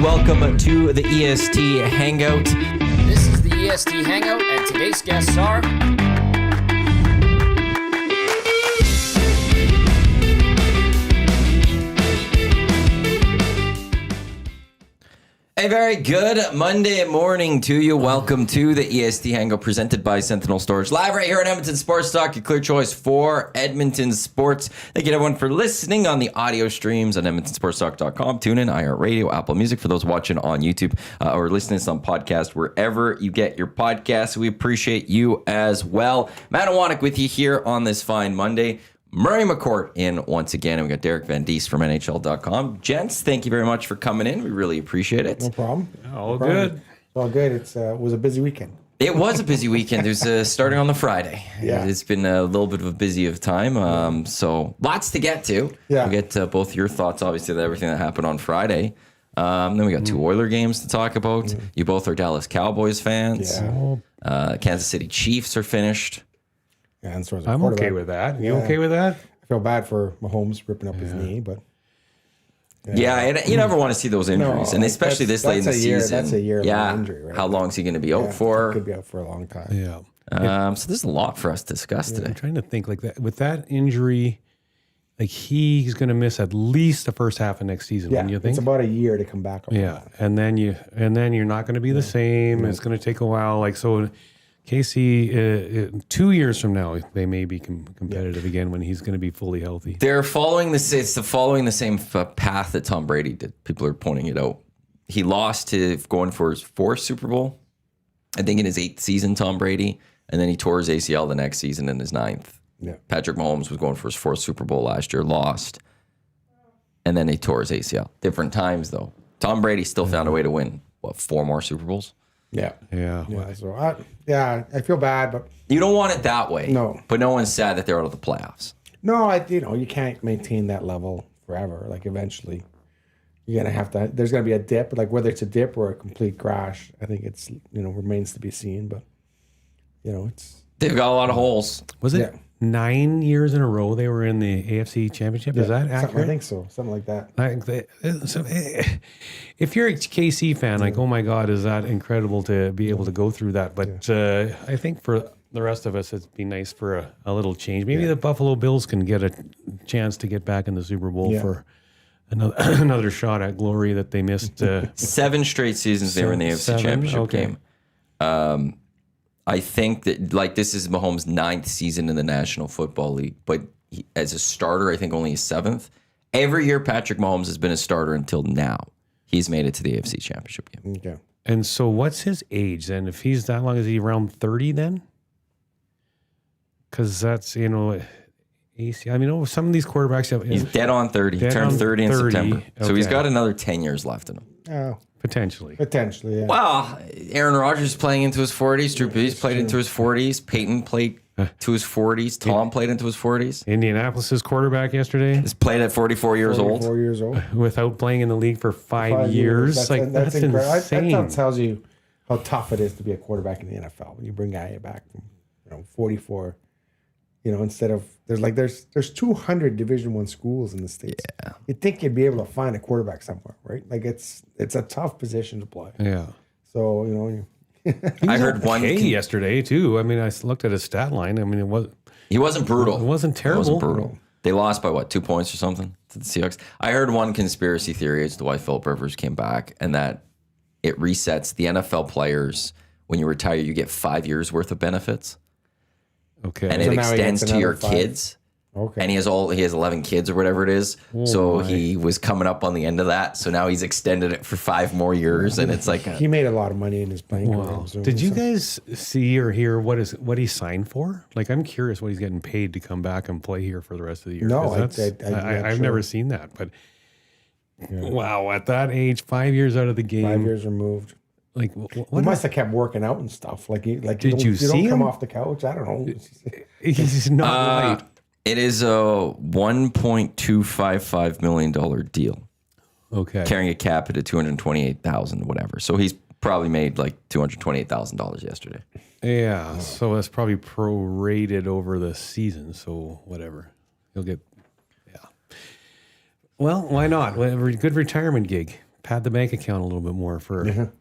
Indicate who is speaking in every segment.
Speaker 1: Welcome to the EST Hangout.
Speaker 2: This is the EST Hangout, and today's guests are...
Speaker 1: A very good Monday morning to you. Welcome to the EST Hangout presented by Sentinel Storage. Live right here at Edmonton Sports Talk, your clear choice for Edmonton sports. Thank you everyone for listening on the audio streams on EdmontonSportsTalk.com. Tune in, iHeartRadio, Apple Music for those watching on YouTube or listening to us on podcast, wherever you get your podcasts. We appreciate you as well. Matt Iwanyk with you here on this fine Monday. Murray McCourt in once again, and we got Derek Van Diest from NHL.com. Gents, thank you very much for coming in. We really appreciate it.
Speaker 3: No problem.
Speaker 4: All good.
Speaker 3: All good. It was a busy weekend.
Speaker 1: It was a busy weekend. There's starting on the Friday.
Speaker 3: Yeah.
Speaker 1: It's been a little bit of a busy of time. So lots to get to.
Speaker 3: Yeah.
Speaker 1: We'll get both your thoughts, obviously, on everything that happened on Friday. Then we got two Oiler games to talk about. You both are Dallas Cowboys fans.
Speaker 3: Yeah.
Speaker 1: Kansas City Chiefs are finished.
Speaker 3: Yeah, and so was
Speaker 4: I'm okay with that. You okay with that?
Speaker 3: I feel bad for Mahomes ripping up his knee, but
Speaker 1: Yeah, and you never want to see those injuries, and especially this late in the season.
Speaker 3: That's a year-long injury, right?
Speaker 1: How long is he going to be out for?
Speaker 3: Could be out for a long time.
Speaker 4: Yeah.
Speaker 1: So there's a lot for us to discuss today.
Speaker 4: I'm trying to think like that with that injury, like he's going to miss at least the first half of next season.
Speaker 3: Yeah,
Speaker 4: Wouldn't you think?
Speaker 3: it's about a year to come back.
Speaker 4: Yeah, and then you're not going to be the same. It's going to take a while. Like so, KC, 2 years from now, they may be competitive again when he's going to be fully healthy.
Speaker 1: They're following the same path that Tom Brady did. People are pointing it out. He lost to going for his fourth Super Bowl, I think in his 8th season, Tom Brady, and then he tore his ACL the next season in his 9th.
Speaker 3: Yeah.
Speaker 1: Patrick Mahomes was going for his 4th Super Bowl last year, lost, and then he tore his ACL. Different times, though. Tom Brady still found a way to win, 4 more Super Bowls?
Speaker 4: Yeah.
Speaker 3: So I feel bad, but
Speaker 1: You don't want it that way.
Speaker 3: No.
Speaker 1: But no one's sad that they're out of the playoffs.
Speaker 3: no, you can't maintain that level forever. Like eventually, you're gonna have to. There's gonna be a dip, like whether it's a dip or a complete crash. I think it's remains to be seen, but it's.
Speaker 1: They've got a lot of holes.
Speaker 4: Was it
Speaker 3: Yeah.
Speaker 4: 9 years in a row they were in the AFC Championship? Is that accurate?
Speaker 3: I think so. Something like that.
Speaker 4: If you're a KC fan, like, oh my God, is that incredible to be able to go through that? But I think for the rest of us, it'd be nice for a little change. Maybe the Buffalo Bills can get a chance to get back in the Super Bowl for another shot at glory that they missed.
Speaker 1: 7 straight seasons they were in the AFC Championship game. I think that this is Mahomes' 9th season in the National Football League, but as a starter, I think only his 7th. Every year Patrick Mahomes has been a starter until now. He's made it to the AFC Championship game.
Speaker 3: Okay.
Speaker 4: And so what's his age then? If he's that long, is he around 30 then? Because that's, AC. I mean, some of these quarterbacks
Speaker 1: He's dead on 30. He turned 30 in September. So he's got another 10 years left in him.
Speaker 3: Oh,
Speaker 4: potentially.
Speaker 3: yeah.
Speaker 1: Well, Aaron Rodgers playing into his 40s. Drew Brees played into his 40s. Peyton played to his 40s. Tom played into his 40s.
Speaker 4: Indianapolis's quarterback yesterday
Speaker 1: He's played at 44 years old.
Speaker 3: 4 years old.
Speaker 4: without playing in the league for 5 years. That's
Speaker 3: incredible.
Speaker 4: insane.
Speaker 3: That tells you how tough it is to be a quarterback in the NFL when you bring a guy back from 44. Instead of there's 200 Division I schools in the States.
Speaker 1: Yeah.
Speaker 3: You'd think you'd be able to find a quarterback somewhere, right? Like it's a tough position to play.
Speaker 4: Yeah.
Speaker 3: So
Speaker 1: I heard one
Speaker 4: yesterday too. I mean, I looked at his stat line. I mean,
Speaker 1: He wasn't brutal.
Speaker 4: It wasn't terrible.
Speaker 1: It wasn't brutal. They lost by 2 points or something to the Seahawks. I heard one conspiracy theory as to why Philip Rivers came back, and that it resets the NFL players. When you retire, you get 5 years worth of benefits.
Speaker 4: Okay.
Speaker 1: And it extends to your kids.
Speaker 3: Okay.
Speaker 1: And he has 11 kids or whatever it is. He was coming up on the end of that. So now he's extended it for 5 more years, and it's like
Speaker 3: he made a lot of money in his playing career. So
Speaker 4: Did you guys see or hear what he signed for? Like, I'm curious what he's getting paid to come back and play here for the rest of the year.
Speaker 3: No,
Speaker 4: I've never seen that. But wow, at that age, 5 years out of the game,
Speaker 3: 5 years removed.
Speaker 4: Like,
Speaker 3: He must have kept working out and stuff. Like you
Speaker 4: Did you see
Speaker 3: don't come
Speaker 4: him?
Speaker 3: off the couch. I don't know.
Speaker 4: he's not light.
Speaker 1: it is a $1.255 million deal.
Speaker 4: Okay.
Speaker 1: Carrying a cap at $228,000, whatever. So he's probably made like $228,000 yesterday.
Speaker 4: Yeah. So that's probably prorated over the season. So whatever. He'll get, yeah. Well, why not? Good retirement gig. pad the bank account a little bit more for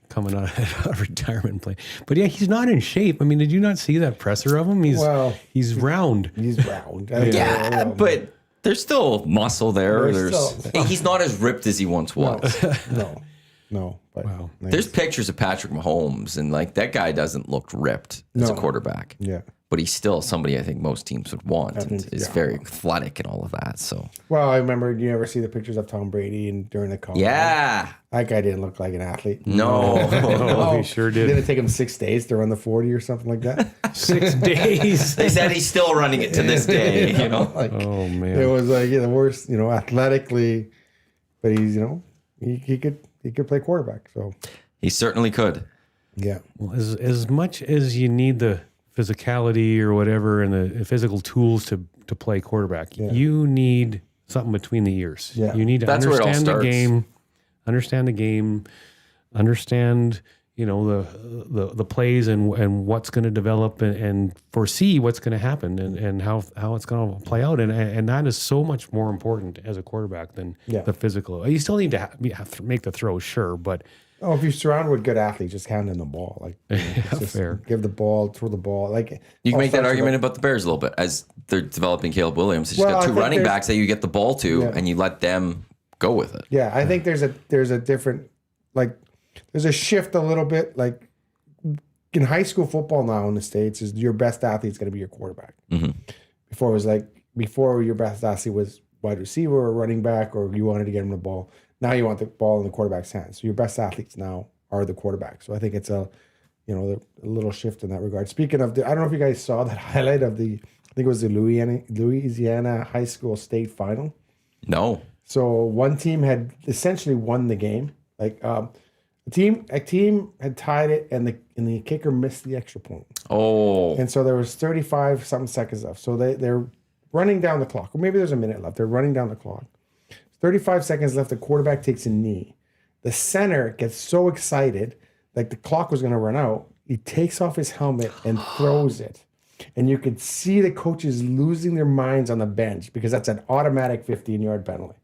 Speaker 4: coming out of retirement play. But yeah, he's not in shape. I mean, did you not see that presser of him? He's round.
Speaker 3: He's round.
Speaker 1: Yeah, but there's still muscle there. He's not as ripped as he once was.
Speaker 3: No. But
Speaker 4: Wow.
Speaker 1: There's pictures of Patrick Mahomes, and like that guy doesn't look ripped as a quarterback.
Speaker 3: Yeah.
Speaker 1: But he's still somebody I think most teams would want. And is very athletic and all of that. So
Speaker 3: Well, I remember, you ever see the pictures of Tom Brady and during the combine?
Speaker 1: yeah,
Speaker 3: That guy didn't look like an athlete.
Speaker 1: no,
Speaker 4: Oh, he sure did.
Speaker 3: Did it take him 6 days to run the 40 or something like that?
Speaker 4: 6 days.
Speaker 1: they said he's still running it to this day. You know,
Speaker 3: Like,
Speaker 4: Oh man.
Speaker 3: it was like the worst, athletically, but he's, he could play quarterback. So
Speaker 1: he certainly could.
Speaker 3: yeah,
Speaker 4: Well, as much as you need the physicality or whatever and the physical tools to play quarterback, you need something between the ears.
Speaker 3: Yeah.
Speaker 4: You need to
Speaker 1: That's where it all
Speaker 4: understand the
Speaker 1: starts.
Speaker 4: game, understand the plays and what's going to develop and foresee what's going to happen and how it's going to play out. And that is so much more important as a quarterback than the physical. You still need to have to make the throw, sure, but
Speaker 3: if you're surrounded with good athletes, just hand them the ball. Like, just
Speaker 4: fair.
Speaker 3: give the ball, throw the ball. Like,
Speaker 1: You can
Speaker 3: all
Speaker 1: make that
Speaker 3: sorts of
Speaker 1: argument about the Bears a little bit as they're developing Caleb Williams. He's
Speaker 3: Well,
Speaker 1: got
Speaker 3: I
Speaker 1: two
Speaker 3: think
Speaker 1: running
Speaker 3: there's-
Speaker 1: backs that you get the ball to, and you let them go with it.
Speaker 3: Yeah, I think there's a different, like, there's a shift a little bit. Like, in high school football now in the States, is your best athlete's going to be your quarterback. Before it was like, before your best athlete was wide receiver or running back, or you wanted to get him the ball. Now you want the ball in the quarterback's hands. So your best athletes now are the quarterback. So I think it's a little shift in that regard. Speaking of, I don't know if you guys saw that highlight of I think it was the Louisiana high school state final.
Speaker 1: No.
Speaker 3: So one team had essentially won the game. Like a team had tied it, and the kicker missed the extra point.
Speaker 1: Oh.
Speaker 3: And so there was 35 something seconds left. So they're running down the clock. Or maybe there's a minute left. They're running down the clock. 35 seconds left. The quarterback takes a knee. The center gets so excited, like the clock was going to run out. He takes off his helmet and throws it. And you could see the coaches losing their minds on the bench because that's an automatic 15-yard penalty.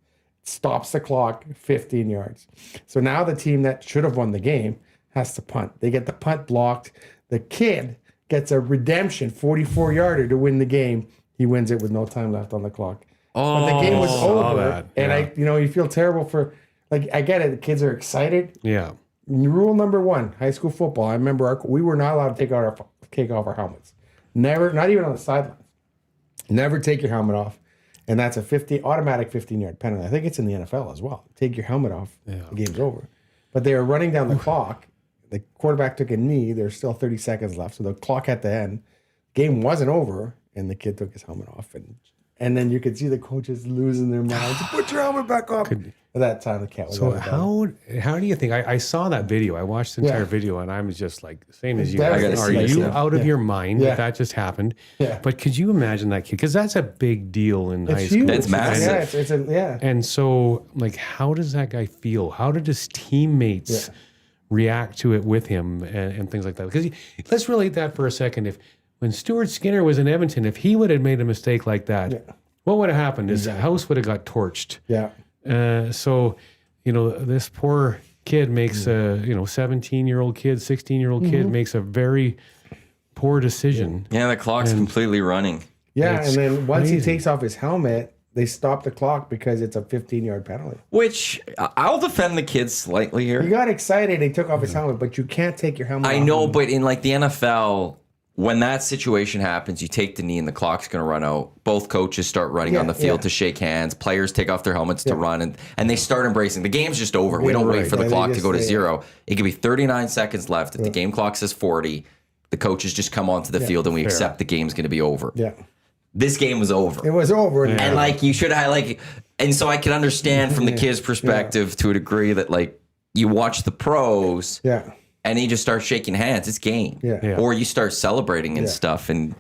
Speaker 3: It stops the clock 15 yards. So now the team that should have won the game has to punt. They get the punt blocked. The kid gets a redemption 44-yarder to win the game. He wins it with no time left on the clock. But the game was over. And you feel terrible for, like, I get it. The kids are excited.
Speaker 4: yeah.
Speaker 3: Rule number 1, high school football. I remember we were not allowed to take off our helmets. Never, not even on the sidelines. Never take your helmet off. And that's a automatic 15-yard penalty. I think it's in the NFL as well. Take your helmet off, the game's over. But they were running down the clock. The quarterback took a knee. There's still 30 seconds left. So the clock at the end. Game wasn't over, and the kid took his helmet off. And then you could see the coaches losing their minds. Put your helmet back on. At that time, the cat was
Speaker 4: So
Speaker 3: out.
Speaker 4: how do you think? I saw that video. I watched the entire video, and I was just like, same as you.
Speaker 3: I gotta
Speaker 4: Are
Speaker 3: see it,
Speaker 4: you
Speaker 3: yeah.
Speaker 4: out of your mind
Speaker 3: Yeah.
Speaker 4: that just happened?
Speaker 3: Yeah.
Speaker 4: But could you imagine that kid? Because that's a big deal in high
Speaker 3: It's
Speaker 4: school.
Speaker 3: huge.
Speaker 1: That's massive.
Speaker 3: Yeah,
Speaker 4: And so, like, how does that guy feel? How did his teammates react to it with him and things like that? Because let's relate that for a second. When Stuart Skinner was in Edmonton, if he would have made a mistake like that, what would have happened? His house would have got torched.
Speaker 3: Yeah.
Speaker 4: So, this poor kid makes a 17-year-old kid, 16-year-old kid makes a very poor decision.
Speaker 1: Yeah, the clock's completely running.
Speaker 3: Yeah,
Speaker 4: It's
Speaker 3: and then once he
Speaker 4: crazy.
Speaker 3: takes off his helmet, they stop the clock because it's a 15-yard penalty.
Speaker 1: Which I'll defend the kids slightly
Speaker 3: He
Speaker 1: here.
Speaker 3: got excited, he took off his helmet, but you can't take your helmet off.
Speaker 1: I know, but in like the NFL, when that situation happens, you take the knee and the clock's going to run out. Both coaches start running on the field to shake hands. Players take off their helmets to run, and they start embracing. The game's just over. We don't wait for the clock to go to zero. It could be 39 seconds left. If the game clock says 40, the coaches just come onto the field and we accept the game's going to be over.
Speaker 3: Yeah.
Speaker 1: This game was over.
Speaker 3: It was over.
Speaker 1: And like you should have and so I can understand from the kid's perspective to a degree that like you watch the pros and he just starts shaking hands. It's game.
Speaker 3: Yeah.
Speaker 1: Or you start celebrating and stuff. And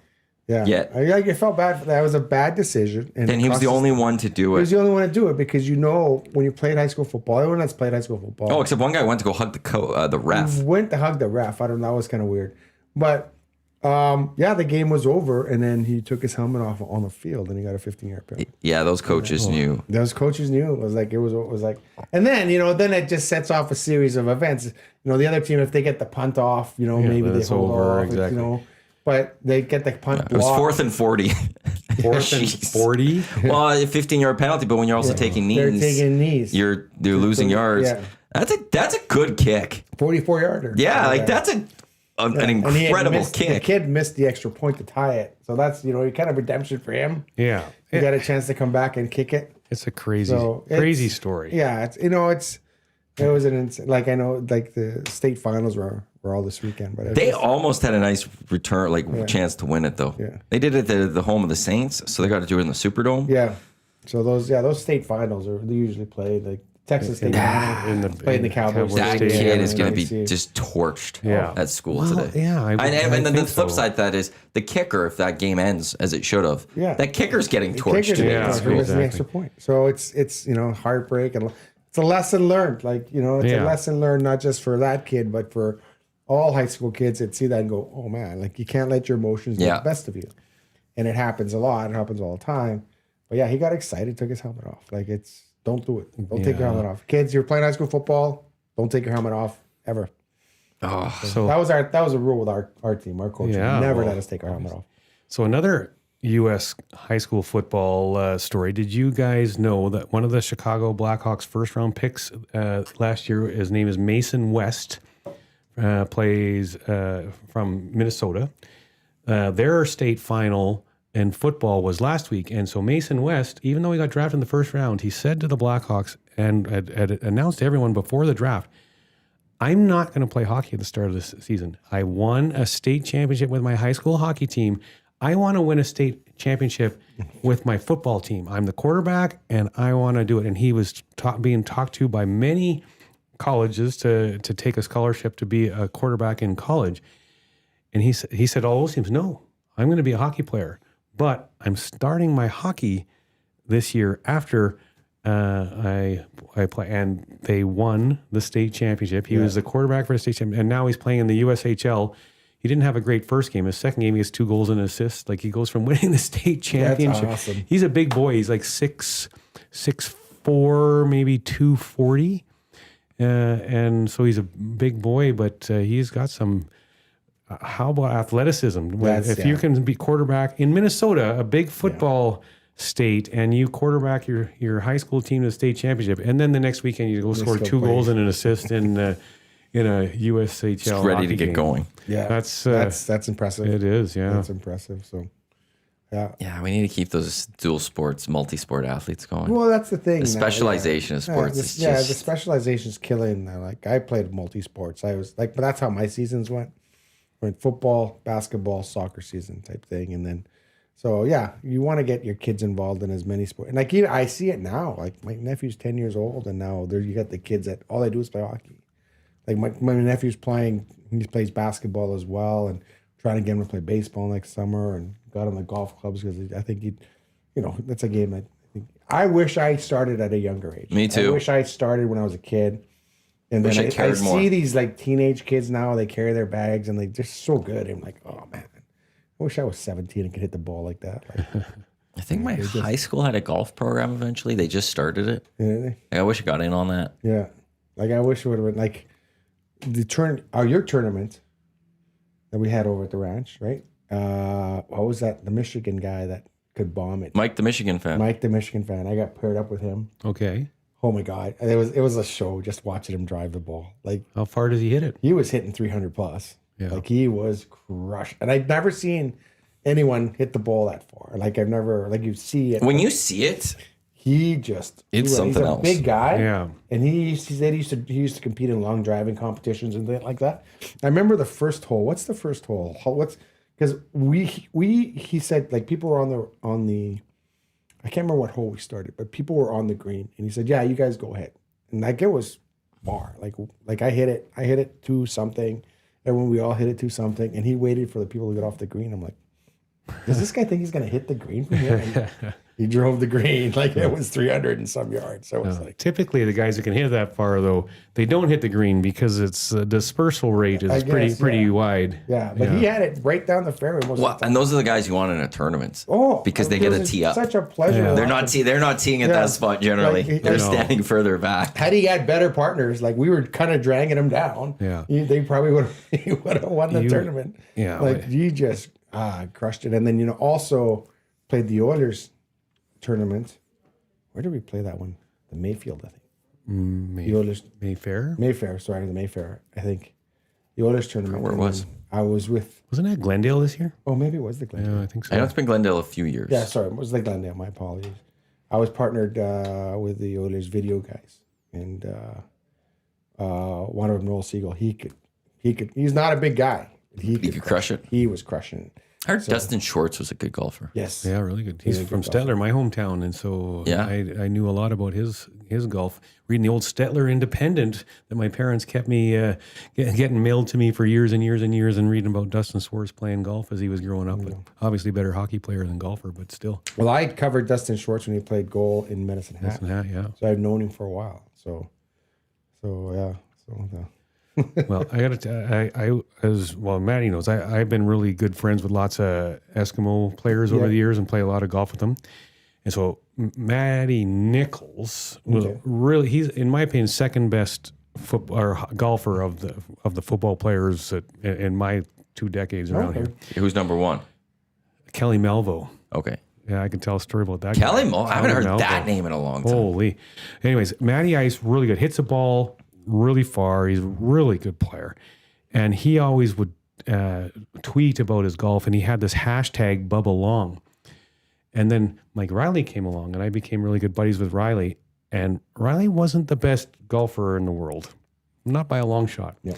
Speaker 3: I felt bad. That was a bad decision.
Speaker 1: then he was the only one to do
Speaker 3: He was
Speaker 1: it.
Speaker 3: the only one to do it because when you played high school football, everyone that's played high school football.
Speaker 1: Oh, except one guy went to go hug the ref.
Speaker 3: Went to hug the ref. I don't know. That was kind of weird. But Yeah, the game was over, and then he took his helmet off on the field, and he got a 15-yard penalty.
Speaker 1: Yeah, those coaches knew.
Speaker 3: Those coaches knew. It was like, and then then it just sets off a series of events. The other team, if they get the punt off, maybe they hold
Speaker 4: over,
Speaker 3: off.
Speaker 4: exactly.
Speaker 3: But they get the punt.
Speaker 1: It was 4th and 40.
Speaker 4: 4th and 40.
Speaker 1: Well, a 15-yard penalty, but when you're also taking knees,
Speaker 3: They're taking knees.
Speaker 1: You're losing yards.
Speaker 3: Yeah.
Speaker 1: That's a good kick.
Speaker 3: 44-yarder.
Speaker 1: Yeah, that's an incredible kick.
Speaker 3: The kid missed the extra point to tie it, so that's kind of redemption for him.
Speaker 4: Yeah.
Speaker 3: He got a chance to come back and kick it.
Speaker 4: It's a crazy story.
Speaker 3: Yeah, it was an insane. I know, the state finals were all this weekend, but
Speaker 1: They almost had a nice return, chance to win it though.
Speaker 3: Yeah.
Speaker 1: They did it at the home of the Saints, so they got to do it in the Superdome.
Speaker 3: Yeah. So those state finals they usually played Texas State played the Cowboys.
Speaker 1: That
Speaker 4: Stadium.
Speaker 1: kid is going to be just torched at school today.
Speaker 4: Yeah,
Speaker 1: and then the flip side to that is the kicker. If that game ends as it should have, that kicker's getting torched today.
Speaker 3: For missing the extra point. So it's heartbreak, and it's a lesson learned. It's a lesson learned not just for that kid, but for all high school kids that see that and go, oh man, you can't let your emotions get the best of you. And it happens a lot. It happens all the time. But yeah, he got excited, took his helmet off. Don't do it. Don't take your helmet off. Kids, you're playing high school football, don't take your helmet off ever.
Speaker 1: Oh,
Speaker 3: So that was a rule with our team. Our coach never let us take our helmet off.
Speaker 4: So another U.S. high school football story. Did you guys know that one of the Chicago Blackhawks first-round picks last year, his name is Mason West, plays from Minnesota. Their state final in football was last week. And so Mason West, even though he got drafted in the first round, he said to the Blackhawks and had announced to everyone before the draft, I'm not going to play hockey at the start of this season. I won a state championship with my high school hockey team. I want to win a state championship with my football team. I'm the quarterback, and I want to do it. And he was being talked to by many colleges to take a scholarship to be a quarterback in college. And he said, all those teams, no, I'm going to be a hockey player. But I'm starting my hockey this year after I play. And they won the state championship. He was the quarterback for the state championship. And now he's playing in the USHL. He didn't have a great first game. His second game, he has 2 goals and an assist. He goes from winning the state championship.
Speaker 3: That's awesome.
Speaker 4: He's a big boy. He's 6'4", maybe 240. And so he's a big boy, but he's got some... how about athleticism? If you can be quarterback in Minnesota, a big football state, and you quarterback your high school team to the state championship, and then the next weekend you go score 2 goals and an assist in a USHL.
Speaker 1: Just ready to get going.
Speaker 3: Yeah, that's impressive.
Speaker 4: It is, yeah.
Speaker 3: That's impressive. So, yeah.
Speaker 1: Yeah, we need to keep those dual sports, multi-sport athletes going.
Speaker 3: Well, that's the thing.
Speaker 1: The specialization of sports is
Speaker 3: the specialization is killing. I played multi-sports. I was but that's how my seasons went. Went football, basketball, soccer season type thing, and then, so yeah, you want to get your kids involved in as many sports. And even I see it now. My nephew's 10 years old, and now you got the kids that all they do is play hockey. My nephew's he plays basketball as well, and trying to get him to play baseball next summer, and got him the golf clubs because I think that's a game that I wish I started at a younger age.
Speaker 1: Me too.
Speaker 3: I wish I started when I was a kid. And then I see these teenage kids now, they carry their bags and they're just so good. I'm like, oh man, I wish I was 17 and could hit the ball like that.
Speaker 1: I think my high school had a golf program eventually. They just started it.
Speaker 3: Yeah.
Speaker 1: I wish I got in on that.
Speaker 3: Yeah. I wish it would have been your tournament that we had over at the ranch, right? What was that? The Michigan guy that could bomb it.
Speaker 1: Mike, the Michigan fan.
Speaker 3: I got paired up with him.
Speaker 4: Okay.
Speaker 3: Oh my God. It was a show just watching him drive the ball.
Speaker 4: How far does he hit it?
Speaker 3: He was hitting 300 plus.
Speaker 4: Yeah.
Speaker 3: He was crushed. And I've never seen anyone hit the ball that far. I've never, you see it.
Speaker 1: When you see it,
Speaker 3: he's
Speaker 1: something
Speaker 3: a
Speaker 1: else.
Speaker 3: big guy.
Speaker 4: Yeah.
Speaker 3: And he said he used to compete in long driving competitions and things like that. I remember the first hole. What's the first hole? Because he said people were on the I can't remember what hole we started, but people were on the green, and he said, "Yeah, you guys go ahead." And it was far. I hit it to something. Everyone, we all hit it to something, and he waited for the people to get off the green. I'm like, does this guy think he's gonna hit the green from here? He drove the green like it was 300 and some yards. So it was like,
Speaker 4: Typically, the guys that can hit that far, though, they don't hit the green because its dispersal rate is pretty wide.
Speaker 3: yeah, but he had it right down the fairway most of
Speaker 1: Well,
Speaker 3: the time.
Speaker 1: and those are the guys you want in a tournament.
Speaker 3: Oh,
Speaker 1: because they
Speaker 3: it
Speaker 1: get
Speaker 3: was
Speaker 1: a tee up.
Speaker 3: Such a pleasure.
Speaker 4: Yeah.
Speaker 1: They're not teeing at that spot generally.
Speaker 3: Like,
Speaker 1: They're standing further back.
Speaker 3: Had he had better partners, like we were kind of dragging him down, they probably would have won the tournament.
Speaker 4: Yeah,
Speaker 3: like he just crushed it. And then also played the Oilers tournament. Where did we play that one? The Mayfield, I think. The Oilers Mayfair. Sorry, the Mayfair. I think the Oilers tournament.
Speaker 1: Where it was?
Speaker 3: I was with.
Speaker 4: Wasn't that Glendale this year?
Speaker 3: Oh, maybe it was the Glendale.
Speaker 4: Yeah, I think so.
Speaker 1: I know it's been Glendale a few years.
Speaker 3: Yeah, sorry, it was the Glendale. My apologies. I was partnered with the Oilers video guys, and one of them, Noel Siegel. He could. He's not a big guy. He could
Speaker 1: crush it.
Speaker 3: He was crushing it.
Speaker 1: I heard Dustin Schwartz was a good golfer.
Speaker 3: Yes.
Speaker 4: Yeah, really good. He's from Stettler, my hometown, and so I knew a lot about his golf. Reading the old Stettler Independent that my parents kept me getting mailed to me for years and years and years, and reading about Dustin Schwartz playing golf as he was growing up. Obviously, better hockey player than golfer, but still.
Speaker 3: Well, I covered Dustin Schwartz when he played goal in Medicine Hat.
Speaker 4: Yeah.
Speaker 3: So I've known him for a while. So yeah.
Speaker 4: Well, I got to. As well, Matty knows. I've been really good friends with lots of Eskimo players over the years, and play a lot of golf with them. And so, Matty Nichols was really. He's, in my opinion, second best golfer of the football players in my 2 decades around here.
Speaker 1: Who's number one?
Speaker 4: Kelly Melvo.
Speaker 1: Okay.
Speaker 4: Yeah, I can tell a story about that.
Speaker 1: Kelly Melvo. I haven't heard
Speaker 4: Melvo.
Speaker 1: that name in a long time.
Speaker 4: Holy. Anyways, Matty Ice, really good. Hits the ball really far. He's a really good player. And he always would tweet about his golf, and he had this hashtag Bubba Long. And then Mike Riley came along, and I became really good buddies with Riley. And Riley wasn't the best golfer in the world, not by a long shot.
Speaker 3: Yeah.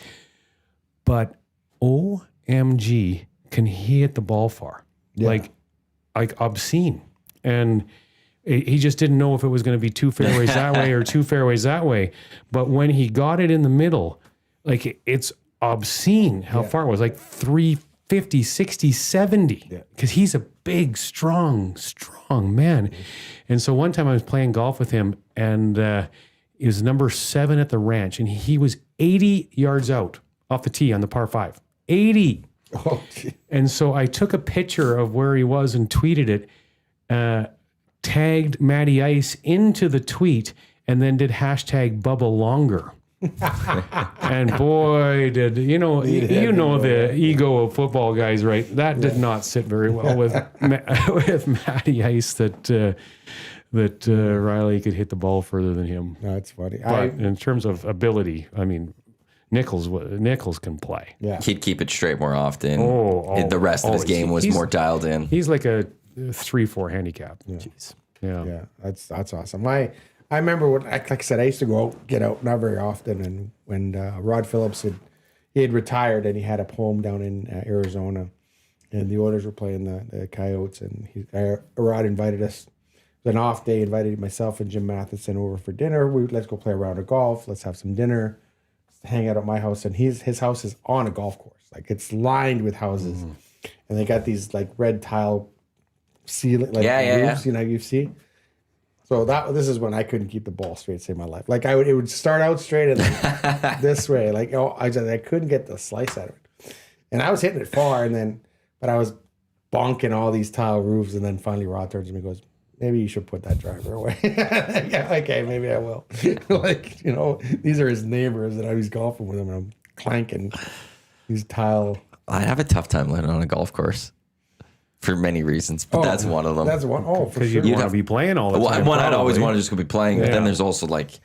Speaker 4: But OMG, can he hit the ball far?
Speaker 3: Yeah.
Speaker 4: Like obscene. And he just didn't know if it was going to be 2 fairways that way or 2 fairways that way. But when he got it in the middle, like it's obscene how far it was, like 350, 60, 70. Because he's a big, strong man. And so one time I was playing golf with him, and it was number 7 at the ranch, and he was 80 yards out off the tee on the par 5. 80.
Speaker 3: Oh, gee.
Speaker 4: And so I took a picture of where he was and tweeted it, tagged Matty Ice into the tweet, and then did hashtag Bubba Longer. And boy, did you know the ego of football guys, right? That did not sit very well with Matty Ice that Riley could hit the ball further than him.
Speaker 3: No, it's funny.
Speaker 4: But in terms of ability, I mean, Nichols can play.
Speaker 3: Yeah.
Speaker 1: He'd keep it straight more often. The rest of his
Speaker 4: always.
Speaker 1: game was more dialed in.
Speaker 4: He's like a 3-4 handicap.
Speaker 1: Jeez.
Speaker 4: Yeah.
Speaker 3: That's awesome. I remember when, like I said, I used to get out not very often, and when Rod Phillips had retired, and he had a home down in Arizona, and the Oilers were playing the Coyotes, and Rod invited us. It was an off day, invited myself and Jim Matheson over for dinner. Let's go play a round of golf. Let's have some dinner. Hang out at my house, and his house is on a golf course. Like it's lined with houses, and they got these like red tile ceiling, like roofs, you see. So this is when I couldn't keep the ball straight to save my life. Like it would start out straight and then this way. Like I couldn't get the slice out of it, and I was hitting it far, but I was bonking all these tile roofs, and then finally Rod turns to me and goes, "Maybe you should put that driver away." Yeah, okay, maybe I will. Like, these are his neighbors, and I was golfing with them, and I'm clanking these tile.
Speaker 1: I'd have a tough time landing on a golf course for many reasons, but that's one of them.
Speaker 3: That's one. Oh, for
Speaker 4: Because
Speaker 3: sure.
Speaker 4: you'd want to be playing all the time.
Speaker 1: One I'd always
Speaker 4: probably.
Speaker 1: want to just go be playing, but then there's also like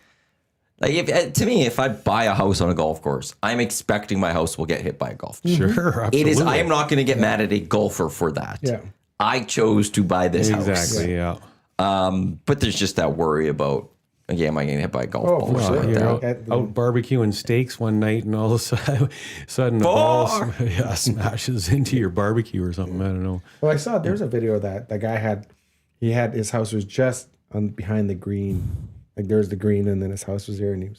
Speaker 1: if I buy a house on a golf course, I'm expecting my house will get hit by a golf ball.
Speaker 4: Sure, absolutely.
Speaker 1: It is. I am not going to get mad at a golfer for that.
Speaker 3: Yeah.
Speaker 1: I chose to buy this house.
Speaker 4: Exactly, yeah.
Speaker 1: But there's just that worry about, am I getting hit by a golf ball?
Speaker 3: for
Speaker 1: or
Speaker 3: sure.
Speaker 1: something like
Speaker 4: You're
Speaker 1: that?
Speaker 4: out barbecuing steaks one night, and all of a sudden the ball smashes into your barbecue or something. I don't know.
Speaker 3: Well, I saw there's a video that the guy had his house was just behind the green. Like there's the green, and then his house was there, and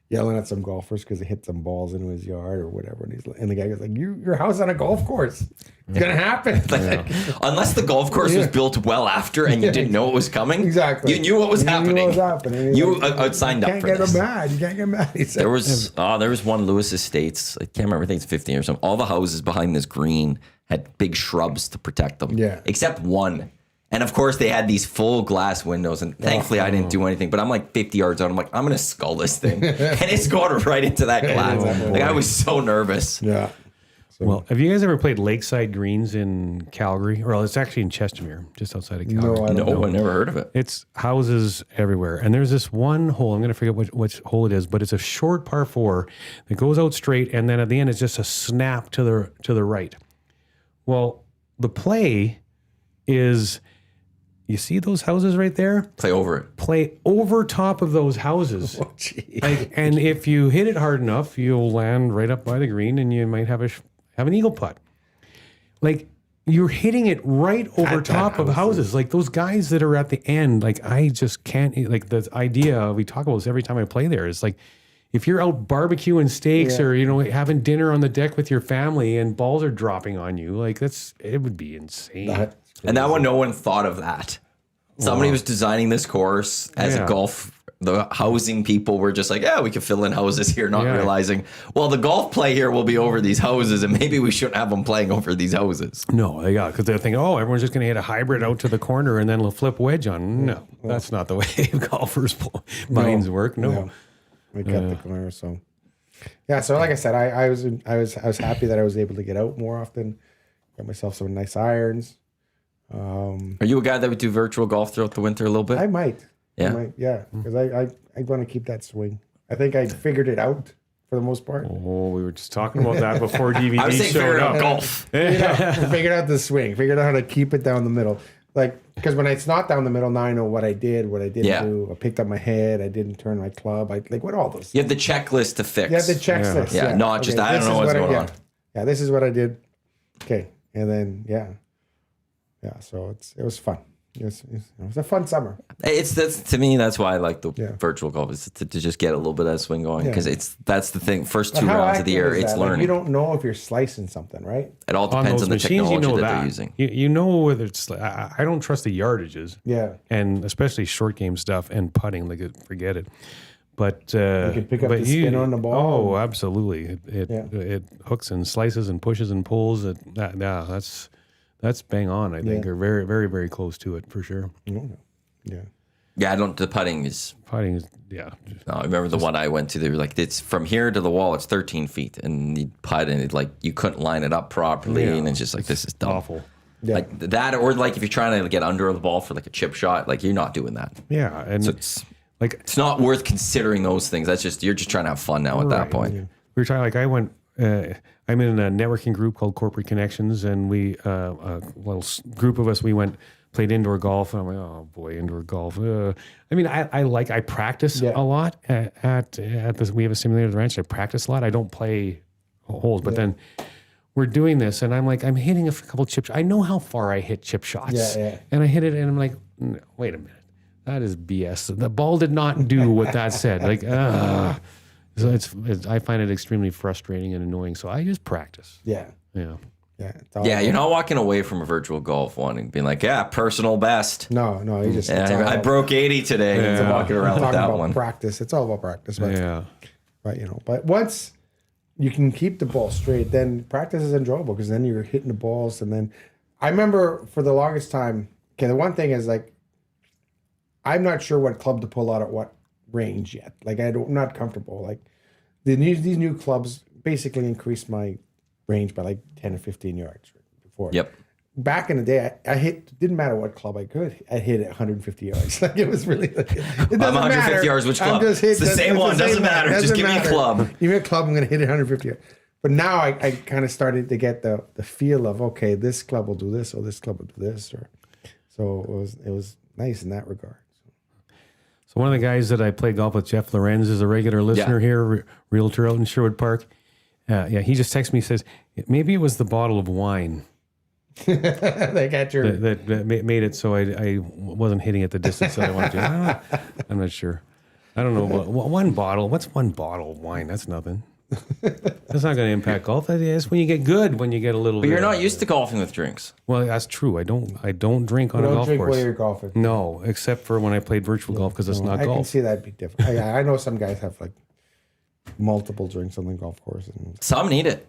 Speaker 3: yelling at some golfers because they hit some balls into his yard or whatever. And the guy goes like, your house on a golf course. It's going to happen.
Speaker 1: Unless the golf course was built well after and you didn't know it was coming.
Speaker 3: Exactly.
Speaker 1: You knew what was happening.
Speaker 3: You knew what was happening.
Speaker 1: You signed up for this.
Speaker 3: You can't get mad. He said,
Speaker 1: There was one Lewis Estates. I can't remember. I think it's 15 or something. All the houses behind this green had big shrubs to protect them.
Speaker 3: Yeah.
Speaker 1: Except one. And of course, they had these full glass windows. And thankfully, I didn't do anything. But I'm like 50 yards out. I'm like, I'm going to skull this thing. And it's going right into that glass. Like, I was so nervous.
Speaker 3: Yeah. So,
Speaker 4: Well, have you guys ever played Lakeside Greens in Calgary? Well, it's actually in Chestermere, just outside of Calgary.
Speaker 3: No, I don't know.
Speaker 1: I never heard of it.
Speaker 4: It's houses everywhere. And there's this one hole, I'm going to forget which hole it is, but it's a short par 4 that goes out straight, and then at the end it's just a snap to the right. Well, the play is, you see those houses right there?
Speaker 1: Play over it.
Speaker 4: Play over top of those houses.
Speaker 3: Oh, gee.
Speaker 4: And if you hit it hard enough, you'll land right up by the green, and you might have an eagle putt. Like, you're hitting it right over top of houses. Like, those guys that are at the end, like, I just can't, like, the idea, we talk about this every time I play there, is like, if you're out barbecuing steaks or, having dinner on the deck with your family and balls are dropping on you, like, it would be insane.
Speaker 1: And that one, no one thought of that. Somebody was designing this course as a golf. The housing people were just like, yeah, we could fill in houses here, not realizing, well, the golf play here will be over these houses, and maybe we shouldn't have them playing over these houses.
Speaker 4: No, because they're thinking, everyone's just going to hit a hybrid out to the corner and then they'll flip wedge on. No, that's not the way golfers' minds work. No.
Speaker 3: We cut the corner. So, yeah. So, like I said, I was happy that I was able to get out more often. Got myself some nice irons.
Speaker 1: Are you a guy that would do virtual golf throughout the winter a little bit?
Speaker 3: I might.
Speaker 1: Yeah?
Speaker 3: Because I want to keep that swing. I think I figured it out for the most part.
Speaker 4: Oh, we were just talking about that before DVD
Speaker 1: I was saying
Speaker 4: showed
Speaker 1: figured
Speaker 4: up.
Speaker 1: out golf.
Speaker 3: Figured out the swing. Figured out how to keep it down the middle. Like, because when it's not down the middle, now I know what I did, what I didn't do. I picked up my head. I didn't turn my club. What all those.
Speaker 1: You have the checklist to fix.
Speaker 3: Yeah, the checklist.
Speaker 1: Yeah, not just, I don't know what's going on.
Speaker 3: Yeah, this is what I did. Okay. And then, yeah, so it was fun. It was a fun summer.
Speaker 1: To me, that's why I like the virtual golf, is to just get a little bit of that swing going, because that's the thing. First 2 rounds of the year, it's learning.
Speaker 3: You don't know if you're slicing something, right?
Speaker 1: It all depends on the
Speaker 4: machines,
Speaker 1: technology that they're using.
Speaker 4: You know whether it's, I don't trust the yardages.
Speaker 3: Yeah.
Speaker 4: And especially short game stuff and putting, forget it. But you
Speaker 3: can pick up the spin on the ball.
Speaker 4: Oh, absolutely. It hooks and slices and pushes and pulls. That's bang on, I think, or very, very, very close to it for sure.
Speaker 3: Yeah.
Speaker 1: Yeah, the putting is.
Speaker 4: No,
Speaker 1: I remember the one I went to. They were like, it's from here to the wall. It's 13 feet, and you putt, and you couldn't line it up properly, and it's just like, this is dumb.
Speaker 4: Awful.
Speaker 3: Yeah.
Speaker 1: Like that, or if you're trying to get under the ball for a chip shot, you're not doing that.
Speaker 4: Yeah, and
Speaker 1: So it's not worth considering those things. You're just trying to have fun now at that point.
Speaker 4: We were talking, I went. I'm in a networking group called Corporate Connections, and we a little group of us, we played indoor golf, and I'm like, oh boy, indoor golf. I practice a lot at this. We have a simulator at the ranch. I practice a lot. I don't play holes, but then we're doing this, and I'm hitting a couple chip shots. I know how far I hit chip shots, and I hit it, and I'm like, no, wait a minute, that is BS. The ball did not do what that said. So I find it extremely frustrating and annoying. So I just practice.
Speaker 3: Yeah.
Speaker 4: Yeah.
Speaker 1: You're not walking away from a virtual golf one and being like, personal best.
Speaker 3: No, you just.
Speaker 1: I broke 80 today. And walking around with that one.
Speaker 3: Practice. It's all about practice.
Speaker 4: But,
Speaker 3: but once you can keep the ball straight, then practice is enjoyable, because then you're hitting the balls. And then I remember for the longest time, the one thing is I'm not sure what club to pull out at what range yet. I'm not comfortable. These new clubs basically increased my range by 10 or 15 yards before.
Speaker 1: Yep.
Speaker 3: Back in the day, I hit, didn't matter what club I hit it 150 yards. It was really, it doesn't
Speaker 1: I'm 150
Speaker 3: matter.
Speaker 1: yards, which club? It's the same one, doesn't matter. Just give me a club.
Speaker 3: Give me a club, I'm going to hit it 150 yards. But now I kind of started to get the feel of, okay, this club will do this, or this club will do this. So it was nice in that regard.
Speaker 4: So one of the guys that I play golf with, Jeff Lorenz, is a regular listener here, realtor out in Sherwood Park. He just texted me, says, maybe it was the bottle of wine
Speaker 3: They got your...
Speaker 4: that made it so I wasn't hitting at the distance that I wanted to. I'm not sure. I don't know. But one bottle. What's one bottle of wine? That's nothing. That's not going to impact golf. That's when you get good. When you get a little.
Speaker 1: But you're not used to golfing with drinks.
Speaker 4: Well, that's true. I don't drink on
Speaker 3: You
Speaker 4: a
Speaker 3: don't
Speaker 4: golf
Speaker 3: drink
Speaker 4: course.
Speaker 3: while you're golfing.
Speaker 4: No, except for when I played virtual golf because it's not
Speaker 3: I
Speaker 4: golf.
Speaker 3: can see that'd be different. I know some guys have like multiple drinks on the golf course. And,
Speaker 1: Some need it.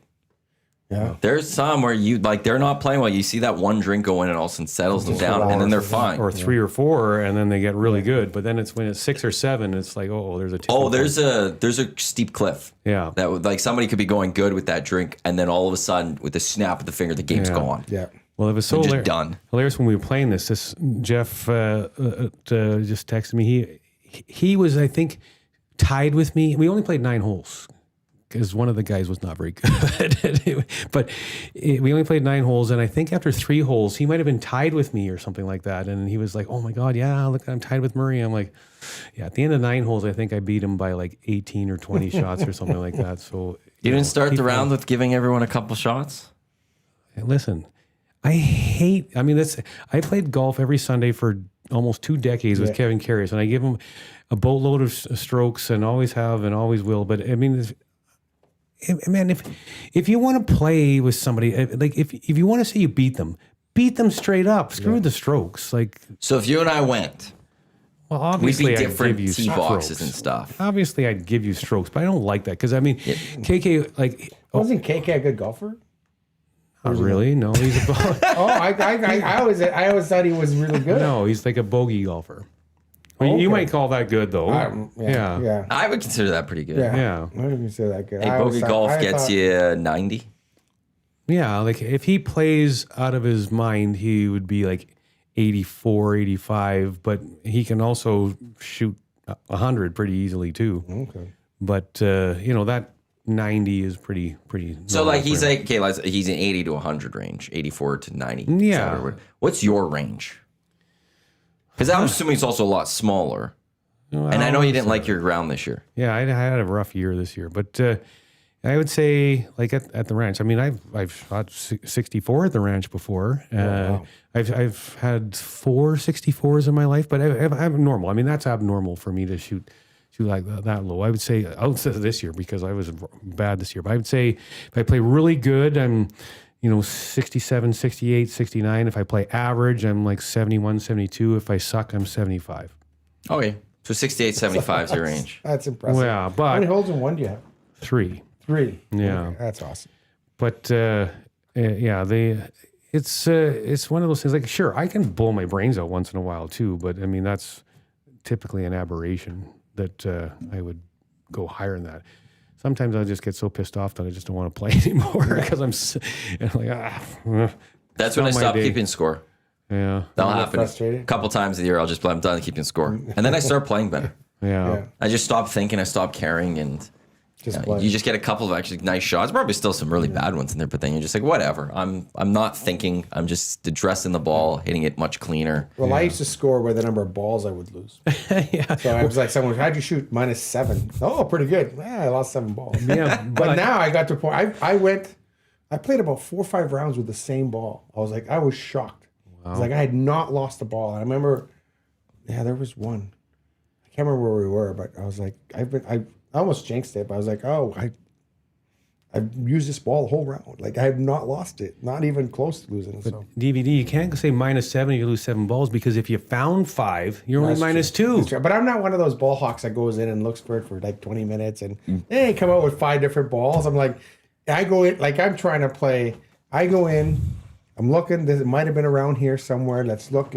Speaker 3: yeah.
Speaker 1: There's some where you like they're not playing well. You see that one drink go in and all of a sudden settles them down, and then they're fine.
Speaker 4: Or 3 or 4, and then they get really good. But then it's when it's 6 or 7, it's like, oh, there's a tipping point.
Speaker 1: There's a steep cliff.
Speaker 4: Yeah.
Speaker 1: That would like somebody could be going good with that drink, and then all of a sudden, with a snap of the finger, the game's gone.
Speaker 3: Yeah.
Speaker 4: Well, it was so
Speaker 1: just done.
Speaker 4: hilarious when we were playing this. This Jeff just texted me. He was, I think, tied with me. We only played 9 holes because one of the guys was not very good. But we only played 9 holes, and I think after 3 holes, he might have been tied with me or something like that. And he was like, "Oh my God, yeah, look, I'm tied with Murray." I'm like, "Yeah." At the end of 9 holes, I think I beat him by like 18 or 20 shots or something like that. So
Speaker 1: You didn't start the
Speaker 4: people-
Speaker 1: round with giving everyone a couple shots?
Speaker 4: Listen, I played golf every Sunday for almost 2 decades with Kevin Carrius, and I give him a boatload of strokes and always have and always will. But I mean, man, if you want to play with somebody, like if you want to say you beat them straight up. Screw the strokes. Like,
Speaker 1: So if you and I went,
Speaker 4: well,
Speaker 1: we'd
Speaker 4: obviously
Speaker 1: be
Speaker 4: I'd
Speaker 1: different
Speaker 4: give you
Speaker 1: tee boxes
Speaker 4: strokes.
Speaker 1: and stuff.
Speaker 4: Obviously, I'd give you strokes, but I don't like that because I mean, KK like.
Speaker 3: Wasn't KK a good golfer?
Speaker 4: Not really. No, he's a
Speaker 3: I always thought he was really good.
Speaker 4: no, he's like a bogey golfer. Well, you might call that good though. Yeah.
Speaker 3: Yeah.
Speaker 1: I would consider that pretty good.
Speaker 4: Yeah.
Speaker 3: I wouldn't say that good.
Speaker 1: Hey, bogey golf gets you 90.
Speaker 4: Yeah, like if he plays out of his mind, he would be like 84, 85, but he can also shoot 100 pretty easily too.
Speaker 3: Okay.
Speaker 4: But that 90 is pretty
Speaker 1: So
Speaker 4: normal
Speaker 1: like he's
Speaker 4: for him.
Speaker 1: like, okay, he's in 80 to 100 range, 84 to 90.
Speaker 4: Yeah.
Speaker 1: What's your range? Because I'm assuming it's also a lot smaller. And I know you didn't like your ground this year.
Speaker 4: Yeah, I had a rough year this year, but I would say like at the ranch. I mean, I've shot 64 at the ranch before.
Speaker 3: Wow.
Speaker 4: I've had 4 64s in my life, but I'm normal. I mean, that's abnormal for me to shoot like that low. I would say this year because I was bad this year. But I would say if I play really good, I'm 67, 68, 69. If I play average, I'm like 71, 72. If I suck, I'm 75.
Speaker 1: Okay. So 68, 75 is your range.
Speaker 3: That's impressive.
Speaker 4: Yeah,
Speaker 3: How
Speaker 4: but
Speaker 3: many holes in one do you have?
Speaker 4: 3.
Speaker 3: 3.
Speaker 4: Yeah.
Speaker 3: Okay, that's awesome.
Speaker 4: But it's one of those things. Like, sure, I can blow my brains out once in a while too, but I mean that's typically an aberration that I would go higher than that. Sometimes I just get so pissed off that I just don't want to play anymore because I'm like
Speaker 1: That's when I
Speaker 4: not my
Speaker 1: stop
Speaker 4: day.
Speaker 1: keeping score.
Speaker 4: Yeah,
Speaker 1: That'll
Speaker 3: get
Speaker 1: happen
Speaker 3: frustrated?
Speaker 1: a couple times a year. I'll just play. I'm done keeping score, and then I start playing better.
Speaker 4: yeah.
Speaker 1: I just stop thinking. I stop caring, and
Speaker 3: Just play.
Speaker 1: you just get a couple of actually nice shots. Probably still some really bad ones in there, but then you're just like, whatever. I'm not thinking. I'm just addressing the ball, hitting it much cleaner.
Speaker 3: Well, I used to score by the number of balls I would lose.
Speaker 4: Yeah.
Speaker 3: So I was like, how'd you shoot? -7. Oh, pretty good. Yeah, I lost 7 balls.
Speaker 4: Yeah,
Speaker 3: But now I got to a point. I played about 4 or 5 rounds with the same ball. I was shocked. I was like, I had not lost a ball. And I remember, there was one. I can't remember where we were, but I was like, I almost jinxed it, but I was like, I've used this ball the whole round. Like I have not lost it, not even close to losing it. So
Speaker 4: DVD, you can't say -7 if you lose 7 balls because if you found 5, you're only -2.
Speaker 3: That's true. But I'm not one of those ball hawks that goes in and looks for it for like 20 minutes and they come out with 5 different balls. I'm like, I go in like I'm trying to play. I go in, I'm looking. It might have been around here somewhere. Let's look.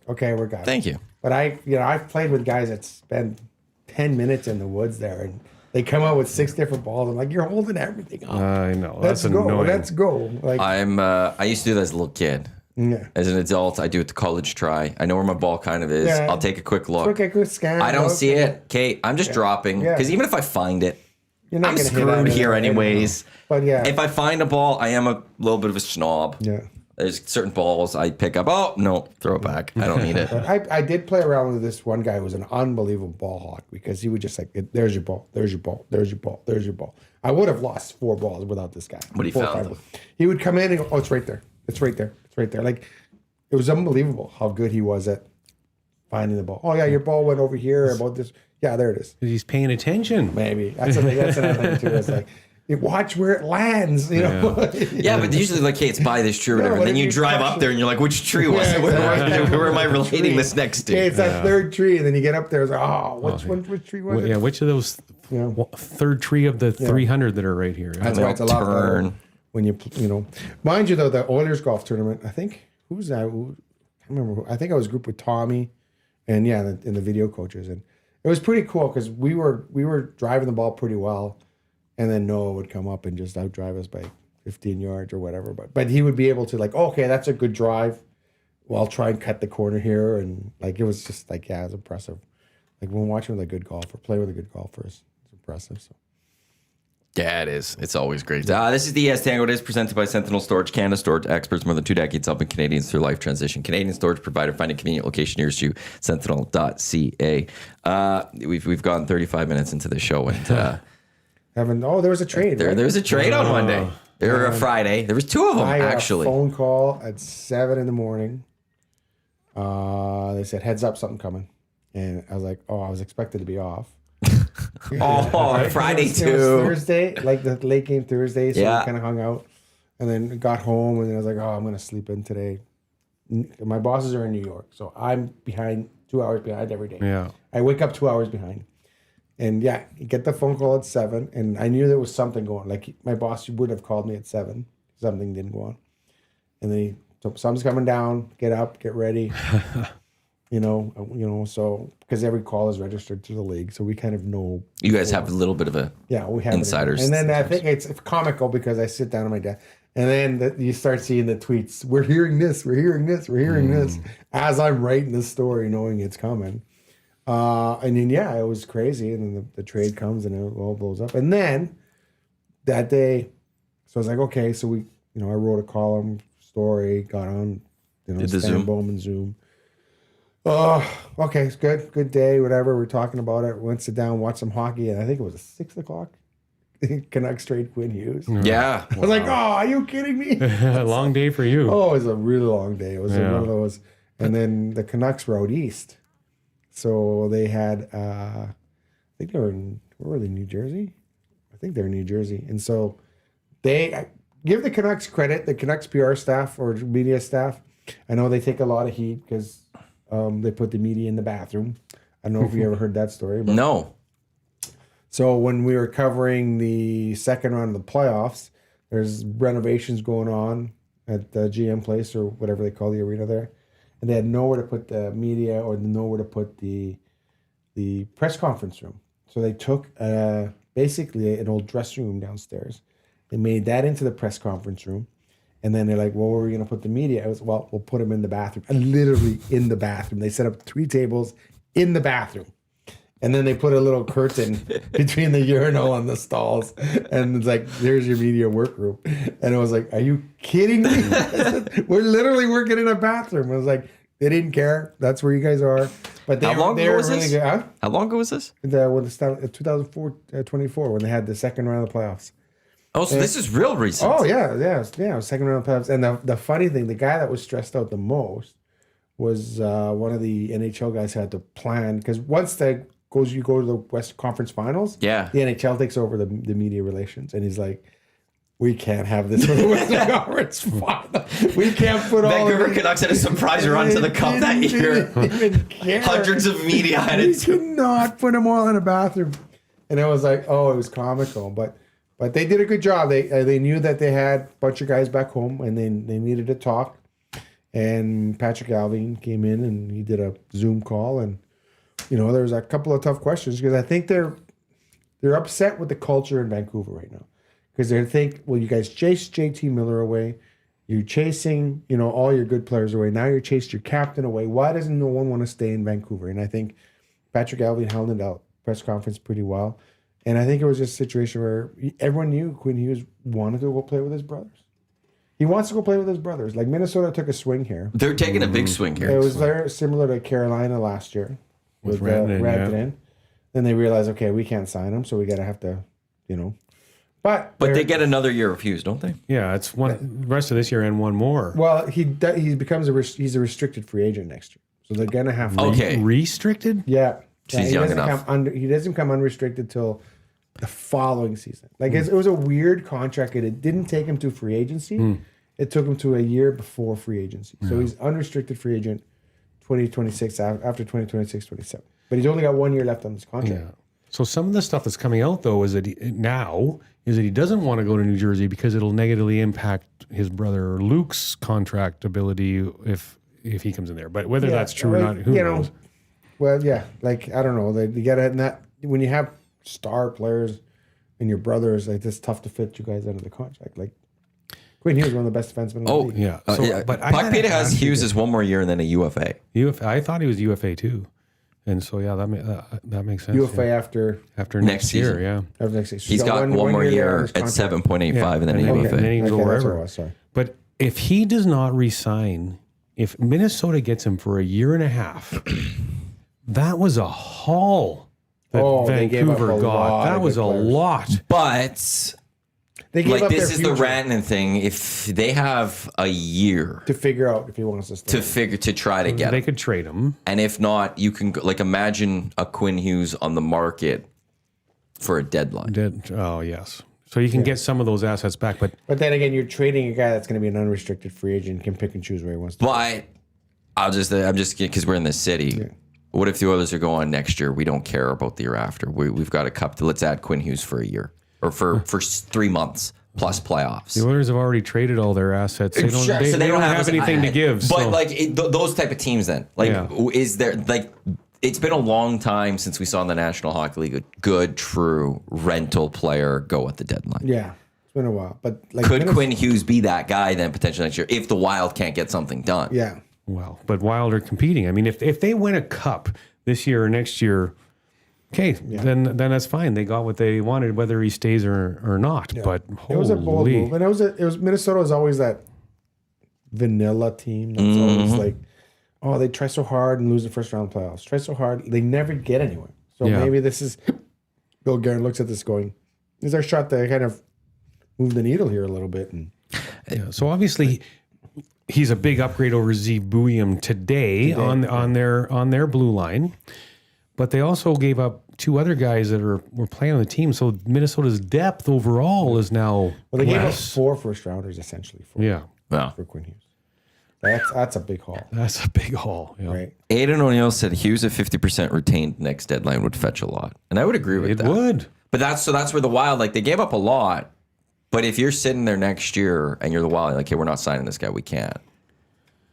Speaker 3: Okay, we're got it.
Speaker 1: Thank you.
Speaker 3: But I've played with guys that spend 10 minutes in the woods there and they come out with 6 different balls. I'm like, you're holding everything up.
Speaker 4: I know.
Speaker 3: Let's
Speaker 4: That's
Speaker 3: go.
Speaker 4: annoying.
Speaker 3: Let's go. Like,
Speaker 1: I used to do that as a little kid.
Speaker 3: yeah.
Speaker 1: As an adult, I do it the college try. I know where my ball kind of is.
Speaker 3: Yeah.
Speaker 1: I'll take a quick look.
Speaker 3: Okay, good scan.
Speaker 1: I don't
Speaker 3: look.
Speaker 1: see it. Kate, I'm just dropping.
Speaker 3: Yeah.
Speaker 1: Because even if I find it,
Speaker 3: You're not
Speaker 1: I'm
Speaker 3: gonna hit at
Speaker 1: screwed
Speaker 3: it
Speaker 1: here
Speaker 3: anyway.
Speaker 1: anyways.
Speaker 3: But yeah.
Speaker 1: If I find a ball, I am a little bit of a snob.
Speaker 3: Yeah.
Speaker 1: There's certain balls I pick up. Oh, no, throw it back. I don't need it.
Speaker 3: I did play around with this one guy who was an unbelievable ball hawk because he would just like, there's your ball, there's your ball, there's your ball, there's your ball. I would have lost 4 balls without this guy.
Speaker 1: But he
Speaker 3: 4 or
Speaker 1: found
Speaker 3: 5
Speaker 1: them.
Speaker 3: balls. He would come in and go, oh, it's right there. It's right there. It's right there. Like, it was unbelievable how good he was at finding the ball. Oh, yeah, your ball went over here about this. Yeah, there it is.
Speaker 4: He's paying attention.
Speaker 3: Maybe that's another thing too. It's like you watch where it lands. You know.
Speaker 1: Yeah, but usually like, hey, it's by this tree or whatever.
Speaker 3: but
Speaker 1: And then
Speaker 3: if
Speaker 1: you
Speaker 3: you
Speaker 1: drive
Speaker 3: touch
Speaker 1: up there and you're like, which tree was it? Where am I relating this next to?
Speaker 3: Okay, it's that third tree, and then you get up there. It's like, oh, which tree was it?
Speaker 4: Yeah, which of those third tree of the 300 that are right here?
Speaker 3: That's why it's a lot better when you mind you though, the Oilers golf tournament. I think who's that? I can't remember. I think I was grouped with Tommy, and in the video coaches, and it was pretty cool because we were driving the ball pretty well, and then Noah would come up and just outdrive us by 15 yards or whatever. But he would be able to like, okay, that's a good drive. Well, I'll try and cut the corner here, and like it was just like it was impressive. Like when watching with a good golfer, play with a good golfer is impressive. So.
Speaker 1: Yeah, it is. It's always great. This is the EST Hangout. It is presented by Sentinel Storage, Canada storage experts, more than 2 decades helping Canadians through life transition. Canadian storage provider. Find a convenient location nearest you. Sentinel.ca. We've gone 35 minutes into the show, and
Speaker 3: there was a trade.
Speaker 1: There was a trade on Monday. There were a Friday. There was 2 of them
Speaker 3: I got
Speaker 1: actually.
Speaker 3: A phone call at 7 a.m. They said heads up, something coming, and I was like, oh, I was expected to be off.
Speaker 1: Friday too.
Speaker 3: It was Thursday, like the late game Thursday. So
Speaker 1: Yeah.
Speaker 3: we kind of hung out, and then got home, and then I was like, oh, I'm gonna sleep in today. My bosses are in New York, so I'm behind 2 hours behind every day.
Speaker 4: Yeah.
Speaker 3: I wake up 2 hours behind, and you get the phone call at 7, and I knew there was something going. Like my boss would have called me at 7. Something didn't go on, and then something's coming down. Get up, get ready. So because every call is registered to the league, so we kind of know.
Speaker 1: You guys have a little bit of a
Speaker 3: we have
Speaker 1: insiders.
Speaker 3: And then I think it's comical because I sit down on my desk, and then you start seeing the tweets. We're hearing this. We're hearing this. We're hearing this. As I'm writing the story, knowing it's coming. And then it was crazy. And then the trade comes and it all blows up. And then that day, so I was like, okay. So we, I wrote a column story, got on,
Speaker 1: did the Zoom.
Speaker 3: Bowman Zoom. Okay, it's good. Good day, whatever. We're talking about it. Went sit down, watch some hockey, and I think it was 6:00. Canucks trade Quinn Hughes.
Speaker 1: Yeah.
Speaker 3: I was like, oh, are you kidding me?
Speaker 4: Long day for you.
Speaker 3: Oh, it was a really long day. It was one of those. And then the Canucks were out east. So they had, I think they were where were they, New Jersey? I think they're in New Jersey. And so they give the Canucks credit, the Canucks PR staff or media staff. I know they take a lot of heat because they put the media in the bathroom. I don't know if you ever heard that story. But
Speaker 1: No.
Speaker 3: So when we were covering the second round of the playoffs, there's renovations going on at the GM place or whatever they call the arena there. And they had nowhere to put the media or nowhere to put the press conference room. So they took basically an old dressing room downstairs. They made that into the press conference room. And then they're like, well, where are we going to put the media? I was, well, we'll put them in the bathroom. And literally in the bathroom. They set up 3 tables in the bathroom. And then they put a little curtain between the urinal and the stalls. And it's like, there's your media workroom. And it was like, are you kidding me? We're literally working in a bathroom. I was like, they didn't care. That's where you guys are. But they
Speaker 1: How long ago was this?
Speaker 3: Good. Huh?
Speaker 1: How long ago was this?
Speaker 3: When 2024, when they had the second round of the playoffs.
Speaker 1: Oh, so this is real recent.
Speaker 3: Oh, yeah. Second round of playoffs. And the funny thing, the guy that was stressed out the most was one of the NHL guys who had to plan. Because once you go to the West Conference Finals, the NHL takes over the media relations. And he's like, we can't have this for the Western Conference Final. We can't put all
Speaker 1: Vancouver Canucks had a surprise run to the Cup that year. Hundreds of media had it.
Speaker 3: We could not put them all in a bathroom. And it was like, oh, it was comical. But they did a good job. They knew that they had a bunch of guys back home and they needed to talk. And Patrick Alvin came in and he did a Zoom call. And, there was a couple of tough questions because I think they're upset with the culture in Vancouver right now. Because they think, well, you guys chased JT Miller away. You're chasing, all your good players away. Now you're chased your captain away. Why doesn't no one want to stay in Vancouver? And I think Patrick Alvin held it out press conference pretty well. And I think it was just a situation where everyone knew Quinn Hughes wanted to go play with his brothers. He wants to go play with his brothers. Like Minnesota took a swing here.
Speaker 1: They're taking a big swing here.
Speaker 3: It was very similar to Carolina last year with Rantanen. Then they realized, okay, we can't sign him, so we got to have to, But
Speaker 1: they get another year of Hughes, don't they?
Speaker 4: Yeah, it's one rest of this year and one more.
Speaker 3: Well, he's a restricted free agent next year, so they're gonna have to.
Speaker 1: Okay.
Speaker 4: Restricted?
Speaker 3: Yeah.
Speaker 1: He's young enough.
Speaker 3: He doesn't come unrestricted till the following season. Like it was a weird contract. It didn't take him to free agency. It took him to a year before free agency. So he's unrestricted free agent 2026 after 2026-27. But he's only got 1 year left on this contract.
Speaker 4: Yeah. So some of the stuff that's coming out though is that he doesn't want to go to New Jersey because it'll negatively impact his brother Luke's contract ability if he comes in there. But whether that's true or not, who knows?
Speaker 3: Well, yeah, like I don't know. You gotta not when you have star players and your brothers, like it's tough to fit you guys under the contract. Like Quinn Hughes is one of the best defensemen in the league.
Speaker 4: Yeah.
Speaker 1: But Puck Peter has Hughes as one more year and then a UFA.
Speaker 4: I thought he was UFA too, and so that makes sense.
Speaker 3: UFA after
Speaker 4: next year,
Speaker 1: season.
Speaker 4: yeah.
Speaker 3: After next season.
Speaker 1: He's got one more year at 7.85 and then a UFA.
Speaker 4: And then he can go
Speaker 3: that's
Speaker 4: wherever.
Speaker 3: what it was, sorry.
Speaker 4: But if he does not resign, if Minnesota gets him for a year and a half, that was a haul that
Speaker 3: they gave up
Speaker 4: Vancouver
Speaker 3: a
Speaker 4: got.
Speaker 3: lot
Speaker 4: That
Speaker 3: of
Speaker 4: was
Speaker 3: good
Speaker 4: a
Speaker 3: players.
Speaker 4: lot.
Speaker 1: But
Speaker 3: They gave up
Speaker 1: this
Speaker 3: their
Speaker 1: is the
Speaker 3: future
Speaker 1: Rantanen thing. If they have a year
Speaker 3: to figure out if he wants to stay.
Speaker 1: to try to get
Speaker 4: They
Speaker 1: him,
Speaker 4: could trade him.
Speaker 1: and if not, you can imagine a Quinn Hughes on the market for a deadline.
Speaker 4: Oh, yes. So you can get some of those assets back, but
Speaker 3: But then again, you're trading a guy that's going to be an unrestricted free agent, can pick and choose where he wants to.
Speaker 1: But I'm just because we're in this city.
Speaker 3: Yeah.
Speaker 1: What if the Oilers are going next year? We don't care about the year after. We've got a cup. Let's add Quinn Hughes for a year or for 3 months plus playoffs.
Speaker 4: the Oilers have already traded all their assets. They don't,
Speaker 1: Sure,
Speaker 4: they,
Speaker 1: so
Speaker 4: they don't have anything to give.
Speaker 1: But
Speaker 4: So.
Speaker 1: those type of teams, then is there It's been a long time since we saw in the National Hockey League a good, true rental player go at the deadline.
Speaker 3: Yeah, it's been a while. But
Speaker 1: Could Quinn Hughes be that guy then potentially next year if the Wild can't get something done?
Speaker 3: Yeah.
Speaker 4: Well, but Wild are competing. I mean, if they win a cup this year or next year, okay, then that's fine. They got what they wanted, whether he stays or not. Yeah. But
Speaker 3: it was a bold move, and it was Minnesota was always that vanilla team that's always like, oh, they try so hard and lose the first round playoffs. Try so hard, they never get anywhere. So maybe this is Bill Guerin looks at this going, "Is our shot to kind of move the needle here a little bit?" And
Speaker 4: so obviously. He's a big upgrade over Zeev Buium today on their blue line, but they also gave up 2 other guys that were playing on the team. So Minnesota's depth overall is now
Speaker 3: they gave up 4 first rounders essentially for Quinn Hughes. That's a big haul.
Speaker 4: That's a big haul,
Speaker 3: right?
Speaker 1: Aidan O'Neill said Hughes at 50% retained next deadline would fetch a lot, and I would agree with that.
Speaker 4: It would,
Speaker 1: but that's where the Wild they gave up a lot. But if you're sitting there next year and you're the Wild, like, hey, we're not signing this guy. We can't.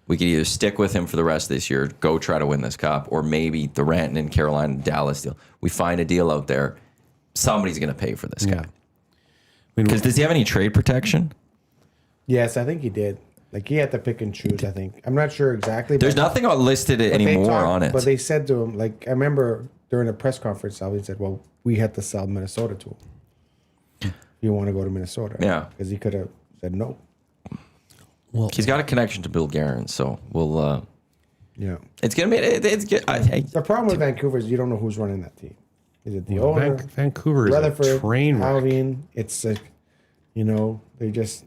Speaker 1: We could either stick with him for the rest of this year, go try to win this cup, or maybe the Rantanen, Carolina, Dallas deal. We find a deal out there. Somebody's going to pay for this guy. Because does he have any trade protection?
Speaker 3: Yes, I think he did. Like, he had to pick and choose, I think. I'm not sure exactly.
Speaker 1: There's nothing listed anymore on it.
Speaker 3: But they said to him, like, I remember during a press conference, Alvin said, well, we had to sell Minnesota to him. You want to go to Minnesota?
Speaker 1: Yeah,
Speaker 3: because he could have said no.
Speaker 1: Well, he's got a connection to Bill Guerin, so we'll.
Speaker 3: Yeah,
Speaker 1: it's gonna be. It's good.
Speaker 3: The problem with Vancouver is you don't know who's running that team. Is it the owner?
Speaker 4: Vancouver is a train wreck.
Speaker 3: Alvin, it's they just.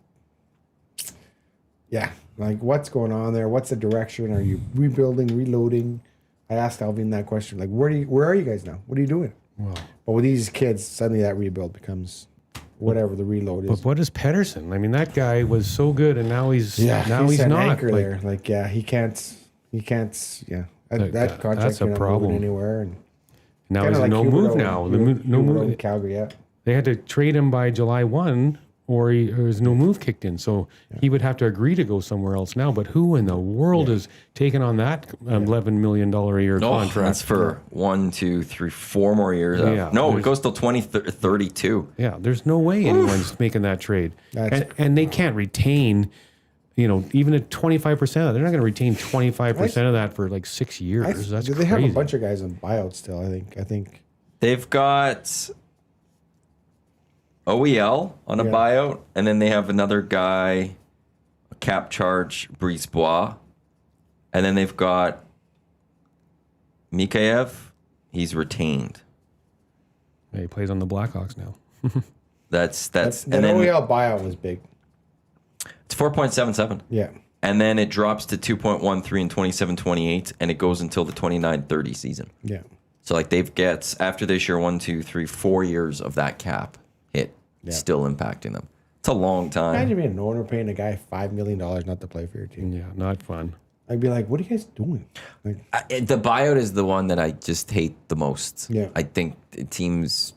Speaker 3: Yeah, like what's going on there? What's the direction? Are you rebuilding, reloading? I asked Alvin that question. Like, where are you guys now? What are you doing?
Speaker 4: Well,
Speaker 3: but with these kids, suddenly that rebuild becomes. Whatever the reload is.
Speaker 4: But what is Pedersen? I mean, that guy was so good, and now he's
Speaker 3: he's an
Speaker 4: not.
Speaker 3: Anchor there. Like, he can't. Yeah, that contract's not going anywhere. And
Speaker 4: now he's no move now. No move.
Speaker 3: In Calgary, yeah.
Speaker 4: They had to trade him by July 1, or his no move kicked in. So he would have to agree to go somewhere else now. But who in the world is taking on that $11 million a year contract?
Speaker 1: That's for 1, 2, 3, 4 more years.
Speaker 4: Yeah,
Speaker 1: no, it goes till 2032.
Speaker 4: Yeah, there's no way anyone's making that trade. And they can't retain, even at 25% of that. They're not going to retain 25% of that for like 6 years. That's crazy.
Speaker 3: They have a bunch of guys on buyout still, I think.
Speaker 1: They've got OEL on a buyout, and then they have another guy, a cap charge, Brisebois, and then they've got Mikheyev. He's retained.
Speaker 4: Yeah, he plays on the Blackhawks now.
Speaker 1: That's
Speaker 3: and
Speaker 1: then
Speaker 3: OEL buyout was big.
Speaker 1: It's 4.77.
Speaker 3: Yeah.
Speaker 1: And then it drops to 2.13 in 27-28, and it goes until the 29-30 season.
Speaker 3: Yeah.
Speaker 1: So like they've gets after this year 1, 2, 3, 4 years of that cap hit still impacting them. It's a long time.
Speaker 3: Imagine being an owner paying a guy $5 million not to play for your team.
Speaker 4: Yeah, not fun.
Speaker 3: I'd be like, what are you guys doing? Like,
Speaker 1: The buyout is the one that I just hate the most.
Speaker 3: Yeah.
Speaker 1: I think teams,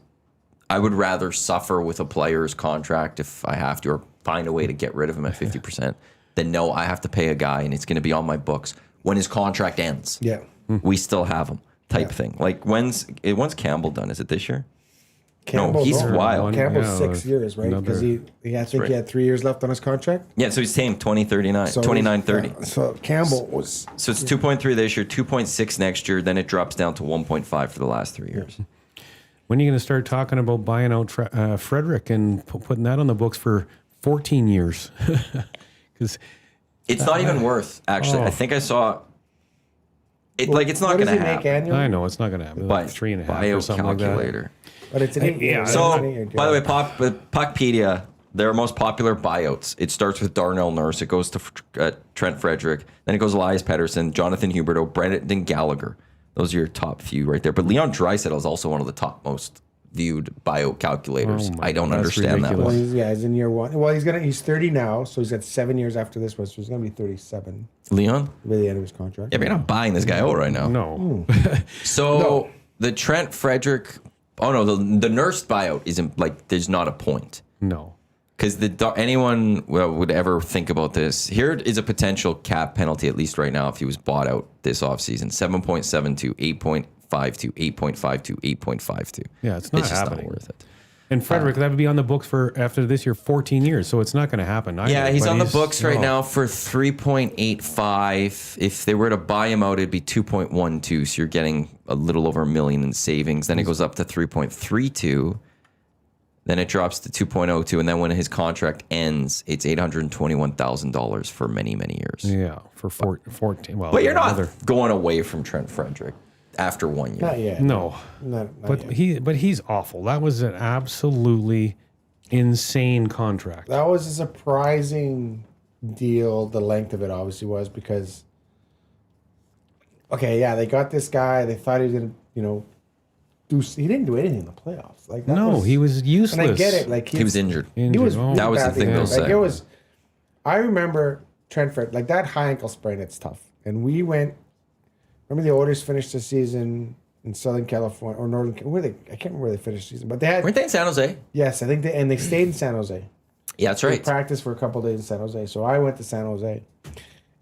Speaker 1: I would rather suffer with a player's contract if I have to, or find a way to get rid of him at 50%, than no, I have to pay a guy and it's going to be on my books when his contract ends.
Speaker 3: yeah.
Speaker 1: We still have him type thing. Like when's Campbell done? Is it this year?
Speaker 3: Campbell's
Speaker 1: he's
Speaker 3: over.
Speaker 1: wild.
Speaker 3: Campbell's 6 years, right? Because I think he had 3 years left on his contract.
Speaker 1: Yeah, so he's same 29, 30.
Speaker 3: Yeah, so Campbell was.
Speaker 1: So it's 2.3 this year, 2.6 next year, then it drops down to 1.5 for the last 3 years.
Speaker 4: When are you going to start talking about buying out Frederick and putting that on the books for 14 years? Because
Speaker 1: it's not even worth, actually. I think I saw it. Like, it's not going to happen.
Speaker 3: Annually?
Speaker 4: I know it's not going to happen. Like 3.5 or something like that.
Speaker 1: Calculator.
Speaker 3: But it's an 8 year.
Speaker 1: So, by the way, Puckpedia, their most popular buyouts, it starts with Darnell Nurse, it goes to Trent Frederick, then it goes Elias Pettersson, Jonathan Huberdeau, Brendan Gallagher. Those are your top few right there. But Leon Draisaitl is also one of the top most viewed buyout calculators. I don't understand that
Speaker 3: Well,
Speaker 1: one.
Speaker 3: he's in year 1. Well, he's 30 now, so he's got 7 years after this one, so he's going to be 37
Speaker 1: Leon?
Speaker 3: by the end of his contract.
Speaker 1: Yeah, but you're not buying this guy out right now.
Speaker 4: No.
Speaker 1: So the Trent Frederick, the Nurse buyout isn't like, there's not a point.
Speaker 4: No.
Speaker 1: Because anyone would ever think about this. Here is a potential cap penalty, at least right now, if he was bought out this offseason. 7.72, 8.52, 8.52, 8.52.
Speaker 4: Yeah, it's not
Speaker 1: just
Speaker 4: happening.
Speaker 1: not worth it.
Speaker 4: And Frederick, that would be on the books for, after this year, 14 years. So it's not going to happen either.
Speaker 1: Yeah, he's
Speaker 4: But
Speaker 1: on the books right
Speaker 4: no.
Speaker 1: now for 3.85. If they were to buy him out, it'd be 2.12. So you're getting a little over $1 million in savings. Then it goes up to 3.32. Then it drops to 2.02, and then when his contract ends, it's $821,000 for many, many years.
Speaker 4: Yeah, for 14. Well,
Speaker 1: But you're not
Speaker 4: another-
Speaker 1: going away from Trent Frederick after 1 year.
Speaker 3: Not yet.
Speaker 4: No.
Speaker 3: Not
Speaker 4: But
Speaker 3: yet.
Speaker 4: he's awful. That was an absolutely insane contract.
Speaker 3: That was a surprising deal. The length of it obviously was because, they got this guy. They thought he was going to, he didn't do anything in the playoffs. Like
Speaker 4: He was useless.
Speaker 3: And I get it. Like
Speaker 1: He was injured.
Speaker 3: He was.
Speaker 4: Oh.
Speaker 1: That was the
Speaker 3: badly
Speaker 1: thing they'll
Speaker 3: injured. Like
Speaker 1: say.
Speaker 3: it was. I remember Trent Fred, like that high ankle sprain. It's tough. And we went. Remember the Oilers finished the season in Southern California or Northern. I can't remember where they finished the season, but they had.
Speaker 1: Weren't they in San Jose?
Speaker 3: Yes, I think they stayed in San Jose.
Speaker 1: Yeah, that's
Speaker 3: They
Speaker 1: right.
Speaker 3: practiced for a couple of days in San Jose. So I went to San Jose,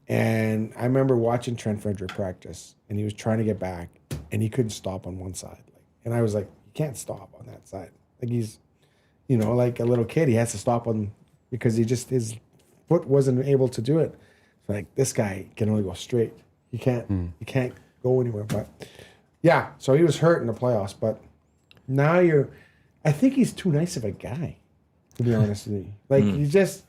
Speaker 3: and I remember watching Trent Frederick practice, and he was trying to get back, and he couldn't stop on one side. And I was like, you can't stop on that side. Like he's, like a little kid, he has to stop on because his foot wasn't able to do it. So like this guy can only go straight. He can't go anywhere. But yeah, so he was hurt in the playoffs. But now I think he's too nice of a guy, to be honest with you. Like he just.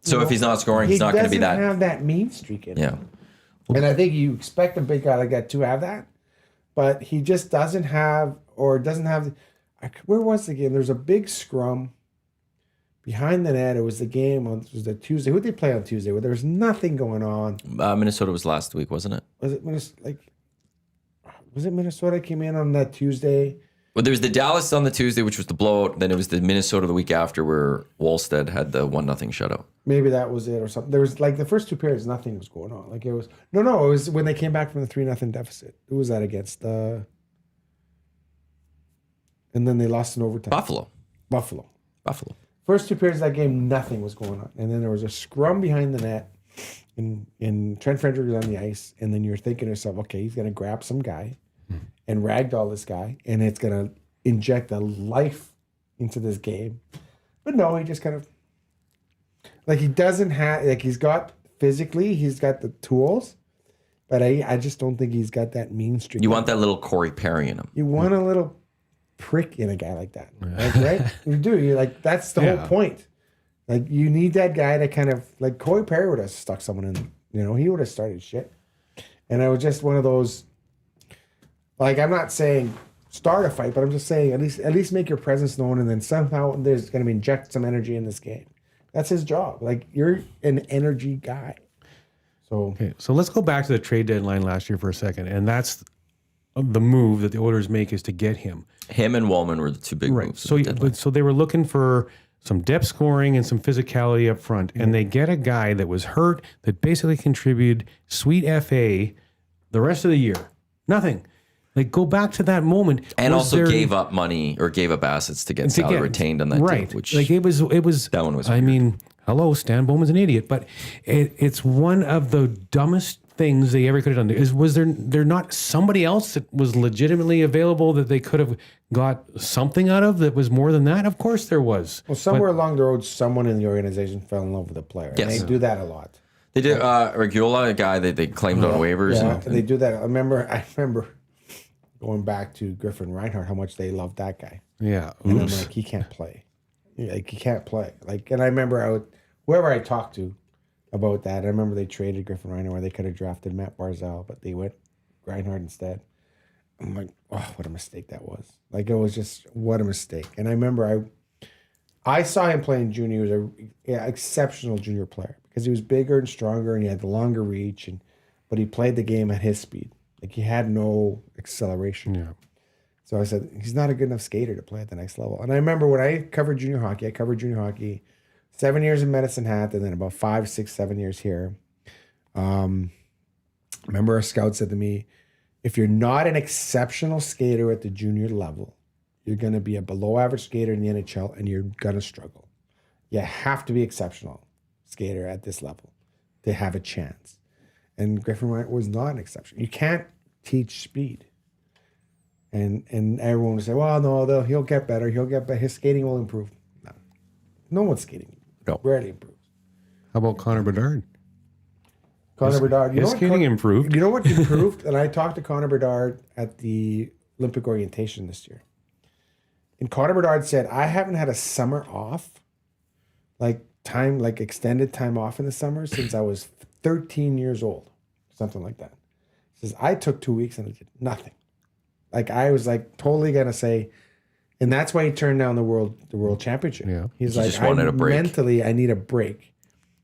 Speaker 1: So if he's not scoring, he's not going to be
Speaker 3: He
Speaker 1: that.
Speaker 3: doesn't have that mean streak in him.
Speaker 1: Yeah.
Speaker 3: And I think you expect a big guy like that to have that, but he just doesn't have. Where was the game? There's a big scrum behind the net. It was the game on. It was the Tuesday. Who did they play on Tuesday? Where there was nothing going on.
Speaker 1: Minnesota was last week, wasn't it?
Speaker 3: Was it Minnesota came in on that Tuesday?
Speaker 1: Well, there was the Dallas on the Tuesday, which was the blowout. Then it was the Minnesota the week after where Wallstead had the 1-0 shutout.
Speaker 3: Maybe that was it or something. There was like the first 2 periods, nothing was going on. Like it was no. It was when they came back from the 3-0 deficit. Who was that against? And then they lost in overtime. Buffalo. First 2 periods of that game, nothing was going on. And then there was a scrum behind the net, and Trent Frederick was on the ice. And then you're thinking to yourself, okay, he's going to grab some guy and ragdoll this guy, and it's going to inject a life into this game. But no, he just kind of, like he doesn't have, like he's got the tools, but I just don't think he's got that mean streak.
Speaker 1: You want that little Corey Perry in him.
Speaker 3: You want a little prick in a guy like that, like, right? You do. You like that's the whole point. Like you need that guy to kind of like Corey Perry would have stuck someone in. He would have started shit. And it was just one of those. Like I'm not saying start a fight, but I'm just saying at least make your presence known, and then somehow there's going to be inject some energy in this game. That's his job. Like you're an energy guy. So
Speaker 4: Okay, so let's go back to the trade deadline last year for a second, and that's the move that the Oilers make is to get him.
Speaker 1: Him and Wallman were the two big moves.
Speaker 4: So they were looking for some depth scoring and some physicality up front, and they get a guy that was hurt that basically contributed sweet FA the rest of the year. Nothing. Like, go back to that moment.
Speaker 1: And also gave up money or gave up assets to get Sally retained on that deal. Which,
Speaker 4: like, it was that one was weird. I mean, hello, Stan Bowman's an idiot, but it's one of the dumbest things they ever could have done. Was there not somebody else that was legitimately available that they could have got something out of that was more than that? Of course there was.
Speaker 3: Well, somewhere along the road, someone in the organization fell in love with the player.
Speaker 1: Yes.
Speaker 3: And they do that a lot.
Speaker 1: They did. Regula, a guy that they claimed on waivers.
Speaker 3: Yeah, and they do that. I remember going back to Griffin Reinhardt, how much they loved that guy.
Speaker 4: Yeah.
Speaker 3: And I'm like, he can't play. Like, he can't play. Like, and I remember whoever I talked to about that, I remember they traded Griffin Reinhardt where they could have drafted Matt Barzal, but they went Reinhardt instead. I'm like, oh, what a mistake that was. Like, it was just, what a mistake. And I remember I saw him playing junior. He was an exceptional junior player because he was bigger and stronger and he had the longer reach, but he played the game at his speed. Like, he had no acceleration.
Speaker 4: Yeah.
Speaker 3: So I said, he's not a good enough skater to play at the next level. And I remember when I covered junior hockey, 7 years in Medicine Hat, and then about 5, 6, 7 years here. Remember a scout said to me, if you're not an exceptional skater at the junior level, you're going to be a below average skater in the NHL and you're going to struggle. You have to be exceptional skater at this level to have a chance. And Griffin Wright was not an exception. You can't teach speed. And everyone would say, well, no, he'll get better. His skating will improve. No one's skating.
Speaker 1: No.
Speaker 3: Rarely improves.
Speaker 4: How about Connor Bedard?
Speaker 3: Bedard.
Speaker 4: His skating improved.
Speaker 3: You know what improved? And I talked to Connor Bedard at the Olympic orientation this year. And Connor Bedard said, I haven't had a summer off, like extended time off in the summer since I was 13 years old. Something like that. He says, I took 2 weeks and I did nothing. Like, I was like totally going to say, and that's why he turned down the world championship.
Speaker 4: Yeah.
Speaker 3: He's
Speaker 1: He
Speaker 3: like,
Speaker 1: just wanted a break.
Speaker 3: Mentally, I need a break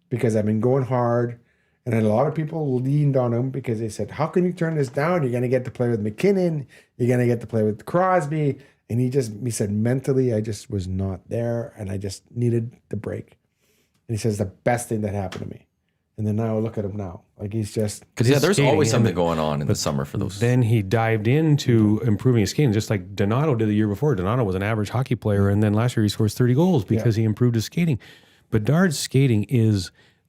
Speaker 3: because I've been going hard. And then a lot of people leaned on him because they said, how can you turn this down? You're going to get to play with McKinnon. You're going to get to play with Crosby. And he said, mentally, I just was not there. And I just needed the break. And he says, the best thing that happened to me. And then now look at him now. Like, he's just...
Speaker 1: Because, there's always something going on in the summer for those.
Speaker 4: Then he dived into improving his skating, just like Donato did the year before. Donato was an average hockey player, and then last year he scores 30 goals because he improved his skating. Bedard's skating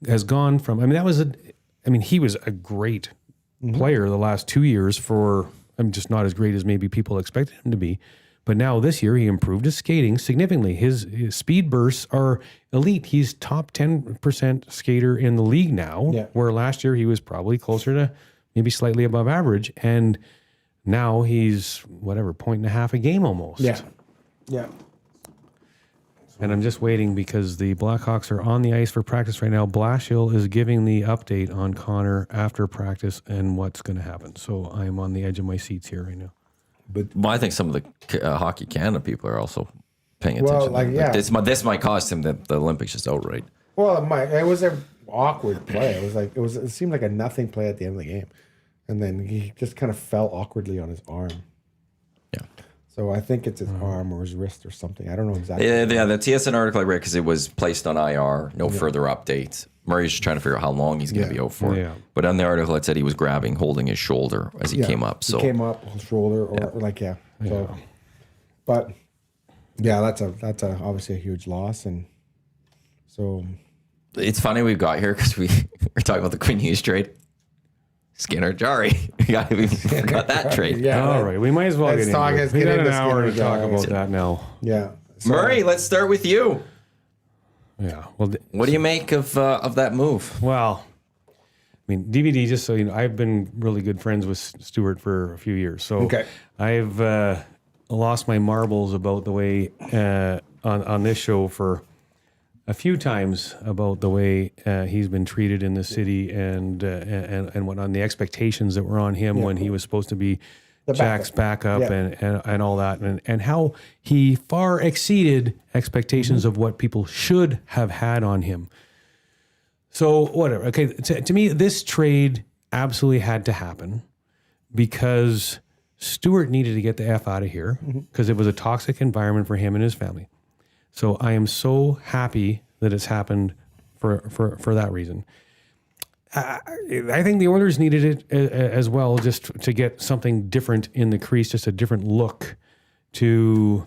Speaker 4: has gone from... he was a great player the last 2 years just not as great as maybe people expected him to be. But now this year he improved his skating significantly. His speed bursts are elite. He's top 10% skater in the league now, where last year he was probably closer to maybe slightly above average. And now he's, 1.5 a game almost.
Speaker 3: Yeah. Yeah.
Speaker 4: And I'm just waiting because the Blackhawks are on the ice for practice right now. Blashill is giving the update on Connor after practice and what's going to happen. So I'm on the edge of my seats here right now.
Speaker 1: Well, I think some of the Hockey Canada people are also paying attention. This might cost him the Olympics just outright.
Speaker 3: Well, it was an awkward play. It seemed like a nothing play at the end of the game. And then he just kind of fell awkwardly on his arm.
Speaker 1: Yeah.
Speaker 3: So I think it's his arm or his wrist or something. I don't know exactly.
Speaker 1: Yeah, the TSN article I read, because it was placed on IR, no further updates. Murray's just trying to figure out how long he's going to be out for.
Speaker 4: Yeah.
Speaker 1: But on the article, it said he was holding his shoulder as he came up. So
Speaker 3: he came up, shoulder, or So, but yeah, that's obviously a huge loss, and so
Speaker 1: it's funny we got here because we're talking about the Quinn Hughes trade. Skinner, Jarry. we forgot that trade.
Speaker 3: Yeah.
Speaker 4: All right, we might as well get into it. We got an hour to talk about that now.
Speaker 3: Yeah.
Speaker 1: So, Murray, let's start with you.
Speaker 4: Yeah. Well,
Speaker 1: what do you make of that move?
Speaker 4: Well, DVD, just so you know, I've been really good friends with Stuart for a few years. So I've lost my marbles about the way on this show for a few times about the way he's been treated in the city and what on the expectations that were on him when he was supposed to be Jack's backup and all that, and how he far exceeded expectations of what people should have had on him. So whatever. Okay, to me, this trade absolutely had to happen because Stewart needed to get the F out of here because it was a toxic environment for him and his family. So I am so happy that it's happened for that reason. I think the Oilers needed it as well, just to get something different in the crease, just a different look to,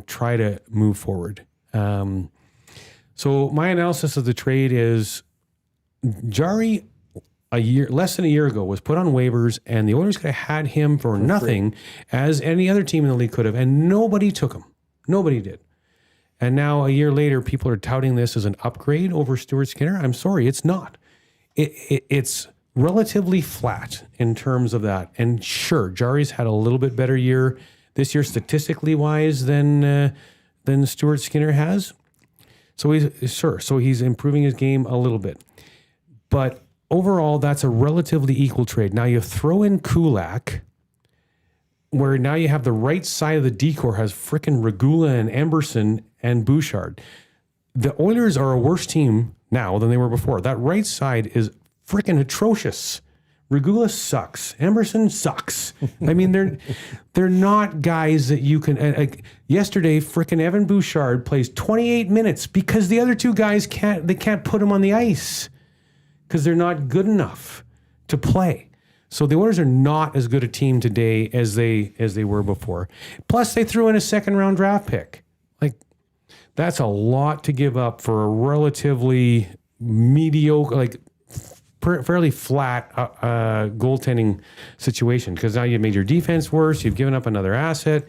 Speaker 4: try to move forward. So my analysis of the trade is Jarry, less than a year ago, was put on waivers, and the Oilers could have had him for nothing, as any other team in the league could have, and nobody took him. Nobody did. And now, a year later, people are touting this as an upgrade over Stuart Skinner. I'm sorry, it's not. It's relatively flat in terms of that. And sure, Jarry's had a little bit better year this year, statistically wise, than Stuart Skinner has. So he's improving his game a little bit. But overall, that's a relatively equal trade. Now you throw in Kulak, where now you have the right side of the decor has frickin' Regula and Emberson and Bouchard. The Oilers are a worse team now than they were before. That right side is frickin' atrocious. Regula sucks. Emberson sucks. I mean, they're not guys that you can. Yesterday, frickin' Evan Bouchard plays 28 minutes because the other two guys can't put him on the ice because they're not good enough to play. So the Oilers are not as good a team today as they were before. Plus, they threw in a second-round draft pick. That's a lot to give up for a relatively mediocre, fairly flat goaltending situation, because now you've made your defense worse. You've given up another asset.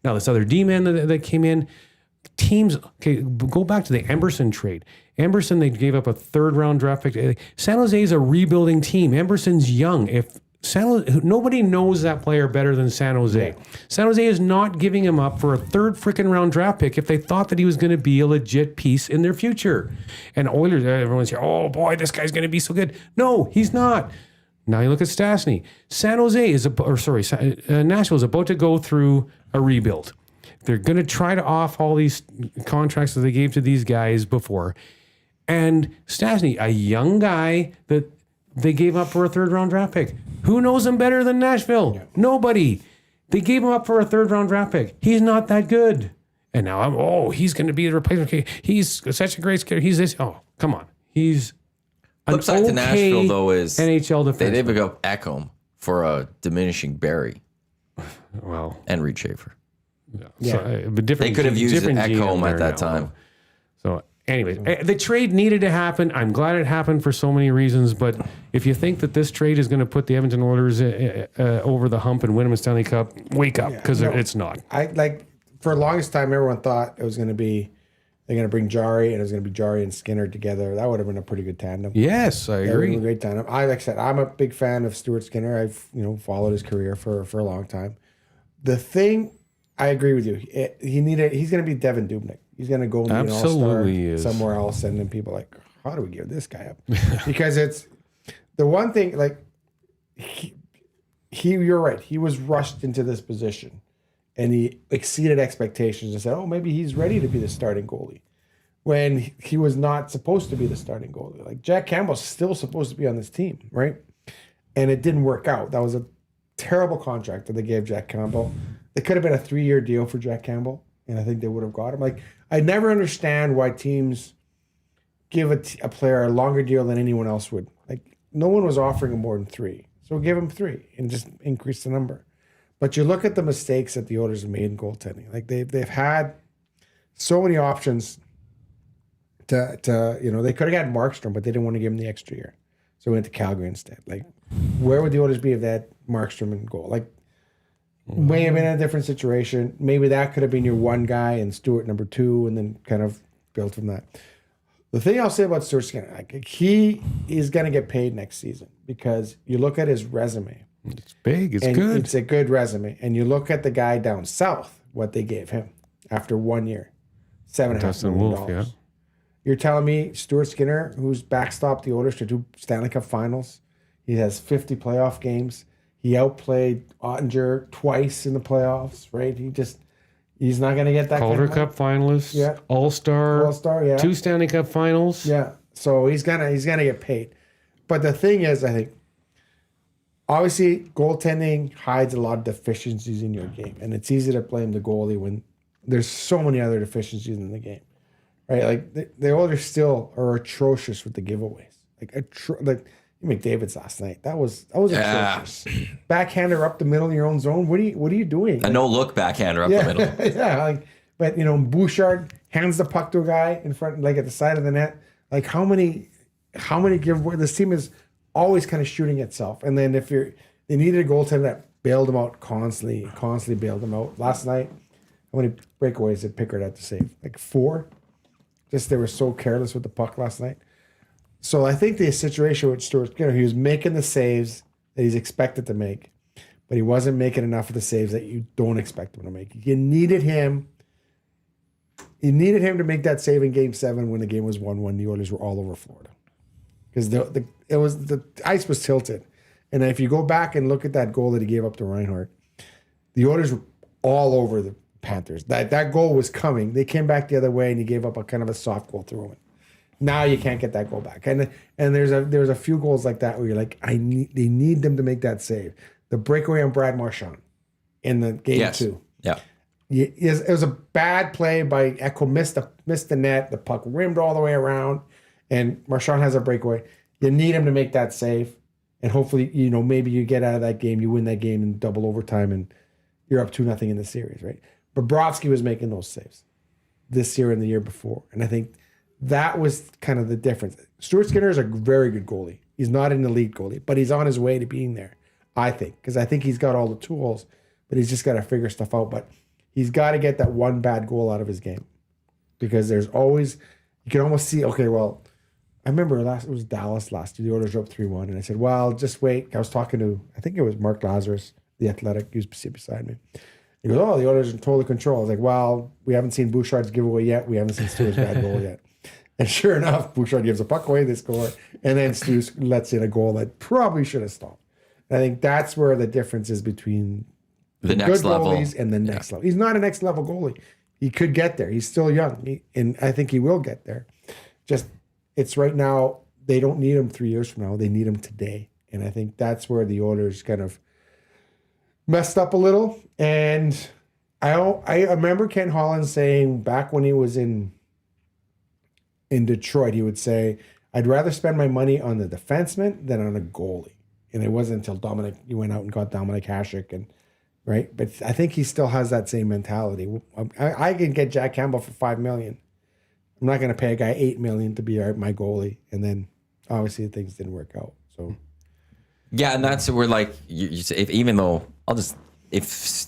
Speaker 4: Now this other D-man that came in. Teams, go back to the Emberson trade. Emberson, they gave up a third-round draft pick. San Jose is a rebuilding team. Emberson's young. Nobody knows that player better than San Jose. Yeah. San Jose is not giving him up for a third freaking round draft pick if they thought that he was going to be a legit piece in their future. And Oilers, everyone's here, oh boy, this guy's going to be so good. No, he's not. Now you look at Stastny. Nashville is about to go through a rebuild. They're going to try to off all these contracts that they gave to these guys before. And Stastny, a young guy that they gave up for a third-round draft pick. Who knows him better than Nashville? Yeah. Nobody. They gave him up for a third-round draft pick. He's not that good. And now he's going to be the replacement. He's such a great skater. He's this. Oh, come on. He's
Speaker 1: flip side to Nashville, though, is
Speaker 4: NHL defenseman.
Speaker 1: They did pick up Ekholm for a diminishing Barry.
Speaker 4: Well.
Speaker 1: And Reed Schaefer.
Speaker 4: Yeah. So, but they
Speaker 1: could have used Ekholm at that time.
Speaker 4: So, anyways, the trade needed to happen. I'm glad it happened for so many reasons. But if you think that this trade is going to put the Edmonton Oilers over the hump and win them a Stanley Cup, wake up, because it's not.
Speaker 3: For the longest time, everyone thought it was going to be they're going to bring Jarry, and it was going to be Jarry and Skinner together. That would have been a pretty good tandem.
Speaker 4: Yes, I agree.
Speaker 3: A great tandem. Like I said, I'm a big fan of Stuart Skinner. I've followed his career for a long time. The thing, I agree with you. He's going to be Devin Dubnyk. He's going to go and be an all-star somewhere else, and then people are like, how do we give this guy up? Because it's the one thing, you're right. He was rushed into this position, and he exceeded expectations and said, oh, maybe he's ready to be the starting goalie, when he was not supposed to be the starting goalie. Like, Jack Campbell's still supposed to be on this team, right? And it didn't work out. That was a terrible contract that they gave Jack Campbell. It could have been a 3-year deal for Jack Campbell, and I think they would have got him. I never understand why teams give a player a longer deal than anyone else would. No one was offering him more than 3. So give him 3 and just increase the number. But you look at the mistakes that the Oilers have made in goaltending. They've had so many options to they could have got Markstrom, but they didn't want to give him the extra year. So we went to Calgary instead. Where would the Oilers be if they had Markstrom in goal? May have been in a different situation. Maybe that could have been your one guy and Stewart number 2, and then kind of built from that. The thing I'll say about Stuart Skinner, he is going to get paid next season, because you look at his resume.
Speaker 4: It's big. It's good.
Speaker 3: It's a good resume. And you look at the guy down south, what they gave him after 1 year, $7.5 million. Yeah. You're telling me Stuart Skinner, who's backstopped the Oilers to 2 Stanley Cup finals, he has 50 playoff games. He outplayed Ottinger twice in the playoffs, right? He's not going to get that
Speaker 4: Calder
Speaker 3: kind of
Speaker 4: Cup finalist,
Speaker 3: yeah.
Speaker 4: All-Star,
Speaker 3: yeah.
Speaker 4: 2 Stanley Cup finals.
Speaker 3: Yeah. So he's gonna get paid. But the thing is, I think obviously goaltending hides a lot of deficiencies in your game, and it's easy to blame the goalie when there's so many other deficiencies in the game, right? Like the Oilers still are atrocious with the giveaways. Like McDavid's last night, that was atrocious. Backhander up the middle of your own zone. What are you doing?
Speaker 1: A no look backhander up the middle.
Speaker 3: Yeah, like, but Bouchard hands the puck to a guy in front, like at the side of the net. Like how many giveaways? This team is always kind of shooting itself. And then they needed a goaltender that bailed them out constantly bailed them out. Last night, how many breakaways did Pickard have to save? Like 4. Just they were so careless with the puck last night. So I think the situation with Stuart Skinner, he was making the saves that he's expected to make, but he wasn't making enough of the saves that you don't expect him to make. You needed him. You needed him to make that save in Game 7 when the game was 1-1. The Oilers were all over Florida because the ice was tilted. And if you go back and look at that goal that he gave up to Reinhart, the Oilers were all over the Panthers. That goal was coming. They came back the other way, and he gave up a kind of a soft goal through it. Now you can't get that goal back. And there's a few goals like that where you're like, they need them to make that save. The breakaway on Brad Marchand in the game 2.
Speaker 1: Yeah.
Speaker 3: It was a bad play by Echo, missed the net. The puck rimmed all the way around, and Marchand has a breakaway. You need him to make that save, and hopefully, maybe you get out of that game, you win that game in double overtime, and you're up 2-0 in the series, right? Bobrovsky was making those saves this year and the year before, and I think that was kind of the difference. Stuart Skinner is a very good goalie. He's not an elite goalie, but he's on his way to being there, I think, because I think he's got all the tools, but he's just got to figure stuff out. But he's got to get that one bad goal out of his game, because there's always, you can almost see, okay, well, I remember it was Dallas last year. The Oilers were up 3-1, and I said, well, just wait. I was talking to, I think it was Mark Lazarus, the Athletic, he was beside me. He goes, the Oilers are in total control. I was like, well, we haven't seen Bouchard's giveaway yet. We haven't seen Stuart's bad goal yet. And sure enough, Bouchard gives a puck away, they score, and then Stu lets in a goal that probably should have stopped. And I think that's where the difference is between the next level goalies and the next level. He's not a next level goalie. He could get there. He's still young, and I think he will get there. Just it's right now. They don't need him 3 years from now. They need him today, and I think that's where the Oilers kind of messed up a little. And I remember Ken Holland saying back when he was in Detroit, he would say, I'd rather spend my money on the defenseman than on a goalie. And it wasn't until you went out and got Dominic Hasek, and right? But I think he still has that same mentality. I can get Jack Campbell for $5 million. I'm not going to pay a guy $8 million to be my goalie. And then obviously things didn't work out. So
Speaker 1: yeah, and that's where like you say, even though if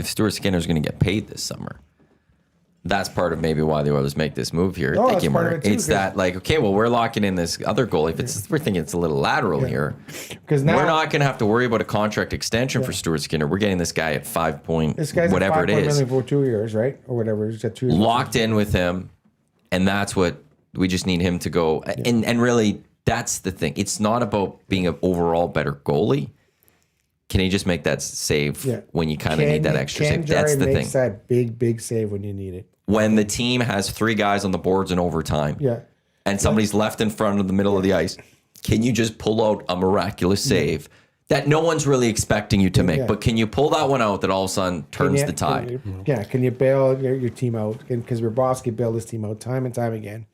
Speaker 1: Stuart Skinner's going to get paid this summer, that's part of maybe why the Oilers make this move here.
Speaker 3: Oh,
Speaker 1: Thank you, Mark.
Speaker 3: part of it too,
Speaker 1: it's that like, okay, well, we're locking in this other goal. If we're thinking it's a little lateral here,
Speaker 3: because now
Speaker 1: we're not going to have to worry about a contract extension for Stuart Skinner. We're getting this guy at
Speaker 3: this guy's
Speaker 1: whatever
Speaker 3: at
Speaker 1: it is,
Speaker 3: for 2 years, right, or whatever. He's got 2 years
Speaker 1: locked in with him, and that's what we just need him to go. And really, that's the thing. It's not about being an overall better goalie. Can he just make that save when you kind of need that extra save? That's the thing.
Speaker 3: That big save when you need it.
Speaker 1: When the team has 3 guys on the boards in overtime, and somebody's left in front of the middle of the ice, can you just pull out a miraculous save that no one's really expecting you to make? But can you pull that one out that all of a sudden turns the tide?
Speaker 3: Can you bail your team out? Because Bobrovsky bailed his team out time and time again.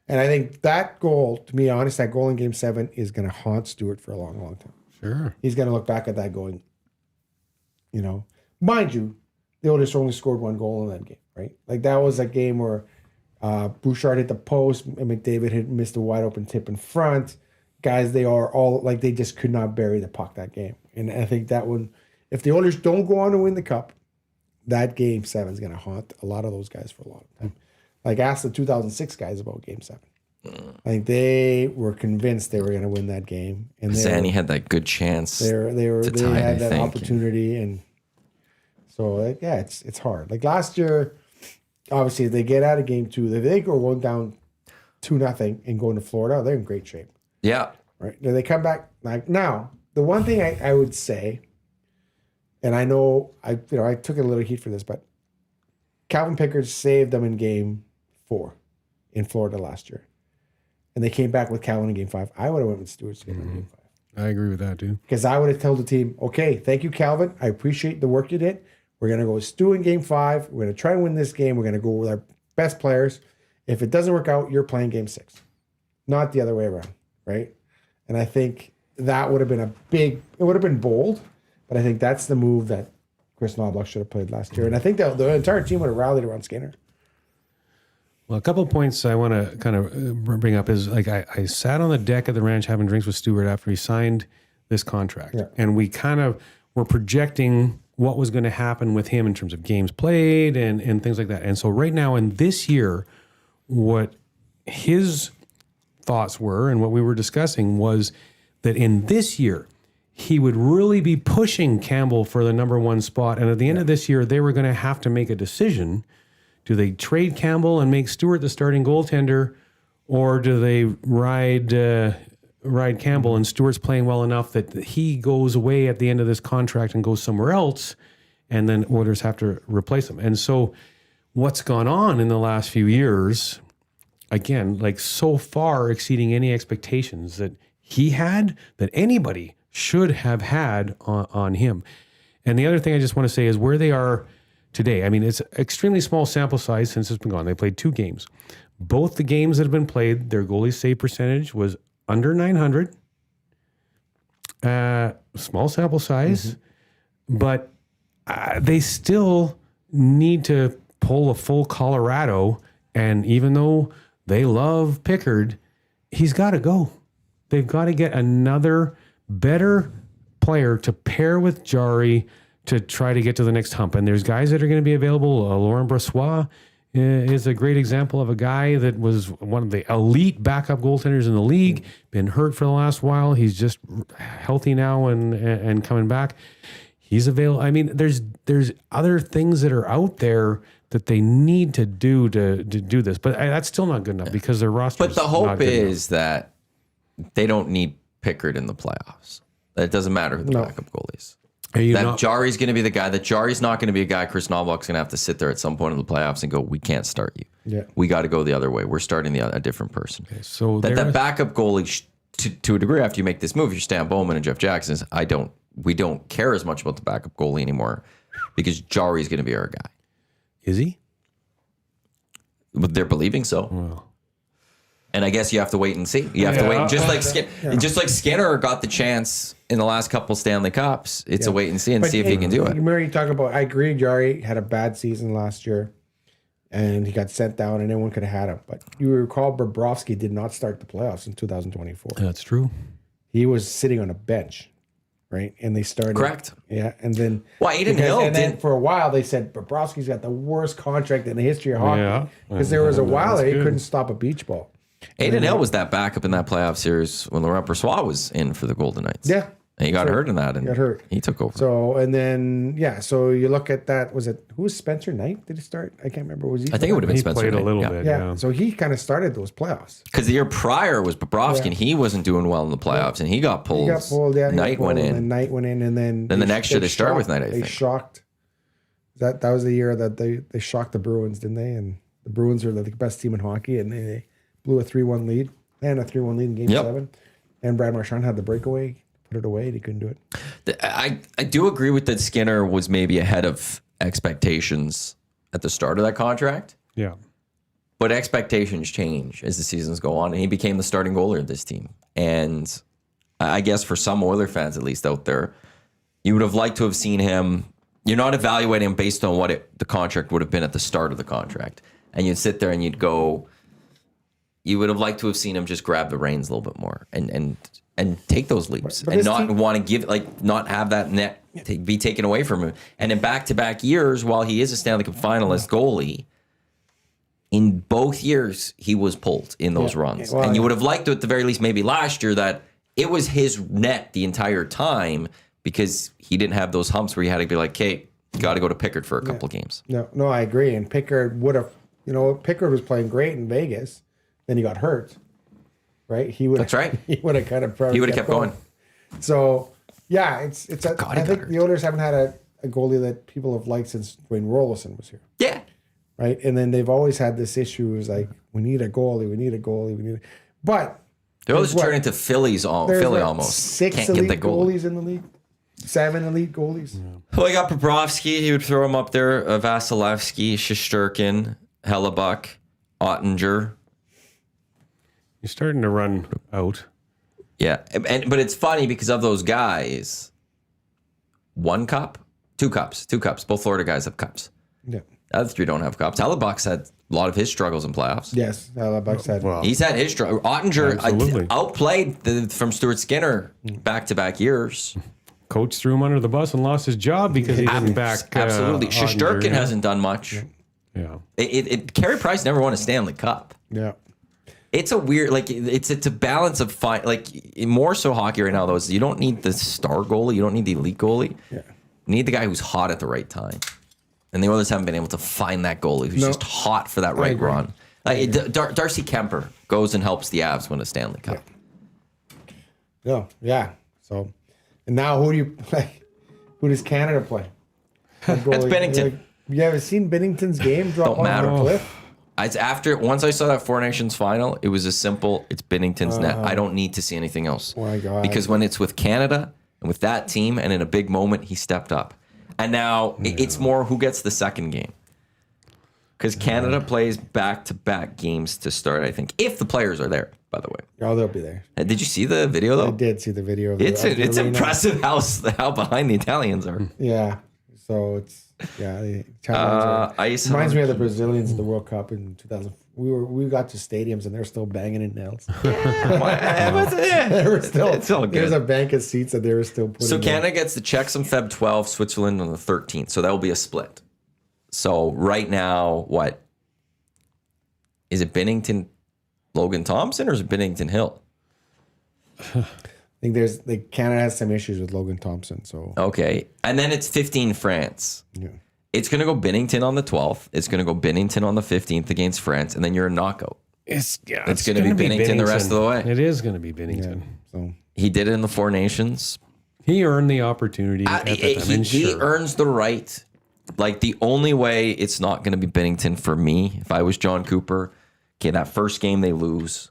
Speaker 3: And I think that goal, to be honest, that goal in Game 7 is going to haunt Stuart for a long, long time.
Speaker 4: Sure.
Speaker 3: He's going to look back at that going, mind you, the Oilers only scored 1 goal in that game, right? Like that was a game where Bouchard hit the post and McDavid had missed a wide open tip in front. Guys, they are all like they just could not bury the puck that game. And I think that one, if the Oilers don't go on to win the cup, that Game 7 is going to haunt a lot of those guys for a long time. Like ask the 2006 guys about Game 7. I think they were convinced they were going to win that game, and
Speaker 1: Zanny had that good chance.
Speaker 3: They had that opportunity, and so it's hard. Like last year, obviously, if they get out of Game 2, if they go going down 2-0 and go into Florida, they're in great shape.
Speaker 1: Yeah,
Speaker 3: right. Then they come back. Like now, the one thing I would say, and I know I took a little heat for this, but Calvin Pickard saved them in Game 4 in Florida last year. And they came back with Calvin in Game 5. I would have went with Stuart Skinner in Game 5.
Speaker 4: I agree with that too.
Speaker 3: Because I would have told the team, okay, thank you, Calvin. I appreciate the work you did. We're going to go stew in game 5. We're going to try and win this game. We're going to go with our best players. If it doesn't work out, you're playing game 6. Not the other way around, right? And I think that would have been it would have been bold, but I think that's the move that Chris Knobloch should have played last year. And I think the entire team would have rallied around Skinner.
Speaker 4: Well, a couple of points I want to kind of bring up is like I sat on the deck at the ranch having drinks with Stewart after he signed this contract.
Speaker 3: Yeah.
Speaker 4: And we kind of were projecting what was going to happen with him in terms of games played and things like that. And so right now in this year, what his thoughts were and what we were discussing was that in this year, he would really be pushing Campbell for the number 1 spot. And at the end of this year, they were going to have to make a decision. Do they trade Campbell and make Stewart the starting goaltender, or do they ride Campbell and Stewart's playing well enough that he goes away at the end of this contract and goes somewhere else, and then Oilers have to replace him? And so what's gone on in the last few years, again, like so far exceeding any expectations that he had, that anybody should have had on him. And the other thing I just want to say is where they are today. I mean, it's extremely small sample size since it's been gone. They played 2 games. Both the games that have been played, their goalie save percentage was under 900. Small sample size, but they still need to pull a full Colorado. And even though they love Pickard, he's got to go. They've got to get another better player to pair with Jarry to try to get to the next hump. And there's guys that are going to be available. Laurent Brossoit is a great example of a guy that was one of the elite backup goaltenders in the league, been hurt for the last while. He's just healthy now and coming back. He's available. I mean, there's other things that are out there that they need to do to do this. But that's still not good enough because their roster.
Speaker 1: But the hope is that they don't need Pickard in the playoffs. That it doesn't matter who the backup goalie is. That Jarry's going to be the guy. That Jarry's not going to be a guy Chris Knobloch's going to have to sit there at some point in the playoffs and go, we can't start you. Yeah. We got to go the other way. We're starting a different person. Okay, so that backup goalie, to a degree, after you make this move, you're Stan Bowman and Jeff Jackson. We don't care as much about the backup goalie anymore because Jarry's going to be our guy.
Speaker 4: Is he?
Speaker 1: But they're believing so. Well. And I guess you have to wait and see. You have to wait. Just like Skinner got the chance in the last couple Stanley Cups, it's a wait and see see if he can do it.
Speaker 3: Remember you talk about, I agree, Jarry had a bad season last year and he got sent down and anyone could have had him. But you recall Bobrovsky did not start the playoffs in 2024.
Speaker 4: That's true.
Speaker 3: He was sitting on a bench, right? And they started.
Speaker 1: Correct.
Speaker 3: Yeah. And then.
Speaker 1: Well, Aiden Hill.
Speaker 3: And then for a while they said Bobrovsky's got the worst contract in the history of hockey. Because there was a while that he couldn't stop a beach ball.
Speaker 1: Aiden Hill was that backup in that playoff series when Laurent Brossoit was in for the Golden Knights.
Speaker 3: Yeah.
Speaker 1: And he got hurt in that. And got hurt. He took over.
Speaker 3: So, and then, so you look at that. Who was Spencer Knight? Did he start? I can't remember. Was he?
Speaker 1: I think it would have been Spencer
Speaker 4: Knight. He
Speaker 1: played
Speaker 4: a little bit.
Speaker 3: Yeah. So he kind of started those playoffs.
Speaker 1: Because the year prior was Bobrovsky and he wasn't doing well in the playoffs and he got pulled. Knight went in.
Speaker 3: And Knight went in. And then
Speaker 1: the next year they started with Knight, I think.
Speaker 3: They shocked. That was the year that they shocked the Bruins, didn't they? And the Bruins are the best team in hockey and they blew a 3-1 lead. And a 3-1 lead in Game 7. And Brad Marchand had the breakaway, put it away, and he couldn't do it.
Speaker 1: I do agree with that Skinner was maybe ahead of expectations at the start of that contract.
Speaker 4: Yeah.
Speaker 1: But expectations change as the seasons go on, and he became the starting goalie of this team. And I guess for some Oiler fans, at least out there, you would have liked to have seen him. You're not evaluating him based on what the contract would have been at the start of the contract. And you'd sit there and you'd go... You would have liked to have seen him just grab the reins a little bit more and take those leaps and not want to give, not have that net be taken away from him. And in back-to-back years, while he is a Stanley Cup finalist goalie, in both years, he was pulled in those runs. Well, and you would have liked to, at the very least, maybe last year, that it was his net the entire time because he didn't have those humps where he had to be like, okay, you got to go to Pickard for a couple games.
Speaker 3: No, I agree. And Pickard would have, Pickard was playing great in Vegas. Then he got hurt, right?
Speaker 1: That's right.
Speaker 3: He would have kind of
Speaker 1: probably kept going.
Speaker 3: So I think the Oilers haven't had a goalie that people have liked since Dwayne Rolison was here.
Speaker 1: Yeah.
Speaker 3: Right, and then they've always had this issue is like we need a goalie. But
Speaker 1: They're always
Speaker 3: What?
Speaker 1: turning into Philly
Speaker 3: There's
Speaker 1: almost.
Speaker 3: 6
Speaker 1: Can't
Speaker 3: elite
Speaker 1: get the goal.
Speaker 3: goalies in the league. 7 elite goalies.
Speaker 1: Well, you got Bobrovsky. He would throw him up there. Vasilevsky, Shesterkin, Hellebuck, Ottinger.
Speaker 4: You're starting to run out.
Speaker 1: Yeah, but it's funny because of those guys. 1 cup, 2 cups, 2 cups. Both Florida guys have cups.
Speaker 3: Yeah.
Speaker 1: The other 3 don't have cups. Hellebuck's had a lot of his struggles in playoffs.
Speaker 3: Yes, Buck said.
Speaker 4: Well,
Speaker 1: He's had his struggle. Ottinger
Speaker 4: Absolutely.
Speaker 1: outplayed from Stuart Skinner back-to-back years.
Speaker 4: coach threw him under the bus and lost his job because he didn't back.
Speaker 1: Absolutely.
Speaker 4: Ottinger,
Speaker 1: Shesterkin
Speaker 4: yeah.
Speaker 1: hasn't done much.
Speaker 4: Yeah.
Speaker 1: Carey Price never won a Stanley Cup.
Speaker 3: Yeah.
Speaker 1: It's a weird, it's a balance of fine. More so hockey right now, though, is you don't need the star goalie. You don't need the elite goalie.
Speaker 3: Yeah.
Speaker 1: You need the guy who's hot at the right time. And the Oilers haven't been able to find that goalie who's just hot for that right
Speaker 3: agree.
Speaker 1: run. Darcy Kemper goes and helps the Avs win a Stanley Cup.
Speaker 3: No, yeah. So, and now who do you play? Who does Canada play?
Speaker 1: That's Binnington.
Speaker 3: You ever seen Binnington's game drop
Speaker 1: Don't matter.
Speaker 3: off a cliff?
Speaker 1: Once I saw that Four Nations final, it was as simple. It's Binnington's net. I don't need to see anything else.
Speaker 3: Oh my God.
Speaker 1: Because when it's with Canada and with that team and in a big moment, he stepped up. And now it's more who gets the second game. Because Canada plays back-to-back games to start, I think, if the players are there, by the way.
Speaker 3: Oh, they'll be there.
Speaker 1: Did you see the video, though?
Speaker 3: I did see the video. Of
Speaker 1: It's
Speaker 3: the arena.
Speaker 1: impressive how behind the Italians are.
Speaker 3: Yeah. So it's the Italians are,
Speaker 1: Ice
Speaker 3: reminds me of the
Speaker 1: hockey.
Speaker 3: Brazilians at the World Cup in 2000. We got to stadiums and they're still banging in nails. They were still.
Speaker 1: It's all
Speaker 3: There's
Speaker 1: good.
Speaker 3: a bank of seats that they were still putting.
Speaker 1: So
Speaker 3: in.
Speaker 1: Canada gets the Czechs on Feb 12, Switzerland on the 13th. So that will be a split. So right now, what? Is it Binnington, Logan Thompson, or is it Binnington Hill?
Speaker 3: I think Canada has some issues with Logan Thompson. So
Speaker 1: Okay. And then it's 15 France.
Speaker 3: yeah.
Speaker 1: It's going to go Binnington on the 12th. It's going to go Binnington on the 15th against France. And then you're a knockout.
Speaker 4: It's
Speaker 1: gonna be Binnington the rest of the way.
Speaker 4: It is going to be Binnington.
Speaker 3: So
Speaker 1: He did it in the Four Nations.
Speaker 4: He earned the opportunity at the time. and
Speaker 1: He
Speaker 4: sure.
Speaker 1: earns the right. Like, the only way it's not going to be Binnington for me, if I was John Cooper, okay, that first game they lose.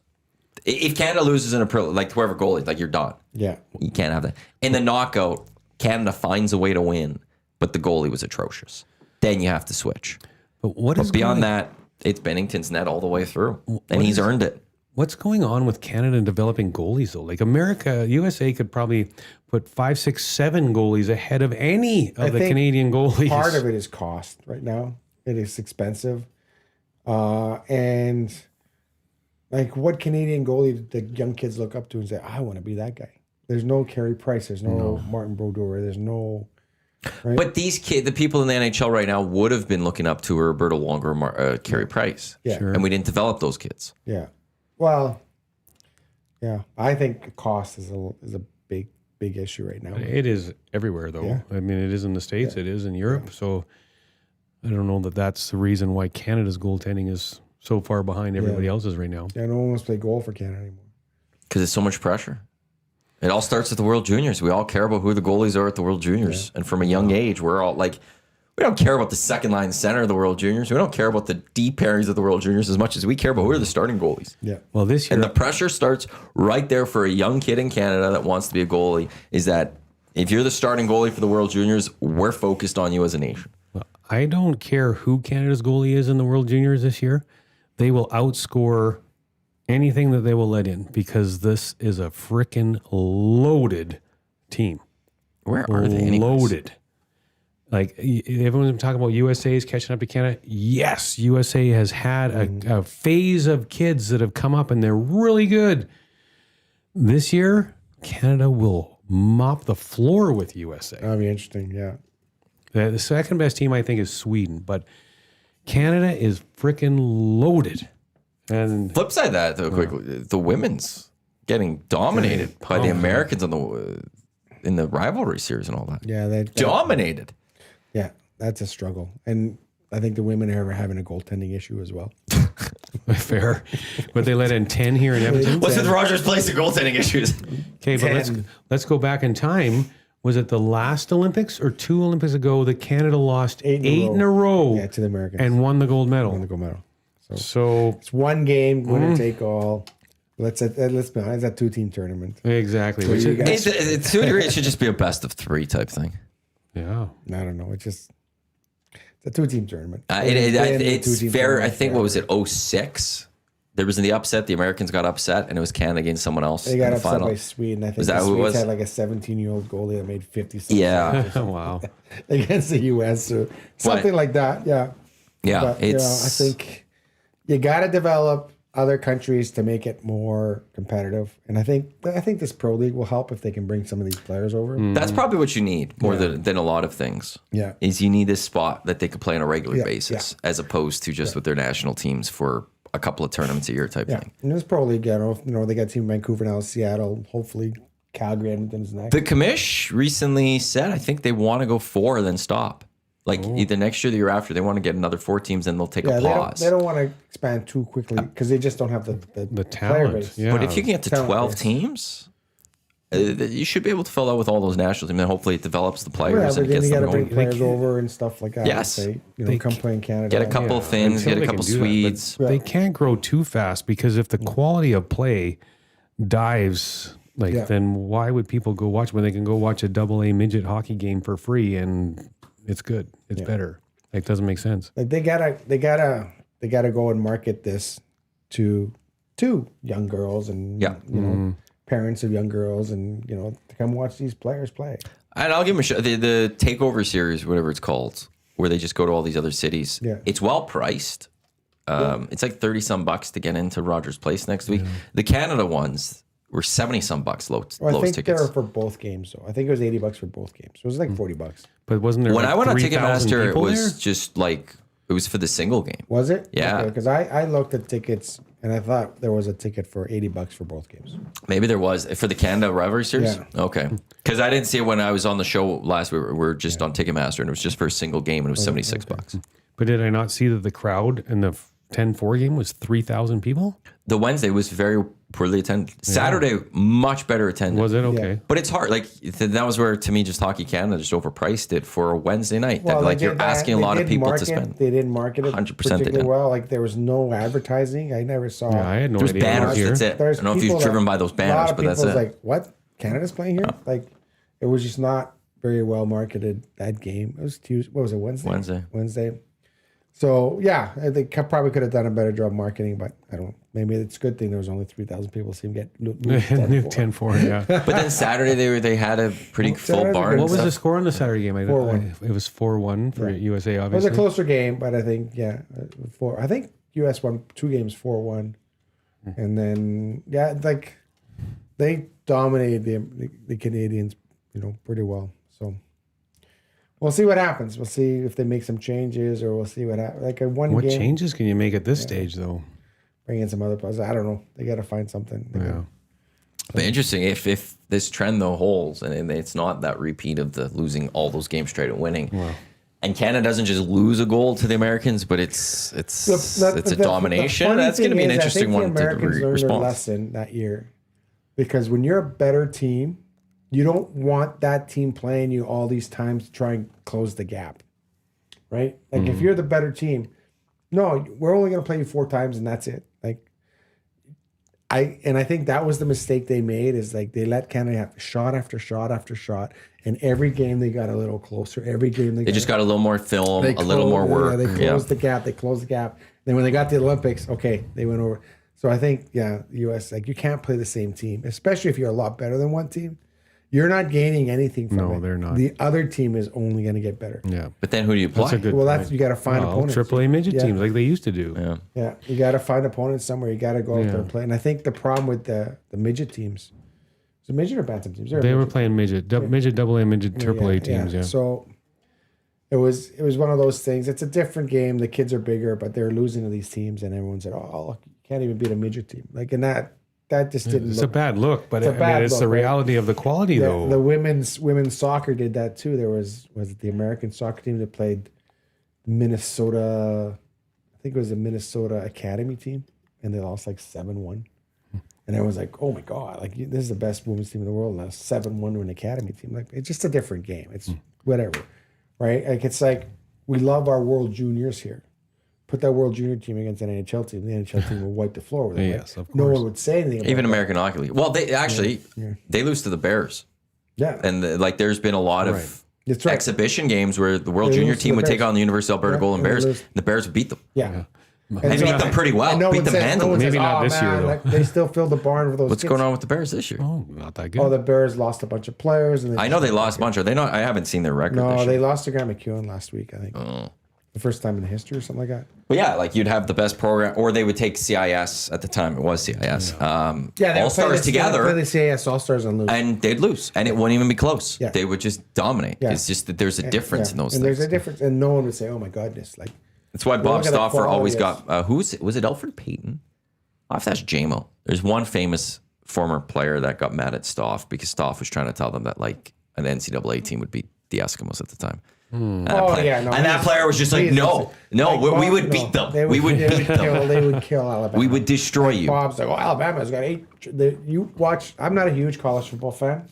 Speaker 1: If Canada loses in a whoever goalie, like, you're done.
Speaker 3: yeah.
Speaker 1: You can't have that. In the knockout, Canada finds a way to win, but the goalie was atrocious. Then you have to switch.
Speaker 4: But
Speaker 1: Beyond that, it's Binnington's net all the way through, and he's earned it.
Speaker 4: What's going on with Canada and developing goalies though? Like USA could probably put 5, 6, 7 goalies ahead of any of the
Speaker 3: think
Speaker 4: Canadian goalies.
Speaker 3: Part of it is cost right now. It is expensive. And like what Canadian goalie the young kids look up to and say, I want to be that guy. There's no Carey Price. There's no Martin Brodeur. There's no. Right?
Speaker 1: But these kids, the people in the NHL right now would have been looking up to Roberto Luongo or Carey Price.
Speaker 3: Yeah.
Speaker 4: Sure.
Speaker 1: And we didn't develop those kids.
Speaker 3: Yeah. Well, yeah. I think cost is a big issue right now.
Speaker 4: It is everywhere though.
Speaker 3: Yeah.
Speaker 4: I mean, it is in the States. It is in Europe. So I don't know that that's the reason why Canada's goaltending is so far behind everybody else's right now.
Speaker 3: Yeah, no one wants to play goal for Canada anymore.
Speaker 1: Because it's so much pressure. It all starts at the World Juniors. We all care about who the goalies are at the World Juniors. And from a young age, we're all like, we don't care about the second line center of the World Juniors. We don't care about the deep pairings of the World Juniors as much as we care about who are the starting goalies.
Speaker 3: Yeah.
Speaker 4: Well, this year
Speaker 1: And the pressure starts right there for a young kid in Canada that wants to be a goalie, is that if you're the starting goalie for the World Juniors, we're focused on you as a nation.
Speaker 4: I don't care who Canada's goalie is in the World Juniors this year. They will outscore anything that they will let in because this is a freaking loaded team.
Speaker 1: Where are they anyways?
Speaker 4: Loaded. Like everyone's talking about USA is catching up to Canada. Yes, USA has had a phase of kids that have come up and they're really good. This year, Canada will mop the floor with USA.
Speaker 3: That'll be interesting. Yeah.
Speaker 4: The second best team, I think, is Sweden, but Canada is freaking loaded. And
Speaker 1: Flip side of that, though, quickly, the women's getting dominated by the Americans in the rivalry series and all that.
Speaker 3: Yeah.
Speaker 1: Dominated.
Speaker 3: Yeah. That's a struggle. And I think the women are having a goaltending issue as well.
Speaker 4: fair, but they let in 10 here in Edmonton.
Speaker 1: What's with Rogers Place and goaltending issues?
Speaker 4: Okay, but let's go back in time. Was it the last Olympics or 2 Olympics ago that Canada lost 8 in a row?
Speaker 3: Yeah, to the Americans.
Speaker 4: And won the gold medal?
Speaker 3: Won the gold medal. So
Speaker 4: So
Speaker 3: it's one game, winner take all. Let's be honest, it's a 2-team tournament.
Speaker 4: Exactly.
Speaker 3: So you guys-
Speaker 1: To a degree, it should just be a best of 3 type thing.
Speaker 4: Yeah.
Speaker 3: I don't know. It's a 2-team tournament.
Speaker 1: It's fair. I think,
Speaker 3: forever.
Speaker 1: what was it, 06? There was in the upset, the Americans got upset, and it was Canada against someone else
Speaker 3: They
Speaker 1: in
Speaker 3: got
Speaker 1: the
Speaker 3: upset
Speaker 1: final.
Speaker 3: by Sweden. I think
Speaker 1: Was that
Speaker 3: the
Speaker 1: who it
Speaker 3: Swedes
Speaker 1: was?
Speaker 3: had like a 17-year-old goalie that made 50
Speaker 1: Yeah.
Speaker 4: Wow.
Speaker 3: against the U.S. or something like that. Yeah.
Speaker 1: Yeah,
Speaker 3: But,
Speaker 1: it's...
Speaker 3: I think you got to develop other countries to make it more competitive. And I think this pro league will help if they can bring some of these players over.
Speaker 1: That's probably what you need more than a lot of things.
Speaker 3: Yeah.
Speaker 1: Is you need this spot that they could play on a regular
Speaker 3: Yeah,
Speaker 1: basis as opposed to just with their national teams for a couple of tournaments a year type
Speaker 3: Yeah.
Speaker 1: thing.
Speaker 3: And this pro league, they got a team in Vancouver now, Seattle, hopefully Calgary, Edmonton's next.
Speaker 1: The commish recently said, I think they want to go 4 then stop. Like either next year or the year after, they want to get another 4 teams, then they'll take a pause.
Speaker 3: They don't want to expand too quickly because they just don't have the player
Speaker 4: talent.
Speaker 3: base.
Speaker 4: Yeah.
Speaker 1: But if you can get to
Speaker 3: Talent
Speaker 1: 12
Speaker 3: base.
Speaker 1: teams, you should be able to fill out with all those national teams. And hopefully it develops the
Speaker 3: Yeah,
Speaker 1: players
Speaker 3: but
Speaker 1: and it
Speaker 3: then
Speaker 1: gets
Speaker 3: you got
Speaker 1: them
Speaker 3: to bring
Speaker 1: going.
Speaker 3: players over and stuff like that.
Speaker 1: Yes.
Speaker 3: Say,
Speaker 4: They
Speaker 3: come play in Canada.
Speaker 1: Get a couple of Finns,
Speaker 4: until
Speaker 1: get a
Speaker 4: they
Speaker 1: couple
Speaker 4: can do that, but
Speaker 1: Swedes.
Speaker 4: They can't grow too fast because if the quality of play dives, then why would people go watch when they can go watch a AA midget hockey game for free and it's good, it's better. Like, doesn't make sense.
Speaker 3: Like they gotta go and market this to young girls and parents of young girls and to come watch these players play.
Speaker 1: And I'll give them a shot. The Takeover series, whatever it's called, where they just go to all these other cities.
Speaker 3: Yeah.
Speaker 1: It's well priced. It's like 30 some bucks to get into Rogers Place next week. The Canada ones were 70 some bucks lowest
Speaker 3: Well, I think
Speaker 1: tickets.
Speaker 3: they were for both games. So I think it was $80 for both games. So it was like $40.
Speaker 4: But wasn't there
Speaker 1: When
Speaker 4: like
Speaker 1: I went on
Speaker 4: 3,000
Speaker 1: Ticketmaster, it
Speaker 4: people
Speaker 1: was
Speaker 4: there?
Speaker 1: just like, it was for the single game.
Speaker 3: Was it?
Speaker 1: Yeah.
Speaker 3: Because I looked at tickets and I thought there was a ticket for $80 for both games.
Speaker 1: Maybe there was for the Canada Rivalry Series.
Speaker 3: Yeah.
Speaker 1: Okay, because I didn't see it when I was on the show last week. We were just on Ticketmaster, and it was just for a single game, and it was $76.
Speaker 4: But did I not see that the crowd in the 10-4 game was 3,000 people?
Speaker 1: The Wednesday was very poorly attended. Saturday, much better attended.
Speaker 4: Was it? Okay.
Speaker 1: But it's hard. Like that was where, to me, just Hockey Canada just overpriced it for a Wednesday night.
Speaker 3: Well,
Speaker 1: that, like
Speaker 3: they
Speaker 1: you're
Speaker 3: did that.
Speaker 1: asking a
Speaker 3: They
Speaker 1: lot of
Speaker 3: did
Speaker 1: people to
Speaker 3: market-
Speaker 1: spend.
Speaker 3: They didn't market it
Speaker 1: 100% they
Speaker 3: particularly
Speaker 1: did.
Speaker 3: well. Like there was no advertising. I never saw.
Speaker 4: Yeah, I had no
Speaker 1: There's
Speaker 4: idea. it was
Speaker 1: banners.
Speaker 4: here.
Speaker 1: That's it. I
Speaker 3: There's
Speaker 1: don't know if
Speaker 3: people
Speaker 1: you've driven
Speaker 3: that-
Speaker 1: by those
Speaker 3: a lot
Speaker 1: banners,
Speaker 3: of
Speaker 1: but that's
Speaker 3: people was
Speaker 1: it.
Speaker 3: like, what? Canada's playing here? Like, it was just not very well marketed, that game. It was Tuesday. What was it, Wednesday? Wednesday. So, yeah, they probably could have done a better job marketing, but I don't know. Maybe it's a good thing there was only 3,000 people see him get moved 10-4.
Speaker 4: 10-4, yeah.
Speaker 1: But then Saturday they had a pretty full
Speaker 3: Saturday's a
Speaker 1: barn.
Speaker 3: good-
Speaker 1: and
Speaker 4: What was the
Speaker 1: stuff.
Speaker 4: score on the Saturday game?
Speaker 3: 4-1.
Speaker 4: It was 4-1 for USA,
Speaker 3: It was
Speaker 4: obviously.
Speaker 3: a closer game, but I think, I think US won 2 games 4-1. And then, like, they dominated the Canadians, pretty well. So we'll see what happens. We'll see if they make some changes, or we'll see what happens. Like one
Speaker 4: What
Speaker 3: game,
Speaker 4: changes can you make at this stage, though?
Speaker 3: bring in some other players. I don't know. They got to find something. They
Speaker 4: Yeah.
Speaker 3: gotta-
Speaker 1: But interesting, if this trend though holds, and it's not that repeat of the losing all those games straight and winning, and Canada doesn't just lose a goal to the Americans, but it's a domination.
Speaker 3: funny
Speaker 1: That's going to
Speaker 3: thing
Speaker 1: be an
Speaker 3: is,
Speaker 1: interesting
Speaker 3: I think
Speaker 1: one
Speaker 3: the
Speaker 1: to
Speaker 3: Americans learned their
Speaker 1: respond.
Speaker 3: lesson that year, because when you're a better team, you don't want that team playing you all these times to try and close the gap, right? Like if you're the better team, no, we're only going to play you 4 times and that's it. Like I think that was the mistake they made, is like they let Canada have shot after shot after shot, and every game they got a little closer. Every game
Speaker 1: They just got a little more film, a little more work.
Speaker 3: Yeah, they closed the gap. They closed the gap. Then when they got to the Olympics, okay, they went over. So I think, the U.S., like, you can't play the same team, especially if you're a lot better than one team. You're not gaining anything from it.
Speaker 4: No, they're not.
Speaker 3: The other team is only going to get better.
Speaker 4: Yeah.
Speaker 1: But then who do you play?
Speaker 4: That's a good
Speaker 3: Well,
Speaker 4: point.
Speaker 3: that's, you got to find opponents.
Speaker 4: AAA midget
Speaker 3: Yeah.
Speaker 4: teams like they used to do.
Speaker 1: Yeah.
Speaker 3: Yeah, you got to find opponents somewhere. You got to go out there and play. And I think the problem with the midget teams, is it midget or bantam teams?
Speaker 4: They were playing midget, midget, AA, midget, AAA teams. Yeah.
Speaker 3: So it was one of those things. It's a different game. The kids are bigger, but they're losing to these teams, and everyone said, "Oh, look, you can't even beat a midget team." Like, and that just didn't.
Speaker 4: It's
Speaker 3: look
Speaker 4: a bad look, but
Speaker 3: It's a bad
Speaker 4: it's
Speaker 3: look,
Speaker 4: the
Speaker 3: right?
Speaker 4: reality of the quality, though.
Speaker 3: The women's soccer did that too. There was it the American soccer team that played Minnesota? I think it was the Minnesota Academy team, and they lost like 7-1. And everyone's like, "Oh my god! Like, this is the best women's team in the world." And 7-1 to an Academy team. Like, it's just a different game. It's whatever, right? Like, it's like we love our World Juniors here. put that World Junior team against an NHL team, the NHL team will wipe the floor with it.
Speaker 4: Yes, of
Speaker 3: No
Speaker 4: course.
Speaker 3: one would say anything about
Speaker 1: Even
Speaker 3: that.
Speaker 1: American Hockey League. Well, they actually they lose to the Bears,
Speaker 3: Yeah.
Speaker 1: and there's been a lot
Speaker 4: Right.
Speaker 1: of
Speaker 3: That's right.
Speaker 1: exhibition games where the World
Speaker 3: They
Speaker 1: Junior
Speaker 3: lose to
Speaker 1: team
Speaker 3: the
Speaker 1: would take
Speaker 3: Bears.
Speaker 1: on the University of Alberta
Speaker 3: Yeah,
Speaker 1: Golden
Speaker 3: and they
Speaker 1: Bears, and
Speaker 3: lose.
Speaker 1: the Bears would beat them.
Speaker 3: Yeah.
Speaker 1: And beat them pretty well.
Speaker 3: And no
Speaker 1: Beat
Speaker 3: one
Speaker 1: them
Speaker 3: says, no
Speaker 1: handily.
Speaker 3: one says,
Speaker 4: Maybe not
Speaker 3: "Oh,
Speaker 4: this year,
Speaker 3: man,
Speaker 4: though."
Speaker 3: like, they still filled the barn with those
Speaker 1: What's
Speaker 3: kids.
Speaker 1: going on with the Bears this year?
Speaker 4: Oh, not that good.
Speaker 3: Oh, the Bears lost a bunch of players. And
Speaker 1: I know they lost a bunch. Are they not? I haven't seen their record
Speaker 3: No,
Speaker 1: this
Speaker 3: they
Speaker 1: year.
Speaker 3: lost to Grant McEwen last week, I think. The first time in history or something like that.
Speaker 1: But yeah, like you'd have the best program, or they would take CIS at the time. It was CIS.
Speaker 3: They
Speaker 1: All
Speaker 3: would play
Speaker 1: stars
Speaker 3: the
Speaker 1: together,
Speaker 3: CAS All Stars and lose.
Speaker 1: and they'd lose, and it wouldn't even be close.
Speaker 3: Yeah.
Speaker 1: They would just dominate.
Speaker 3: Yeah.
Speaker 1: It's just that there's a difference in those
Speaker 3: and
Speaker 1: things.
Speaker 3: there's a difference, and no one would say, "Oh my goodness!" Like
Speaker 1: That's why Bob
Speaker 3: look at the
Speaker 1: Stauffer always
Speaker 3: quality
Speaker 1: got. Was it Alfred Payton? I have to ask JMO. There's one famous former player that got mad at Staff because Staff was trying to tell them that like an NCAA team would beat the Eskimos at the time. And that player was just like, no, we would beat them. We would beat them.
Speaker 3: They would kill Alabama.
Speaker 1: We would destroy you.
Speaker 3: Bob's like, "Oh, Alabama's got 8." You watch. I'm not a huge college football fan.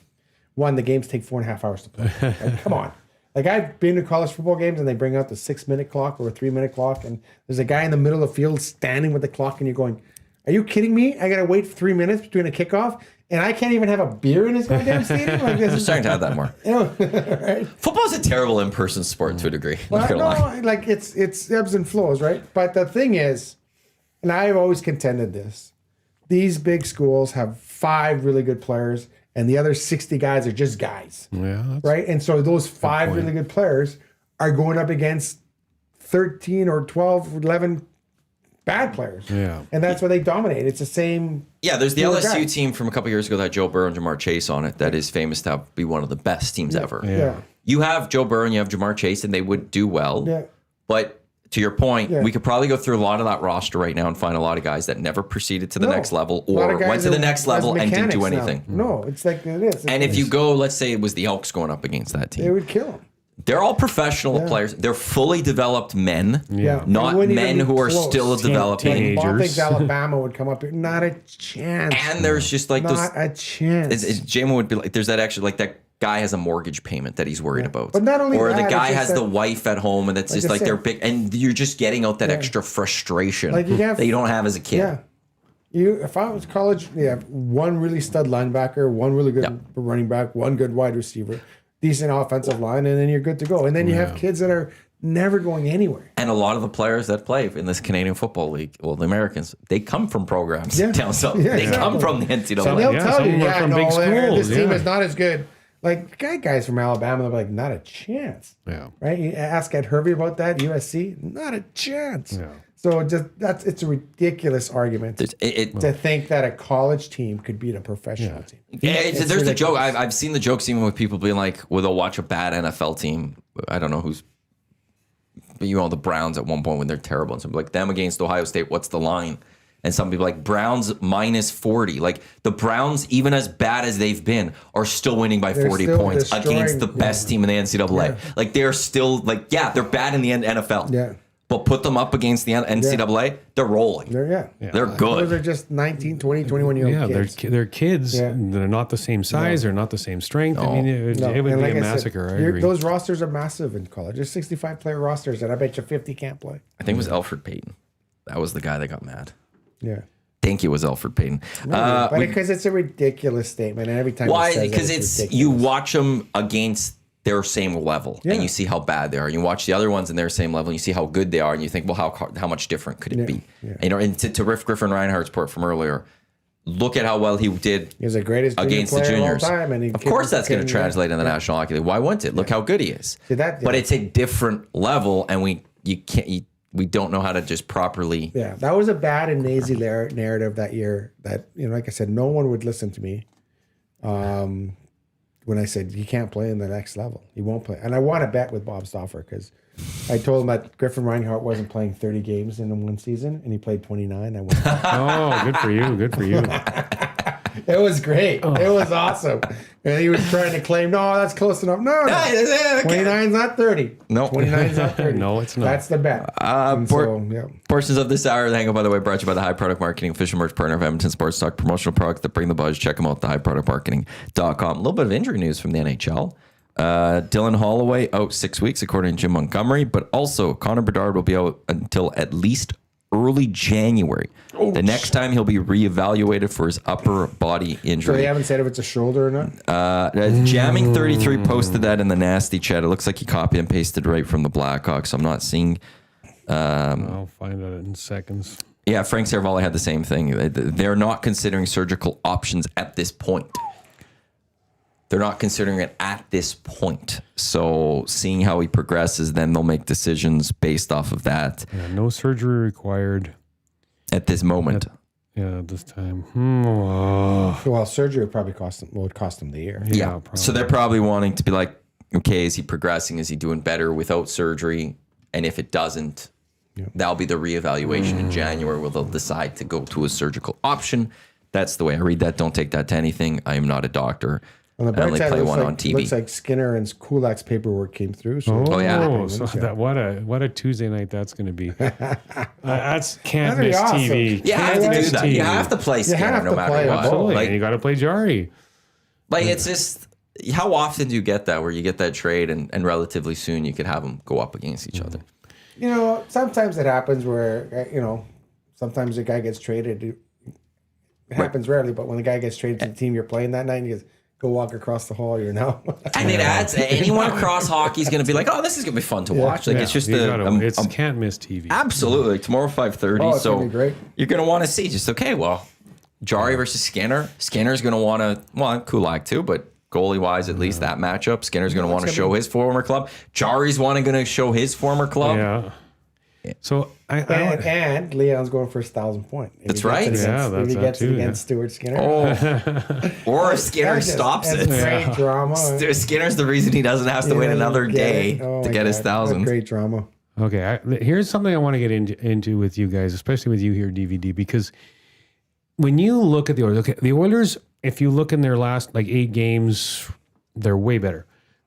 Speaker 3: One, the games take 4.5 hours to play. Like, come on. Like I've been to college football games and they bring out the 6-minute clock or a 3-minute clock, and there's a guy in the middle of the field standing with the clock, and you're going, "Are you kidding me? I gotta wait 3 minutes between a kickoff, and I can't even have a beer in this goddamn stadium." Like this
Speaker 1: We're
Speaker 3: is
Speaker 1: starting to have that more.
Speaker 3: right?
Speaker 1: Football's a terrible in-person sport to a degree. I'm not
Speaker 3: Well,
Speaker 1: gonna lie.
Speaker 3: no, like it's ebbs and flows, right? But the thing is, and I've always contended this: these big schools have 5 really good players, and the other 60 guys are just guys,
Speaker 4: Yeah, that's,
Speaker 3: right? And so those 5
Speaker 4: point.
Speaker 3: really good players are going up against 13 or 12, or 11 bad players.
Speaker 4: Yeah.
Speaker 3: And that's where they dominate. It's the same.
Speaker 1: Yeah, there's the
Speaker 3: Poor
Speaker 1: LSU
Speaker 3: guy.
Speaker 1: team from a couple years ago that had Joe Burrow and Jamar Chase on it that is famous to be one of the best teams ever.
Speaker 3: Yeah.
Speaker 1: You have Joe Burrow and you have Jamar Chase, and they would do well.
Speaker 3: Yeah.
Speaker 1: But to your point,
Speaker 3: Yeah.
Speaker 1: we could probably go through a lot of that roster right now and find a lot of guys that never proceeded to the
Speaker 3: No.
Speaker 1: next level
Speaker 3: A lot
Speaker 1: or
Speaker 3: of guys
Speaker 1: went to the
Speaker 3: are-
Speaker 1: next
Speaker 3: as
Speaker 1: level and didn't do
Speaker 3: mechanics now.
Speaker 1: anything.
Speaker 3: No, it's like it is.
Speaker 1: And if you go, let's say it was the Elks going up against that
Speaker 3: they
Speaker 1: team.
Speaker 3: would kill them.
Speaker 1: They're all professional
Speaker 3: Yeah.
Speaker 1: players. They're fully developed men,
Speaker 3: Yeah.
Speaker 1: not
Speaker 3: It wouldn't
Speaker 1: men
Speaker 3: even be
Speaker 1: who are
Speaker 3: close.
Speaker 1: still developing.
Speaker 4: teenagers.
Speaker 3: Bob thinks Alabama would come up here. Not a chance.
Speaker 1: And there's just like those.
Speaker 3: Not a chance.
Speaker 1: Jamin would be like, there's that actually like that guy has a mortgage payment that he's worried about.
Speaker 3: But not only
Speaker 1: or
Speaker 3: that,
Speaker 1: the
Speaker 3: it's
Speaker 1: guy
Speaker 3: just
Speaker 1: has
Speaker 3: that-
Speaker 1: the wife at home and it's
Speaker 3: Like
Speaker 1: just
Speaker 3: I
Speaker 1: like
Speaker 3: said-
Speaker 1: they're big and you're just getting out that extra frustration
Speaker 3: Like you have-
Speaker 1: that you don't have as a kid.
Speaker 3: Yeah. If I was college, you have one really stud linebacker, one really good running back, one good wide receiver, decent offensive line, and then you're good to go. And then you have kids that are never going anywhere.
Speaker 1: And a lot of the players that play in this Canadian Football League, well, the Americans, they come from programs
Speaker 3: Yeah.
Speaker 1: down south.
Speaker 3: Yeah,
Speaker 1: they come
Speaker 3: exactly.
Speaker 1: from the NCAA.
Speaker 3: So they'll
Speaker 4: Yeah,
Speaker 3: tell
Speaker 4: some
Speaker 3: you,
Speaker 4: of them are from big schools,
Speaker 3: this team
Speaker 4: yeah.
Speaker 3: is not as good. Like guys from Alabama, they're like, not a chance.
Speaker 4: Yeah.
Speaker 3: Right? You ask Ed Hervey about that, USC, not a chance.
Speaker 4: Yeah.
Speaker 3: So it's a ridiculous argument to think that a college team could beat a professional team.
Speaker 1: There's the joke. I've seen the jokes even with people being like, well, they'll watch a bad NFL team. I don't know who's, but the Browns at one point when they're terrible. And some like them against Ohio State, what's the line? And some people like Browns minus 40. Like the Browns, even as bad as they've been, are still winning by
Speaker 3: They're
Speaker 1: 40
Speaker 3: still
Speaker 1: points
Speaker 3: destroying-
Speaker 1: against the best team in the NCAA.
Speaker 3: Yeah.
Speaker 1: Like they're still like, they're bad in the NFL.
Speaker 3: Yeah.
Speaker 1: But put them up against the NCAA, they're rolling.
Speaker 3: They're
Speaker 1: They're
Speaker 3: Those
Speaker 1: good.
Speaker 3: are just 19, 20, 21-year-old
Speaker 4: Yeah,
Speaker 3: kids.
Speaker 4: they're kids.
Speaker 3: Yeah.
Speaker 4: They're not the same size. They're not the same strength. I mean, it
Speaker 3: No,
Speaker 4: would
Speaker 3: and
Speaker 4: be
Speaker 3: like
Speaker 4: a
Speaker 3: I said,
Speaker 4: massacre. I agree.
Speaker 3: those rosters are massive in college. There's 65-player rosters, and I bet you 50 can't play.
Speaker 1: I think it was Alfred Payton. That was the guy that got mad.
Speaker 3: Yeah.
Speaker 1: I think it was Alfred Payton.
Speaker 3: But because it's a ridiculous statement, and every time he
Speaker 1: Why?
Speaker 3: says it,
Speaker 1: Because
Speaker 3: it's
Speaker 1: it's you
Speaker 3: ridiculous.
Speaker 1: watch them against their same level,
Speaker 3: Yeah.
Speaker 1: and you see how bad they are. You watch the other ones in their same level, and you see how good they are, and you think, well, how much different could it be?
Speaker 3: Yeah.
Speaker 1: And to riff Griffin Reinhardt's part from earlier, look at how well he did
Speaker 3: He's the greatest junior
Speaker 1: against the
Speaker 3: player of all
Speaker 1: juniors.
Speaker 3: time, and he
Speaker 1: Of course, that's going to
Speaker 3: couldn't-
Speaker 1: translate in the National Hockey League. Why wouldn't it? Look how good he is.
Speaker 3: See, that-
Speaker 1: But
Speaker 3: yeah.
Speaker 1: it's a different level, and we don't know how to just properly.
Speaker 3: Yeah, that was a bad and lazy narrative that year. That like I said, no one would listen to me. When I said you can't play in the next level, you won't play. And I want to bet with Bob Stauffer because I told him that Griffin Reinhardt wasn't playing 30 games in one season, and he played 29. I went,
Speaker 4: Oh, good for you. Good for you.
Speaker 3: it was great. It was awesome. And he was trying to claim, no, that's close enough. No, 29 is not 30.
Speaker 1: No.
Speaker 3: 29 is not 30.
Speaker 4: No, it's not.
Speaker 3: That's the bet. And yeah.
Speaker 1: Portions of this hour of the Hangout, by the way, brought to you by the High Product Marketing, official merch partner of Edmonton Sports Talk, promotional products that bring the buzz. Check them out, thehighproductmarketing.com. A little bit of injury news from the NHL. Dylan Holloway out 6 weeks, according to Jim Montgomery. But also, Connor Bedard will be out until at least early January. The next time he'll be reevaluated for his upper body
Speaker 3: So
Speaker 1: injury.
Speaker 3: they haven't said if it's a shoulder or not?
Speaker 1: Jamming 33 posted that in the nasty chat. It looks like he copy and pasted right from the Blackhawks. I'm not seeing.
Speaker 4: I'll find out in seconds.
Speaker 1: Yeah, Frank Saravalli had the same thing. They're not considering surgical options at this point. They're not considering it at this point. So seeing how he progresses, then they'll make decisions based off of that.
Speaker 4: Yeah, no surgery required
Speaker 1: At this moment.
Speaker 4: this time. Oh.
Speaker 3: Well, surgery would probably would cost them the year.
Speaker 1: Yeah.
Speaker 4: probably.
Speaker 1: So they're probably wanting to be like, okay, is he progressing? Is he doing better without surgery? And if it doesn't, that'll be the reevaluation in January where they'll decide to go to a surgical option. That's the way I read that. Don't take that to anything. I am not a doctor.
Speaker 3: On the
Speaker 1: I
Speaker 3: bright
Speaker 1: only
Speaker 3: side,
Speaker 1: play
Speaker 3: it looks
Speaker 1: one
Speaker 3: like,
Speaker 1: on TV.
Speaker 3: looks like Skinner and Kulak's paperwork came through. So
Speaker 1: Oh, yeah.
Speaker 4: So that what a Tuesday night that's going to be. That's can't
Speaker 3: That'd be
Speaker 4: miss
Speaker 3: awesome.
Speaker 4: TV.
Speaker 1: You have to
Speaker 4: Can't
Speaker 1: do
Speaker 4: miss
Speaker 1: that.
Speaker 4: TV.
Speaker 1: You have to play Skinner
Speaker 3: have
Speaker 1: no
Speaker 3: to
Speaker 1: matter
Speaker 3: play
Speaker 1: what.
Speaker 3: him.
Speaker 4: Absolutely.
Speaker 1: Like,
Speaker 4: And you got to play Jarry.
Speaker 1: it's just, how often do you get that where you get that trade and relatively soon you could have them go up against each other?
Speaker 3: You know, sometimes it happens where, sometimes a guy gets traded. It happens rarely, but when the guy gets traded to the team you're playing that night, and he goes, go walk across the hall, you're now.
Speaker 1: And it adds, anyone across hockey is going to be like, oh, this is going to be fun to watch. Like, it's just
Speaker 4: you
Speaker 1: the,
Speaker 4: gotta- can't miss TV.
Speaker 1: absolutely. Tomorrow, 5:30.
Speaker 3: Oh, it's
Speaker 1: so
Speaker 3: gonna be great.
Speaker 1: you're going to want to see just, okay, well, Jarry versus Skinner. Skinner's going to want to, well, Kulak too, but goalie-wise, at least that matchup. Skinner's going to want to show his former club. Jarry's going to show his former club.
Speaker 4: Yeah. So
Speaker 3: And Leon's going for his 1,000th point. If
Speaker 1: That's
Speaker 3: he gets
Speaker 1: right.
Speaker 3: it against-
Speaker 4: Yeah,
Speaker 3: if
Speaker 4: that's
Speaker 3: he
Speaker 4: that
Speaker 3: gets
Speaker 4: too,
Speaker 3: it against Stuart Skinner.
Speaker 1: Or if Skinner stops
Speaker 3: That's
Speaker 1: it.
Speaker 3: great drama.
Speaker 1: Skinner's the reason he doesn't have to wait another day to get his 1,000.
Speaker 3: Great drama.
Speaker 4: Okay, here's something I want to get into with you guys, especially with you here, DVD, because when you look at the Oilers, the Oilers, if you look in their last 8 games, they're way better.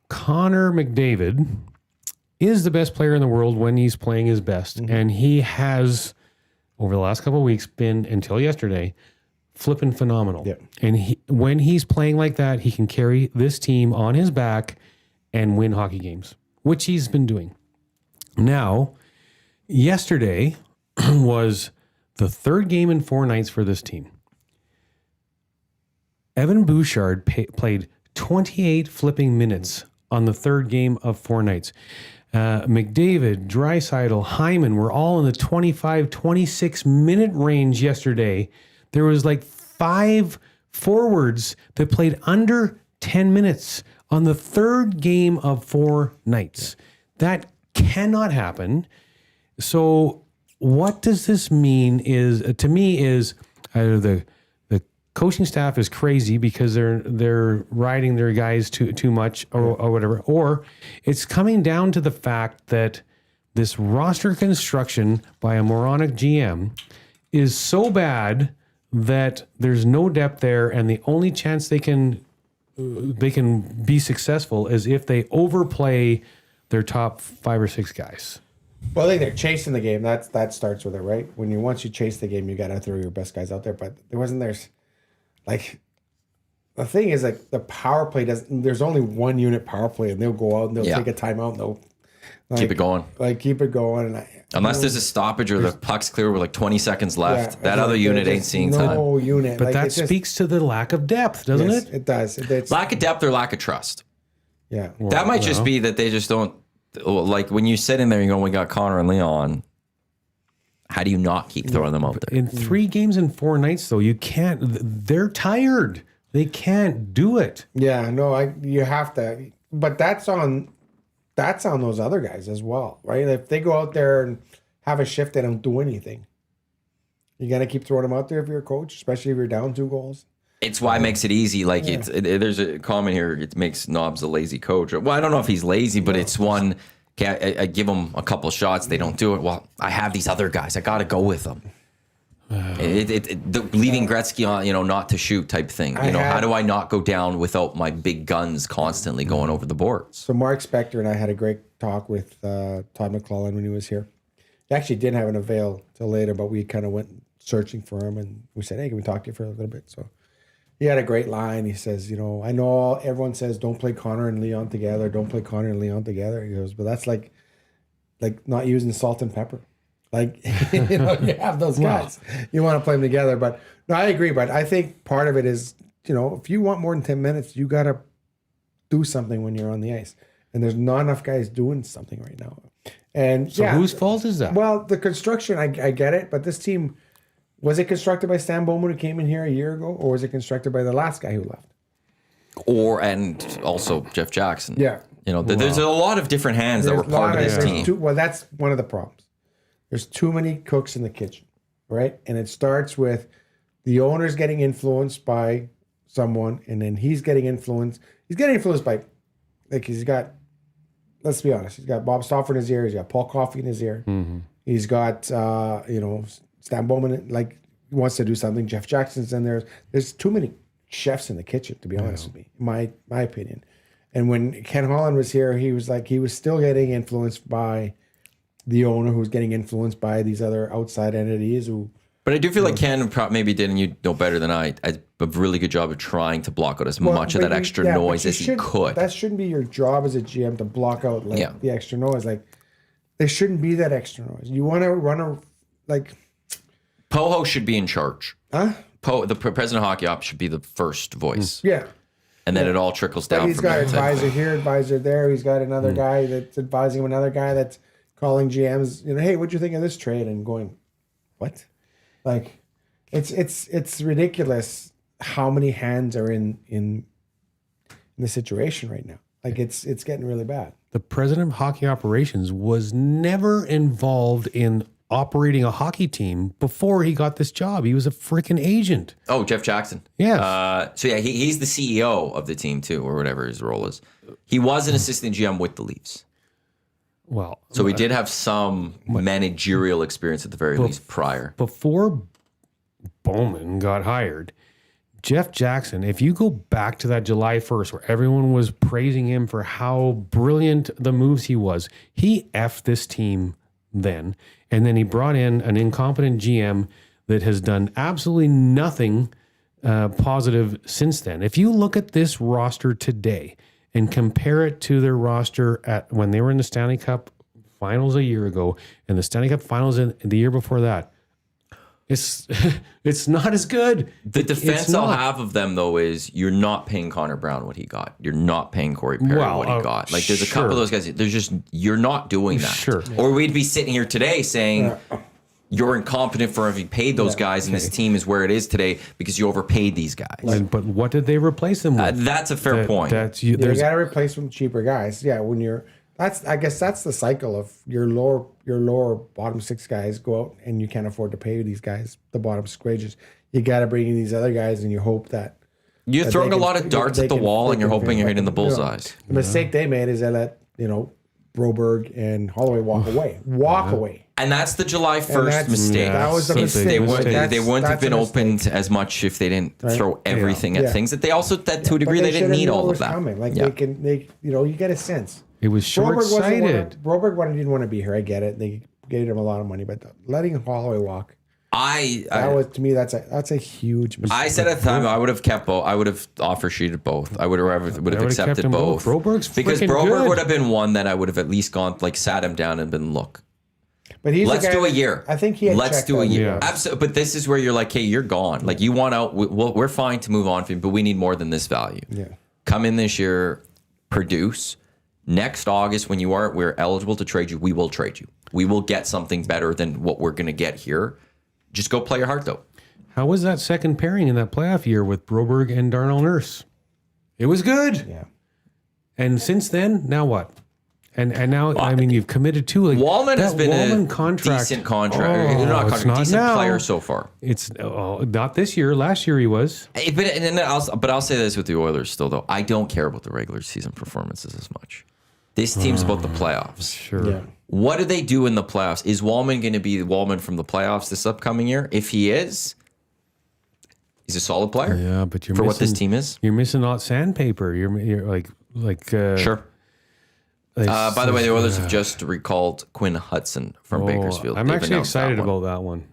Speaker 4: Connor McDavid is the best player in the world when he's playing his best, and he has, over the last couple of weeks, been, until yesterday, flipping phenomenal.
Speaker 3: Yep.
Speaker 4: And when he's playing like that, he can carry this team on his back and win hockey games, which he's been doing. Now, yesterday was the 3rd game in 4 nights for this team. Evan Bouchard played 28 flipping minutes on the 3rd game of 4 nights. McDavid, Draisaitl, Hyman were all in the 25, 26 minute range yesterday. There was 5 forwards that played under 10 minutes on the 3rd game of 4 nights. That cannot happen. So what does this mean to me is either the coaching staff is crazy because they're riding their guys too much or whatever, or it's coming down to the fact that this roster construction by a moronic GM is so bad that there's no depth there, and the only chance they can be successful is if they overplay their top 5 or 6 guys.
Speaker 3: Well, I think they're chasing the game. That starts with it, right? Once you chase the game, you got to throw your best guys out there. But there's the thing is the power play there's only 1 unit power play, and they'll go out and they'll take a timeout and they'll
Speaker 1: Keep it going.
Speaker 3: Keep it going. And
Speaker 1: Unless there's a stoppage or the puck's clear with 20 seconds left, that other unit ain't seeing time.
Speaker 3: No unit.
Speaker 4: But that speaks to the lack of depth, doesn't it?
Speaker 3: It does. It's,
Speaker 1: Lack of depth or lack of trust.
Speaker 3: yeah.
Speaker 1: That might just be that they just don't, when you sit in there and you go, we got Connor and Leon, how do you not keep throwing them out there?
Speaker 4: In 3 games in 4 nights, though, you can't. They're tired. They can't do it.
Speaker 3: Yeah, no, you have to. But that's on those other guys as well, right? If they go out there and have a shift, they don't do anything. You got to keep throwing them out there if you're a coach, especially if you're down 2 goals.
Speaker 1: It's why it makes it easy. There's a comment here. It makes Knobs a lazy coach. Well, I don't know if he's lazy, but it's one. Okay, I give them a couple shots. They don't do it. Well, I have these other guys. I got to go with them. Leaving Gretzky on, not to shoot type thing. How do I not go down without my big guns constantly going over the boards?
Speaker 3: So Mark Spector and I had a great talk with Todd McClellan when he was here. He actually didn't have an avail till later, but we kind of went searching for him, and we said, "Hey, can we talk to you for a little bit?" So he had a great line. He says, I know everyone says don't play Connor and Leon together. Don't play Connor and Leon together. He goes, but that's like not using salt and pepper. Like, you have those guys. You want to play them together. But no, I agree. But I think part of it is, if you want more than 10 minutes, you got to do something when you're on the ice. And there's not enough guys doing something right now. And
Speaker 4: So whose fault is that?
Speaker 3: Well, the construction, I get it. But this team, was it constructed by Stan Bowman, who came in here a year ago? Or was it constructed by the last guy who left?
Speaker 1: And also Jeff Jackson.
Speaker 3: Yeah.
Speaker 1: There's a lot of different hands that were part of this team.
Speaker 3: Well, that's one of the problems. There's too many cooks in the kitchen, right? And it starts with the owner's getting influenced by someone, and then he's getting influenced. He's getting influenced by, he's got, let's be honest, he's got Bob Stauffer in his ear. He's got Paul Coffey in his ear. Mm-hmm. He's got, Stan Bowman, wants to do something. Jeff Jackson's in there. There's too many chefs in the kitchen, to be honest with me, my opinion. And when Ken Holland was here, he was still getting influenced by the owner, who was getting influenced by these other outside entities who.
Speaker 1: But I do feel like Ken maybe did, and you know better than I, a really good job of trying to block out as much of that extra noise as he could.
Speaker 3: That shouldn't be your job as a GM to block out the extra noise. There shouldn't be that extra noise. You want to run
Speaker 1: Poho should be in charge.
Speaker 3: Huh?
Speaker 1: The president of Hockey Ops should be the first voice.
Speaker 3: Yeah.
Speaker 1: And then it all trickles down.
Speaker 3: But he's got advisor here, advisor there. He's got another guy that's advising him, another guy that's calling GMs, hey, what'd you think of this trade? And going, what? It's ridiculous how many hands are in the situation right now. It's getting really bad.
Speaker 4: The president of hockey operations was never involved in operating a hockey team before he got this job. He was a freaking agent.
Speaker 1: Oh, Jeff Jackson.
Speaker 4: Yeah.
Speaker 1: He's the CEO of the team too, or whatever his role is. He was an assistant GM with the Leafs.
Speaker 4: Well,
Speaker 1: so we did have some managerial experience at the very least prior.
Speaker 4: Before Bowman got hired, Jeff Jackson, if you go back to that July 1st where everyone was praising him for how brilliant the moves he was, he effed this team then. And then he brought in an incompetent GM that has done absolutely nothing positive since then. If you look at this roster today and compare it to their roster when they were in the Stanley Cup Finals a year ago and the Stanley Cup Finals in the year before that, it's not as good.
Speaker 1: The defense I'll have of them, though, is you're not paying Connor Brown what he got. You're not paying Corey Perry what he got. There's a couple of those guys. There's just, you're not doing that.
Speaker 4: Sure.
Speaker 1: Or we'd be sitting here today saying you're incompetent for having paid those guys, and this team is where it is today because you overpaid these guys.
Speaker 4: But what did they replace them with?
Speaker 1: That's a fair point.
Speaker 3: You got to replace them with cheaper guys. Yeah, I guess that's the cycle of your lower bottom six guys go out and you can't afford to pay these guys the bottom six wages. You got to bring in these other guys and you hope that
Speaker 1: you're throwing a lot of darts at the wall and you're hoping you're hitting the bullseyes.
Speaker 3: The mistake they made is they let Broberg and Holloway walk away.
Speaker 1: And that's the July 1st mistake.
Speaker 3: That was the mistake.
Speaker 1: They wouldn't have been opened as much if they didn't throw everything at things. That they also, to a degree, they didn't need all of that. You get a sense.
Speaker 4: It was short-sighted.
Speaker 3: Broberg didn't want to be here. I get it. They gave him a lot of money, but letting Holloway walk, to me that's a huge mistake.
Speaker 1: I said at the time I would have kept both. I would have offer sheeted both. I would have accepted both.
Speaker 4: Broberg's
Speaker 1: because Broberg would have been one that I would have at least gone sat him down and been
Speaker 3: But let's do a year. I think he had
Speaker 1: let's do a year.
Speaker 3: Yeah.
Speaker 1: Absolutely. But this is where you're like, hey, you're gone. You want out. We're fine to move on from you, but we need more than this value.
Speaker 3: Yeah.
Speaker 1: Come in this year, produce. Next August, when we're eligible to trade you, we will trade you. We will get something better than what we're going to get here. Just go play your heart out.
Speaker 4: How was that second pairing in that playoff year with Broberg and Darnell Nurse? It was good.
Speaker 3: Yeah.
Speaker 4: And since then, now what? And now, you've committed to
Speaker 1: Wallman has been a decent
Speaker 4: contract.
Speaker 1: Decent player so far.
Speaker 4: It's not this year. Last year he was.
Speaker 1: But I'll say this with the Oilers still, though. I don't care about the regular season performances as much. This team's about the playoffs.
Speaker 4: Sure. Yeah.
Speaker 1: What do they do in the playoffs? Is Wallman going to be Wallman from the playoffs this upcoming year? If he is, he's a solid player.
Speaker 4: Yeah, but
Speaker 1: you're what this team is.
Speaker 4: You're missing out sandpaper. You're like
Speaker 1: sure. By the way, the Oilers have just recalled Quinn Hudson from Bakersfield.
Speaker 4: I'm actually excited about that one.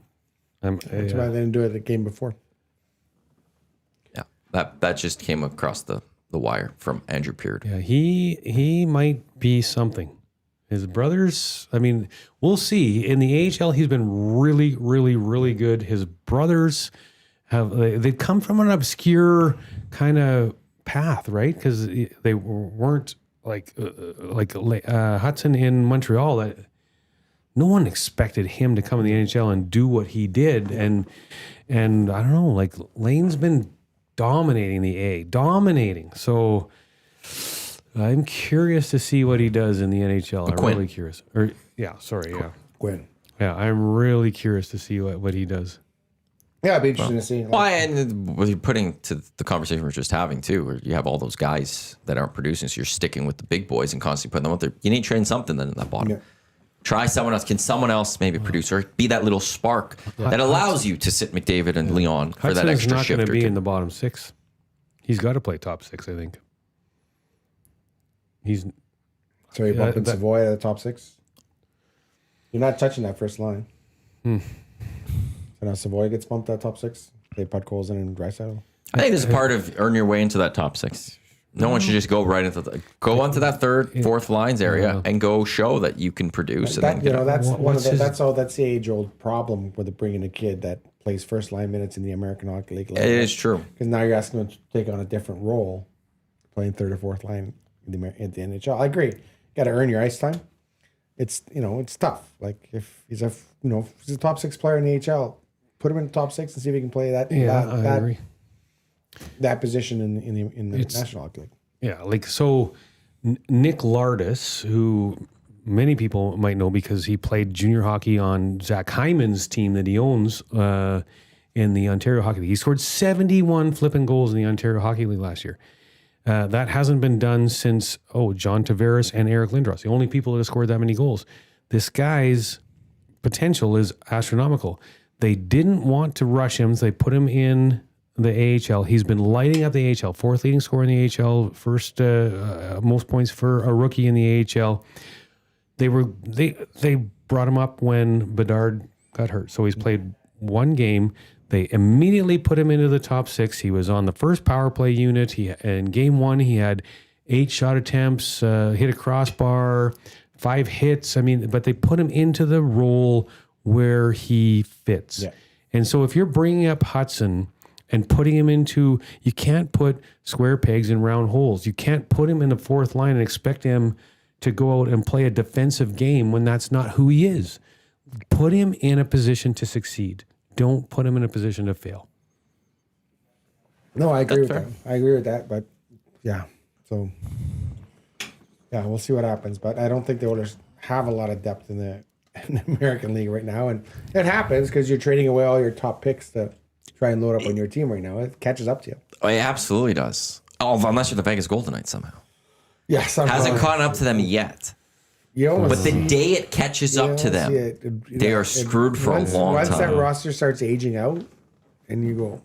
Speaker 3: That's why they didn't do it the game before.
Speaker 1: Yeah. That just came across the wire from Andrew Peard.
Speaker 4: Yeah, he might be something. His brothers, I mean, we'll see. In the AHL, he's been really, really, really good. His brothers they've come from an obscure kind of path, right? Because they weren't like Hudson in Montreal. That no one expected him to come in the NHL and do what he did. And I don't know, like Lane's been dominating the A, So I'm curious to see what he does in the NHL. I'm really curious.
Speaker 3: Quinn.
Speaker 4: Yeah, I'm really curious to see what he does.
Speaker 3: Yeah, it'd be interesting to see.
Speaker 1: Well, and what you're putting to the conversation we're just having too, where you have all those guys that aren't producing, so you're sticking with the big boys and constantly putting them out there. You need to train something then in that bottom.
Speaker 3: Yeah.
Speaker 1: Try someone else. Can someone else maybe produce or be that little spark that allows you to sit McDavid and Leon for that extra
Speaker 4: not
Speaker 1: shift
Speaker 4: going to
Speaker 1: or
Speaker 4: be
Speaker 1: two?
Speaker 4: in the bottom 6. He's got to play top 6, I think.
Speaker 3: So you're bumping Savoy at the top 6? You're not touching that first line. So now Savoy gets bumped at top 6. They put Colson and Draisaitl.
Speaker 1: I think this is part of earn your way into that top 6. No one should just go right into go onto that third, fourth lines area and go show that you can produce.
Speaker 3: That's the age old problem with bringing a kid that plays first line minutes in the American Hockey League.
Speaker 1: It is true.
Speaker 3: Because now you're asking him to take on a different role, playing third or fourth line in the NHL. I agree. Got to earn your ice time. It's tough. Like if he's a top 6 player in the AHL, put him in the top 6 and see if he can play that.
Speaker 4: I agree.
Speaker 3: That position in the National Hockey League.
Speaker 4: Yeah, like so Nick Lardis, who many people might know because he played junior hockey on Zach Hyman's team that he owns in the Ontario Hockey League. He scored 71 flipping goals in the Ontario Hockey League last year. That hasn't been done since, John Tavares and Eric Lindros, the only people that have scored that many goals. This guy's potential is astronomical. They didn't want to rush him, so they put him in the AHL. He's been lighting up the AHL, 4th leading scorer in the AHL, first most points for a rookie in the AHL. They brought him up when Bedard got hurt, so he's played one game. They immediately put him into the top 6. He was on the first power play unit. In game 1, he had 8 shot attempts, hit a crossbar, 5 hits. I mean, but they put him into the role where he fits. Yeah. And so if you're bringing up Hudson and putting him into, you can't put square pegs in round holes. You can't put him in the 4th line and expect him to go out and play a defensive game when that's not who he is. Put him in a position to succeed. Don't put him in a position to fail.
Speaker 3: No, I agree with that. I agree with that, but yeah. So, yeah, we'll see what happens. But I don't think the Oilers have a lot of depth in the American League right now. And it happens because you're trading away all your top picks to try and load up on your team right now. It catches up to you.
Speaker 1: Oh, it absolutely does. Unless you're the Vegas Golden Knights somehow.
Speaker 3: Yes.
Speaker 1: Hasn't caught up to them yet. But the day it catches up to them, they are screwed for a long time.
Speaker 3: Once that roster starts aging out, and you go,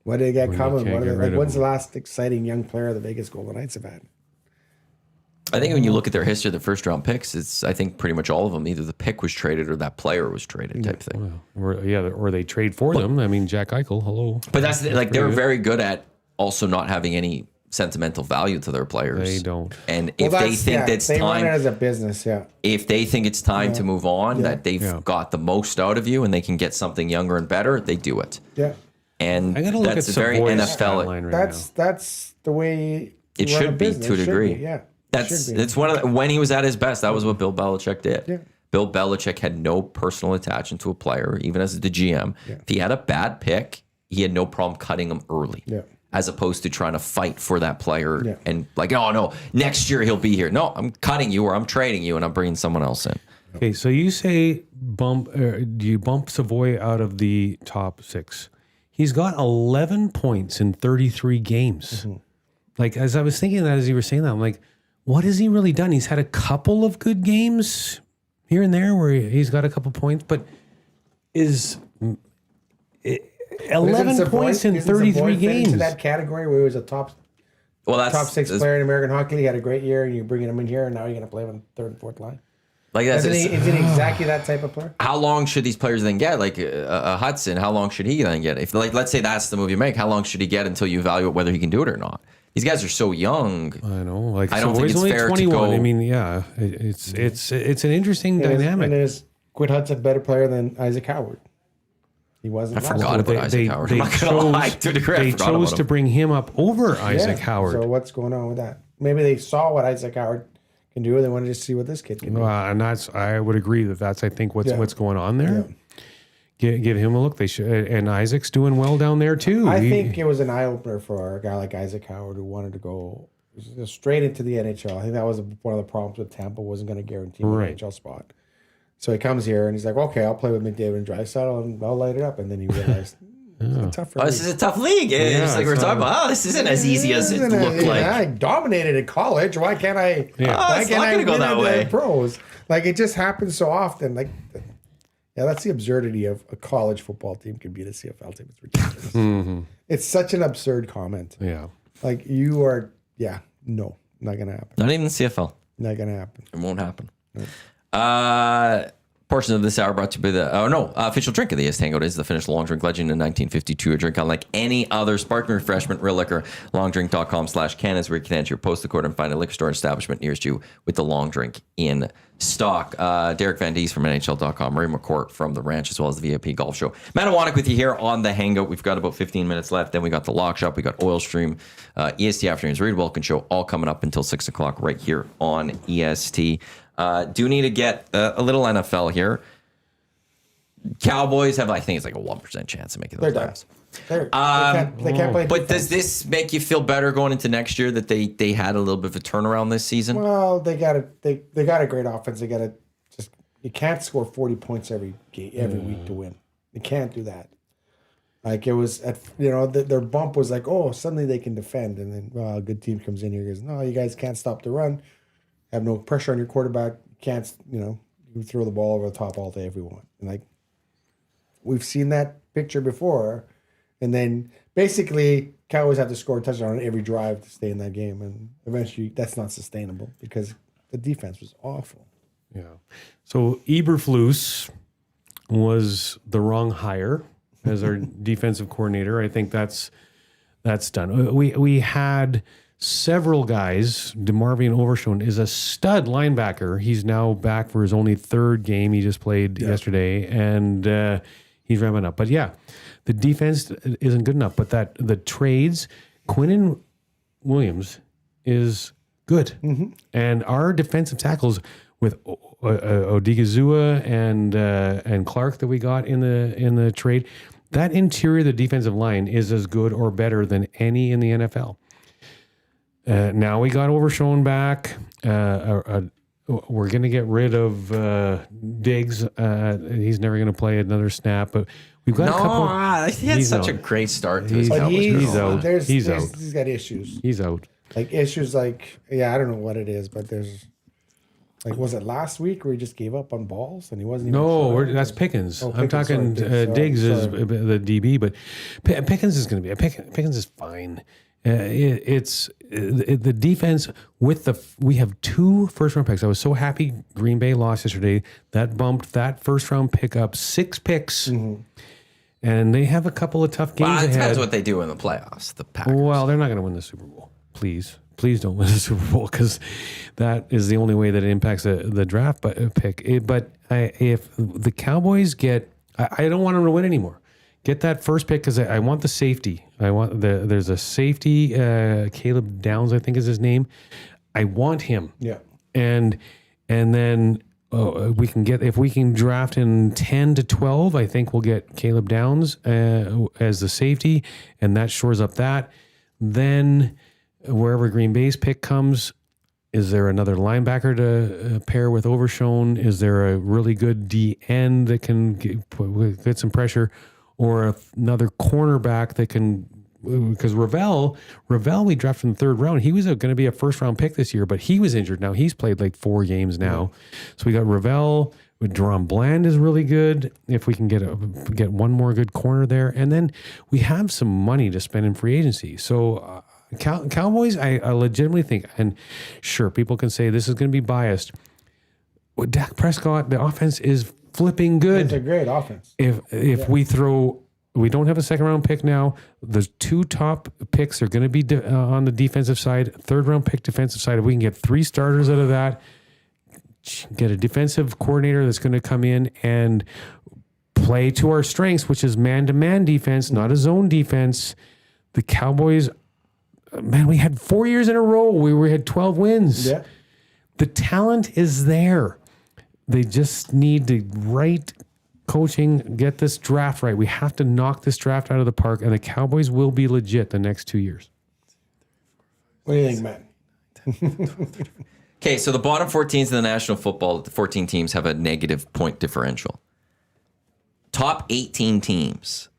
Speaker 3: what did they get coming? When's the last exciting young player the Vegas Golden Knights have had?
Speaker 1: I think when you look at their history of the first round picks, it's I think pretty much all of them. Either the pick was traded or that player was traded, type thing.
Speaker 4: Or they trade for them. I mean, Jack Eichel, hello.
Speaker 1: But that's they're very good at also not having any sentimental value to their players.
Speaker 4: They don't.
Speaker 1: And if they think that's
Speaker 3: they
Speaker 1: time,
Speaker 3: run it as a business,
Speaker 1: if they think it's time to move on, that they've got the most out of you and they can get something younger and better, they do it.
Speaker 3: Yeah.
Speaker 1: And
Speaker 4: I gotta look
Speaker 1: that's
Speaker 4: at
Speaker 1: a very
Speaker 4: Savoy's
Speaker 1: NFL.
Speaker 4: line right
Speaker 3: That's the way
Speaker 1: It should be to a degree.
Speaker 3: Yeah.
Speaker 1: It's one of the, when he was at his best. That was what Bill Belichick did.
Speaker 3: Yeah.
Speaker 1: Bill Belichick had no personal attachment to a player, even as the GM. Yeah. If he had a bad pick, he had no problem cutting him early.
Speaker 3: Yeah.
Speaker 1: As opposed to trying to fight for that player and like, oh no, next year he'll be here. No, I'm cutting you or I'm trading you and I'm bringing someone else in.
Speaker 4: Okay, so you say do you bump Savoy out of the top 6? He's got 11 points in 33 games. Mm-hmm. Like as I was thinking that as you were saying that, I'm like, what has he really done? He's had a couple of good games here and there where he's got a couple points, but is 11 points in 33 games.
Speaker 3: Into that category where he was a top 6 player in American Hockey League, had a great year, and you're bringing him in here, and now you're going to play him on 3rd and 4th line.
Speaker 1: Like that's
Speaker 3: Is it exactly that type of player?
Speaker 1: how long should these players then get? Like Hudson, how long should he then get? If like let's say that's the move you make, how long should he get until you evaluate whether he can do it or not? These guys are so young.
Speaker 4: I know. Like
Speaker 1: I don't think
Speaker 4: he's
Speaker 1: it's
Speaker 4: only
Speaker 1: fair
Speaker 4: 21.
Speaker 1: to go.
Speaker 4: I mean, yeah, it's an interesting dynamic.
Speaker 3: And is Quinn Hudson a better player than Isaac Howard? He wasn't.
Speaker 1: I forgot about Isaac Howard. I'm not gonna lie, to a degree,
Speaker 4: They chose to bring him up over Isaac Howard.
Speaker 3: So what's going on with that? Maybe they saw what Isaac Howard can do, and they wanted to see what this kid can do.
Speaker 4: And I would agree that's I think what's going on there. Yeah. Give him a look. They should, and Isaac's doing well down there too.
Speaker 3: I think it was an eye opener for a guy like Isaac Howard who wanted to go straight into the NHL. I think that was one of the problems with Tampa, wasn't going to guarantee an NHL spot. So he comes here and he's like, okay, I'll play with McDavid and Draisaitl and I'll light it up. And then he realized it's a tough
Speaker 1: this is a tough league. It's like we're talking about. This isn't as easy as it looked like.
Speaker 3: I dominated in college. Why can't I?
Speaker 1: Yeah.
Speaker 3: Why can't I
Speaker 1: go that way?
Speaker 3: Pros? Like it just happens so often. Like, yeah, that's the absurdity of a college football team can beat a CFL team. It's ridiculous. Mm-hmm. It's such an absurd comment.
Speaker 4: Yeah.
Speaker 3: Like you are. Yeah. No, not gonna happen.
Speaker 1: Not even the CFL.
Speaker 3: Not gonna happen.
Speaker 1: It won't happen. Portion of this hour brought to you by the official drink of the EST Hangout is the Finnish long drink legend in 1952. A drink unlike any other sparkling refreshment, real liquor. Longdrink.com/Canada is where you can enter your postal code and find a liquor store establishment nearest you with the long drink in stock. Derek Van Diest from NHL.com, Ray McCourt from The Ranch, as well as the VIP Golf Show. Matt Iwanyk with you here on the Hangout. We've got about 15 minutes left. Then we got the Lock Shop, we got Oil Stream, EST Afternoons, Reed Wilkins Show, all coming up until 6 o'clock right here on EST. Do need to get a little NFL here. Cowboys have, I think it's like a 1% chance of making the playoffs.
Speaker 3: They can't play.
Speaker 1: But does this make you feel better going into next year that they had a little bit of a turnaround this season?
Speaker 3: Well, they got a great offense. They got to just, you can't score 40 points every week to win. You can't do that. Like it was their bump was like, oh, suddenly they can defend, and then a good team comes in here and goes, no, you guys can't stop the run. Have no pressure on your quarterback. Can't you throw the ball over the top all day if we want. And like we've seen that picture before, and then basically Cowboys have to score a touchdown on every drive to stay in that game, and eventually that's not sustainable because the defense was awful.
Speaker 4: Yeah. So Eberflus was the wrong hire as our defensive coordinator. I think that's done. We had several guys. DeMarvion Overshown is a stud linebacker. He's now back for his only third game. He just played yesterday, and he's ramping up. But yeah, the defense isn't good enough. But the trades, Quinnen Williams is good, and our defensive tackles with Odigizua and Clark that we got in the trade, that interior of the defensive line is as good or better than any in the NFL. Now we got Overshown back. We're going to get rid of Diggs. He's never going to play another snap. But we've got a couple.
Speaker 1: He had such a great start to his
Speaker 3: He's
Speaker 1: out.
Speaker 3: He's out. He's got issues.
Speaker 4: He's out.
Speaker 3: Like issues like, I don't know what it is, but there's like, was it last week where he just gave up on balls and he wasn't even sure?
Speaker 4: That's Pickens.
Speaker 3: Oh,
Speaker 4: I'm talking Diggs is the DB, but Pickens is going to be Pickens is fine. It's the defense with we have 2 first-round picks. I was so happy Green Bay lost yesterday. That bumped that first-round pick up 6 picks, and they have a couple of tough games ahead.
Speaker 1: It depends what they do in the playoffs. The Packers.
Speaker 4: Well, they're not going to win the Super Bowl. Please don't win the Super Bowl because that is the only way that it impacts the draft pick. If the Cowboys get, I don't want them to win anymore. Get that first pick because I want the safety. There's a safety, Caleb Downs, I think is his name. I want him.
Speaker 3: Yeah.
Speaker 4: And then we can get, if we can draft in 10 to 12, I think we'll get Caleb Downs as the safety, and that shores up that. Then wherever Green Bay's pick comes, is there another linebacker to pair with Overshown? Is there a really good DN that can get some pressure? Or another cornerback that can, because Ravel we drafted in the 3rd round. He was going to be a first-round pick this year, but he was injured. Now he's played like 4 games now. So we got Ravel. Deron Bland is really good. If we can get one more good corner there, and then we have some money to spend in free agency. So Cowboys, I legitimately think, and sure, people can say this is going to be biased. with Dak Prescott, the offense is flipping good.
Speaker 3: It's a great offense.
Speaker 4: If we don't have a second round pick now. The 2 top picks are going to be on the defensive side, 3rd round pick defensive side. If we can get 3 starters out of that, get a defensive coordinator that's going to come in and play to our strengths, which is man-to-man defense, not a zone defense. The Cowboys, man, we had 4 years in a row. We had 12 wins.
Speaker 3: Yeah.
Speaker 4: The talent is there. They just need the right coaching, get this draft right. We have to knock this draft out of the park, and the Cowboys will be legit the next 2 years.
Speaker 3: What do you think, Matt?
Speaker 1: Okay, so the bottom 4 teams in the National Football, the 14 teams have a negative point differential. Top 18 teams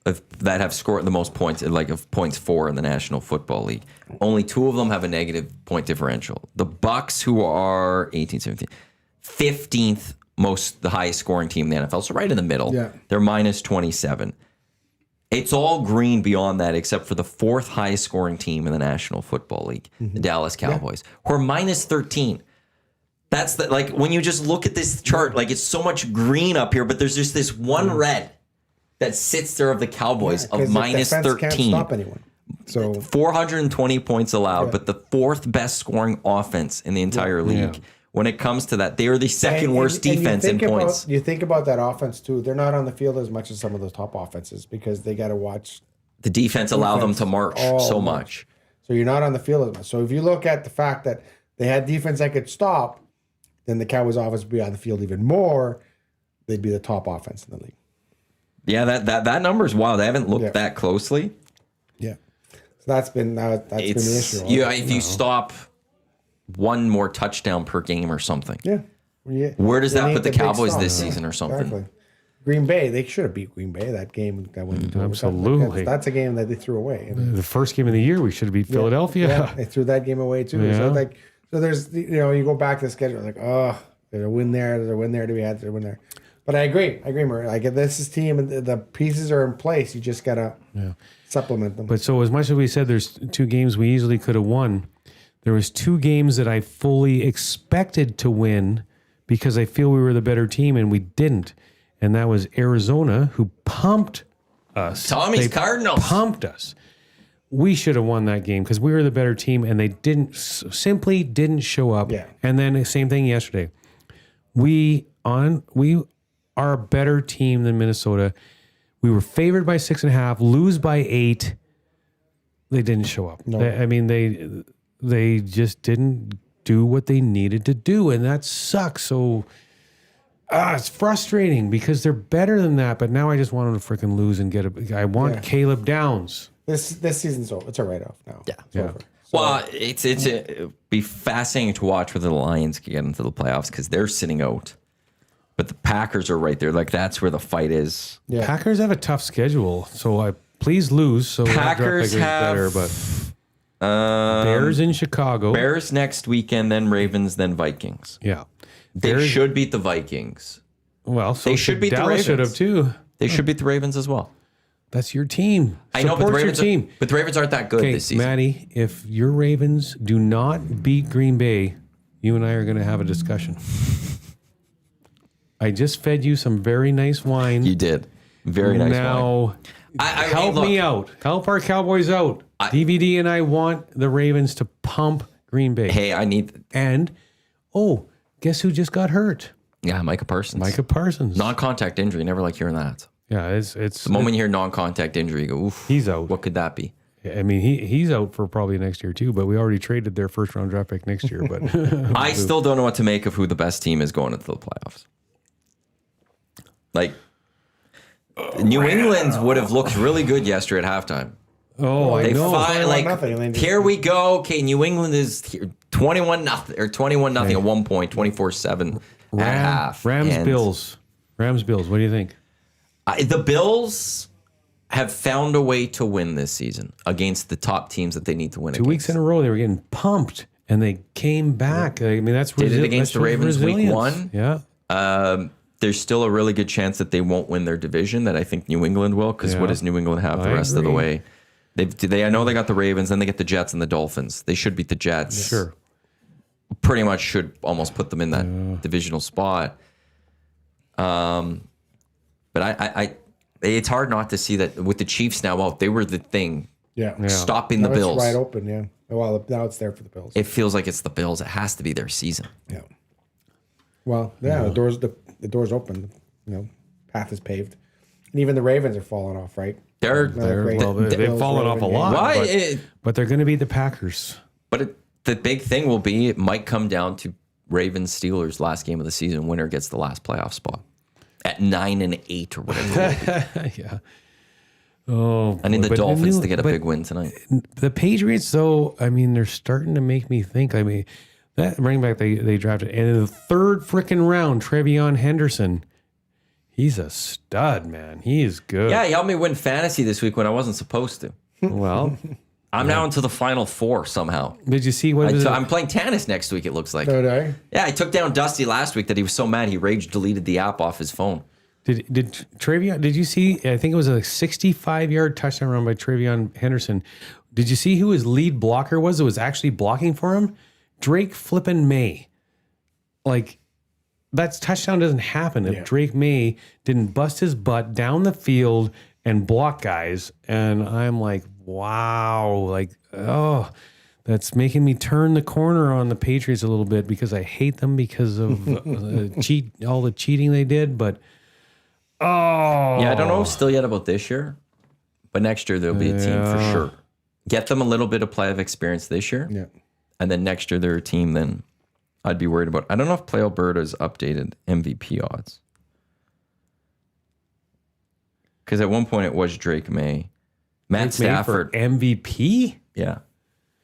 Speaker 1: that have scored the most points, like of points for in the National Football League, only 2 of them have a negative point differential. The Bucks, who are 18, 17, 15th the highest scoring team in the NFL, so right in the middle.
Speaker 3: Yeah.
Speaker 1: They're minus 27. It's all green beyond that, except for the 4th highest scoring team in the National Football League, the Dallas Cowboys, who are minus 13. That's like when you just look at this chart, like it's so much green up here, but there's just this one red that sits there of the Cowboys of minus 13.
Speaker 3: Can't stop anyone. So
Speaker 1: 420 points allowed, but the 4th best scoring offense in the entire league.
Speaker 4: Yeah.
Speaker 1: When it comes to that, they are the second worst defense in points.
Speaker 3: You think about that offense too. They're not on the field as much as some of those top offenses because they got to watch.
Speaker 1: The defense allow them to march so much.
Speaker 3: So you're not on the field as much. So if you look at the fact that they had defense that could stop, then the Cowboys offense would be on the field even more. They'd be the top offense in the league.
Speaker 1: Yeah, that number is wild. I haven't looked that closely.
Speaker 3: Yeah, so that's been the issue.
Speaker 1: If you stop one more touchdown per game or something.
Speaker 3: Yeah.
Speaker 1: Where does that put the Cowboys this season or something?
Speaker 3: Exactly. Green Bay, they should have beat Green Bay that game that went into
Speaker 4: Absolutely.
Speaker 3: That's a game that they threw away.
Speaker 4: The first game of the year, we should have beat Philadelphia.
Speaker 3: Yeah, they threw that game away too.
Speaker 4: Yeah.
Speaker 3: So there's you go back to the schedule like, oh, there's a win there, there's a win there to be had, there's a win there. But I agree, Murray. Like if this is team and the pieces are in place, you just gotta supplement them.
Speaker 4: But so as much as we said there's 2 games we easily could have won, there was 2 games that I fully expected to win because I feel we were the better team and we didn't. And that was Arizona, who pumped us.
Speaker 1: Tommy's Cardinals.
Speaker 4: Pumped us. We should have won that game because we were the better team and they simply didn't show up.
Speaker 3: Yeah.
Speaker 4: And then the same thing yesterday. We are a better team than Minnesota. We were favored by 6.5, lose by 8. They didn't show up.
Speaker 3: No.
Speaker 4: They just didn't do what they needed to do, and that sucks. So it's frustrating because they're better than that, but now I just want them to freaking lose and I want Caleb Downs.
Speaker 3: This season's over. It's a write-off now.
Speaker 1: Yeah.
Speaker 3: It's over.
Speaker 1: Well, it'd be fascinating to watch whether the Lions can get into the playoffs because they're sitting out. But the Packers are right there. Like, that's where the fight is.
Speaker 3: Yeah.
Speaker 4: Packers have a tough schedule, so please lose. So
Speaker 1: Packers have
Speaker 4: better, but Bears in Chicago.
Speaker 1: Bears next weekend, then Ravens, then Vikings.
Speaker 4: Yeah.
Speaker 1: They should beat the Vikings.
Speaker 4: Well, so
Speaker 1: they should beat
Speaker 4: Dallas
Speaker 1: the Ravens.
Speaker 4: Should have too.
Speaker 1: They should beat the Ravens as well.
Speaker 4: That's your team.
Speaker 1: I know, but the
Speaker 4: Support your team.
Speaker 1: But the Ravens aren't that good this season.
Speaker 4: Matty, if your Ravens do not beat Green Bay, you and I are going to have a discussion. I just fed you some very nice wine.
Speaker 1: You did. Very nice wine.
Speaker 4: Now, help me out. Help our Cowboys out. DVD and I want the Ravens to pump Green Bay.
Speaker 1: Hey, I need...
Speaker 4: And, guess who just got hurt?
Speaker 1: Yeah, Micah Parsons.
Speaker 4: Micah Parsons.
Speaker 1: Non-contact injury. Never like hearing that.
Speaker 4: Yeah, it's
Speaker 1: the moment you hear non-contact injury, you go, oof.
Speaker 4: He's out.
Speaker 1: What could that be?
Speaker 4: I mean, he's out for probably next year too, but we already traded their first round draft pick next year. But
Speaker 1: I still don't know what to make of who the best team is going into the playoffs. Like, New England would have looked really good yesterday at halftime.
Speaker 4: Oh, I know.
Speaker 1: Here we go. Okay, New England is 21-0 or 21-0 at one point, 24-7 at half.
Speaker 4: Bills. What do you think?
Speaker 1: The Bills have found a way to win this season against the top teams that they need to win.
Speaker 4: 2 weeks in a row, they were getting pumped, and they came back. I mean, that's
Speaker 1: did it against the Ravens week 1.
Speaker 4: Yeah.
Speaker 1: There's still a really good chance that they won't win their division. That I think New England will, because what does New England have the rest of the way? I know they got the Ravens, then they get the Jets and the Dolphins. They should beat the Jets.
Speaker 4: Sure.
Speaker 1: pretty much should almost put them in that divisional spot. But I it's hard not to see that with the Chiefs now out, they were the thing stopping the
Speaker 3: Now
Speaker 1: Bills.
Speaker 3: It's wide open, yeah. Well, now it's there for the Bills.
Speaker 1: It feels like it's the Bills. It has to be their season.
Speaker 3: Yeah. Well, the door's open. You know, path is paved, and even the Ravens are falling off. Right?
Speaker 4: They've fallen off a lot.
Speaker 1: Why?
Speaker 4: But they're going to be the Packers.
Speaker 1: But the big thing will be it might come down to Ravens Steelers last game of the season. Winner gets the last playoff spot at 9-8 or whatever.
Speaker 4: Yeah. Oh,
Speaker 1: I need the
Speaker 4: but
Speaker 1: Dolphins to get a big win tonight.
Speaker 4: The Patriots, though, I mean, they're starting to make me think. I mean, that running back they drafted, and in the third freaking round, Trevion Henderson, he's a stud, man. He is good.
Speaker 1: Yeah, he helped me win fantasy this week when I wasn't supposed to.
Speaker 4: Well,
Speaker 1: I'm now into the final four somehow.
Speaker 4: did you see what?
Speaker 1: I'm playing tennis next week, it looks like.
Speaker 3: So do I.
Speaker 1: Yeah, I took down Dusty last week that he was so mad he rage deleted the app off his phone.
Speaker 4: Did Trevion? Did you see? I think it was a 65-yard touchdown run by Trevion Henderson. Did you see who his lead blocker was? That was actually blocking for him? Drake flippin' May. Like, that touchdown doesn't happen if Drake May didn't bust his butt down the field and block guys. And I'm like, wow, like, oh, that's making me turn the corner on the Patriots a little bit because I hate them because of all the cheating they did. But
Speaker 1: Yeah, I don't know still yet about this year, but next year there'll be a team for sure. Get them a little bit of playoff experience this year.
Speaker 3: Yeah.
Speaker 1: And then next year they're a team then I'd be worried about. I don't know if Play Alberta's updated MVP odds. Because at one point it was Drake May. Matt Stafford.
Speaker 4: MVP?
Speaker 1: Yeah.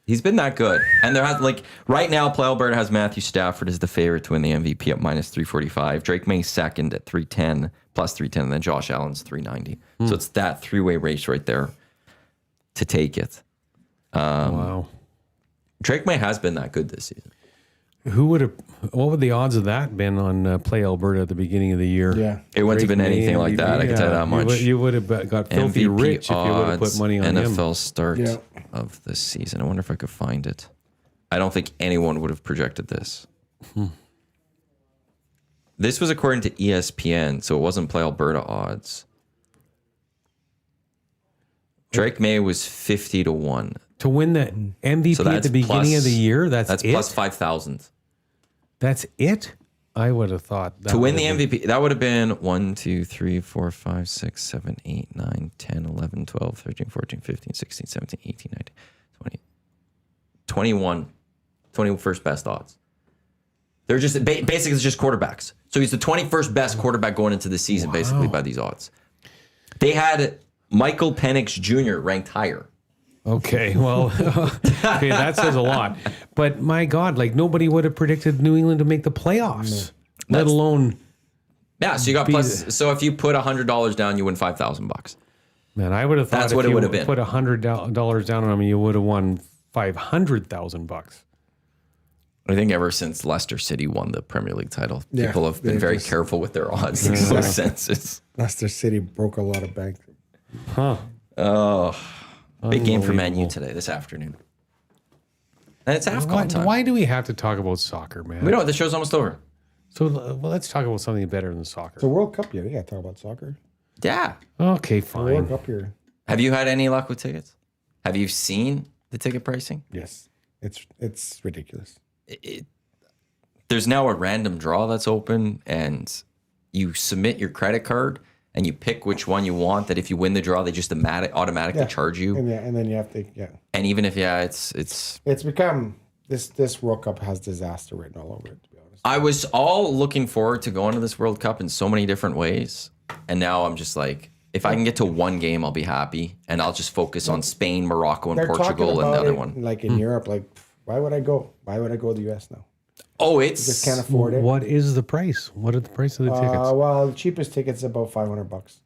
Speaker 1: He's been that good. And there has right now Play Alberta has Matthew Stafford as the favorite to win the MVP at -345. Drake May second at 310, plus 310, and then Josh Allen's 390. So it's that three-way race right there to take it.
Speaker 4: Wow.
Speaker 1: Drake May has been that good this season.
Speaker 4: What would the odds of that been on Play Alberta at the beginning of the year?
Speaker 3: Yeah.
Speaker 1: It wouldn't have been
Speaker 4: Drake May
Speaker 1: anything like that. I can tell you that much.
Speaker 4: You would have got filthy
Speaker 1: MVP
Speaker 4: rich if you would have put
Speaker 1: odds,
Speaker 4: money on him.
Speaker 1: NFL start of the season. I wonder if I could find it. I don't think anyone would have projected this. This was according to ESPN, so it wasn't Play Alberta odds. Drake May was 50-1.
Speaker 4: To win the MVP
Speaker 1: So
Speaker 4: at
Speaker 1: that's
Speaker 4: the beginning
Speaker 1: plus-
Speaker 4: of the year, that's it?
Speaker 1: plus 5,000.
Speaker 4: That's it? I would have thought. That
Speaker 1: To win
Speaker 4: would
Speaker 1: the
Speaker 4: have been-
Speaker 1: MVP, that would have been 1, 2, 3, 4, 5, 6, 7, 8, 9, 10, 11, 12, 13, 14, 15, 16, 17, 18, 19, 20, 21, 21st best odds. They're just basically it's just quarterbacks. So he's the 21st best quarterback going into the season, basically, by these odds. They had Michael Penix Jr. ranked higher.
Speaker 4: Okay, well, okay, that says a lot. But my God, like nobody would have predicted New England to make the playoffs, let alone.
Speaker 1: Yeah, so you got plus. So if you put $100 down, you win $5,000.
Speaker 4: Man, I would have thought
Speaker 1: That's
Speaker 4: if
Speaker 1: what it
Speaker 4: you
Speaker 1: would have been.
Speaker 4: put $100 down on them, you would have won $500,000.
Speaker 1: I think ever since Leicester City won the Premier League title, people have been
Speaker 3: they
Speaker 1: very
Speaker 3: just-
Speaker 1: careful with their odds in some senses.
Speaker 3: Leicester City broke a lot of bank.
Speaker 4: Huh?
Speaker 1: Big game for Man U today, this afternoon. And it's AFCON time.
Speaker 4: Why do we have to talk about soccer, man?
Speaker 1: We don't. The show's almost over.
Speaker 4: So well, let's talk about something better than soccer.
Speaker 3: It's a World Cup year. We got to talk about soccer.
Speaker 1: Yeah.
Speaker 4: Okay,
Speaker 3: World
Speaker 4: fine.
Speaker 3: Cup year.
Speaker 1: Have you had any luck with tickets? Have you seen the ticket pricing?
Speaker 3: Yes. It's ridiculous.
Speaker 1: There's now a random draw that's open, and you submit your credit card, and you pick which one you want. That if you win the draw, they just automatically charge you.
Speaker 3: And then you have to
Speaker 1: And even if
Speaker 3: It's become this World Cup has disaster written all over it, to be honest.
Speaker 1: I was all looking forward to going to this World Cup in so many different ways, and now I'm just like, if I can get to one game, I'll be happy, and I'll just focus on Spain, Morocco, and
Speaker 3: They're talking
Speaker 1: Portugal, and
Speaker 3: about
Speaker 1: the other
Speaker 3: it,
Speaker 1: one.
Speaker 3: like in Europe, like why would I go? Why would I go to the US now?
Speaker 1: Oh,
Speaker 3: Just can't afford it.
Speaker 4: What is the price? What are the price of the tickets?
Speaker 3: Well, the cheapest ticket's about $500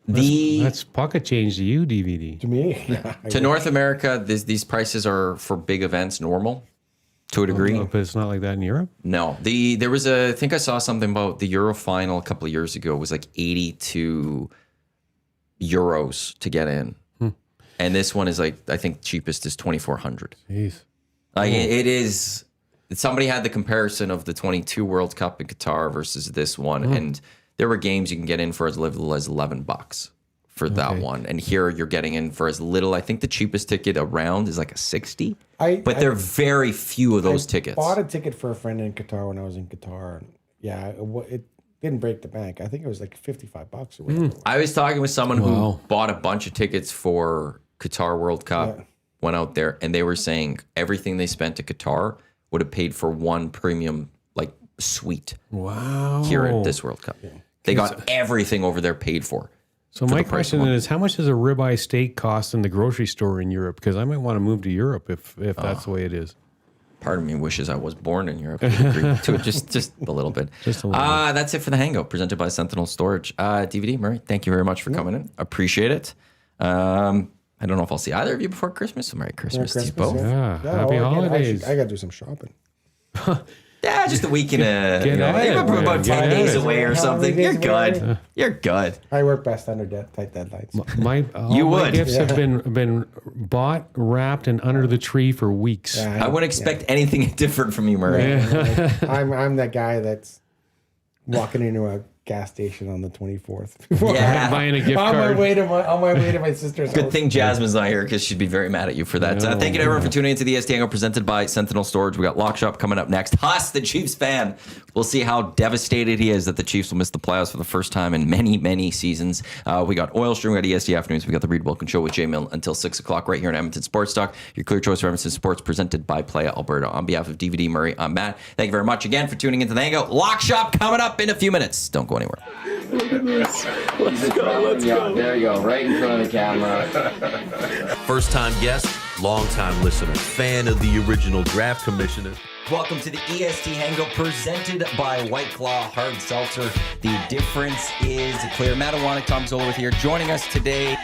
Speaker 4: That's pocket change to you, DVD.
Speaker 3: to me.
Speaker 1: to North America. These prices are for big events normal, to a degree.
Speaker 4: But it's not like that in Europe.
Speaker 1: No, there was I think I saw something about the Euro final a couple of years ago. It was like 82 euros to get in, and this one is like I think cheapest is 2,400.
Speaker 4: Jeez.
Speaker 1: Like it is. Somebody had the comparison of the 22 World Cup in Qatar versus this one, and there were games you can get in for as little as $11 for that one, and here you're getting in for as little. I think the cheapest ticket around is like a 60, but there are very few of those tickets.
Speaker 3: Bought a ticket for a friend in Qatar when I was in Qatar. And yeah, it didn't break the bank. I think it was like $55 or whatever.
Speaker 1: I was talking with someone who bought a bunch of tickets for Qatar World Cup, went out there, and they were saying everything they spent to Qatar would have paid for one premium like suite.
Speaker 4: Wow.
Speaker 1: Here at this World Cup. They got everything over there paid for.
Speaker 4: So my question is, how much does a ribeye steak cost in the grocery store in Europe? Because I might want to move to Europe if that's the way it is.
Speaker 1: Part of me wishes I was born in Europe. To agree to it just a little bit.
Speaker 4: Just a little bit.
Speaker 1: That's it for the Hangout presented by Sentinel Storage. DVD, Murray, thank you very much for coming in. Appreciate it. I don't know if I'll see either of you before Christmas. So Merry Christmas to you both.
Speaker 4: Yeah, happy holidays.
Speaker 3: I got to do some shopping.
Speaker 1: Yeah, just a week and
Speaker 4: at it,
Speaker 1: about
Speaker 4: man.
Speaker 1: 10
Speaker 4: Get
Speaker 1: days
Speaker 4: at it.
Speaker 1: away or something. You're good. You're good.
Speaker 3: I work best under tight deadlines.
Speaker 1: You
Speaker 4: my
Speaker 1: would.
Speaker 4: gifts have been bought, wrapped, and under the tree for weeks.
Speaker 1: I wouldn't expect anything different from you, Murray.
Speaker 3: I'm that guy that's walking into a gas station on the 24th.
Speaker 1: Yeah.
Speaker 4: Buying a gift
Speaker 3: on
Speaker 4: card.
Speaker 3: my way to my sister's
Speaker 1: Good
Speaker 3: house.
Speaker 1: thing Jasmine's not here because she'd be very mad at you for that. Thank you to everyone for tuning into the EST Hangout presented by Sentinel Storage. We got Lock Shop coming up next. Huss, the Chiefs fan. We'll see how devastated he is that the Chiefs will miss the playoffs for the first time in many, many seasons. We got Oil Stream. We got EST Afternoons. We got the Reed Wilkins Show with Jay Mill until 6 o'clock right here in Edmonton Sports Talk. Your clear choice for Edmonton Sports presented by Playa Alberta. On behalf of DVD Murray, I'm Matt. Thank you very much again for tuning into the Hangout. Lock Shop coming up in a few minutes. Don't go anywhere.
Speaker 5: Look at this. Let's go.
Speaker 1: There you go, right in front of the camera.
Speaker 5: First time guest, long time listener, fan of the original draft commissioner.
Speaker 1: Welcome to the EST Hangout presented by White Claw Hard Seltzer. The difference is clear. Matt Iwanyk, Tom Zola with here, joining us today.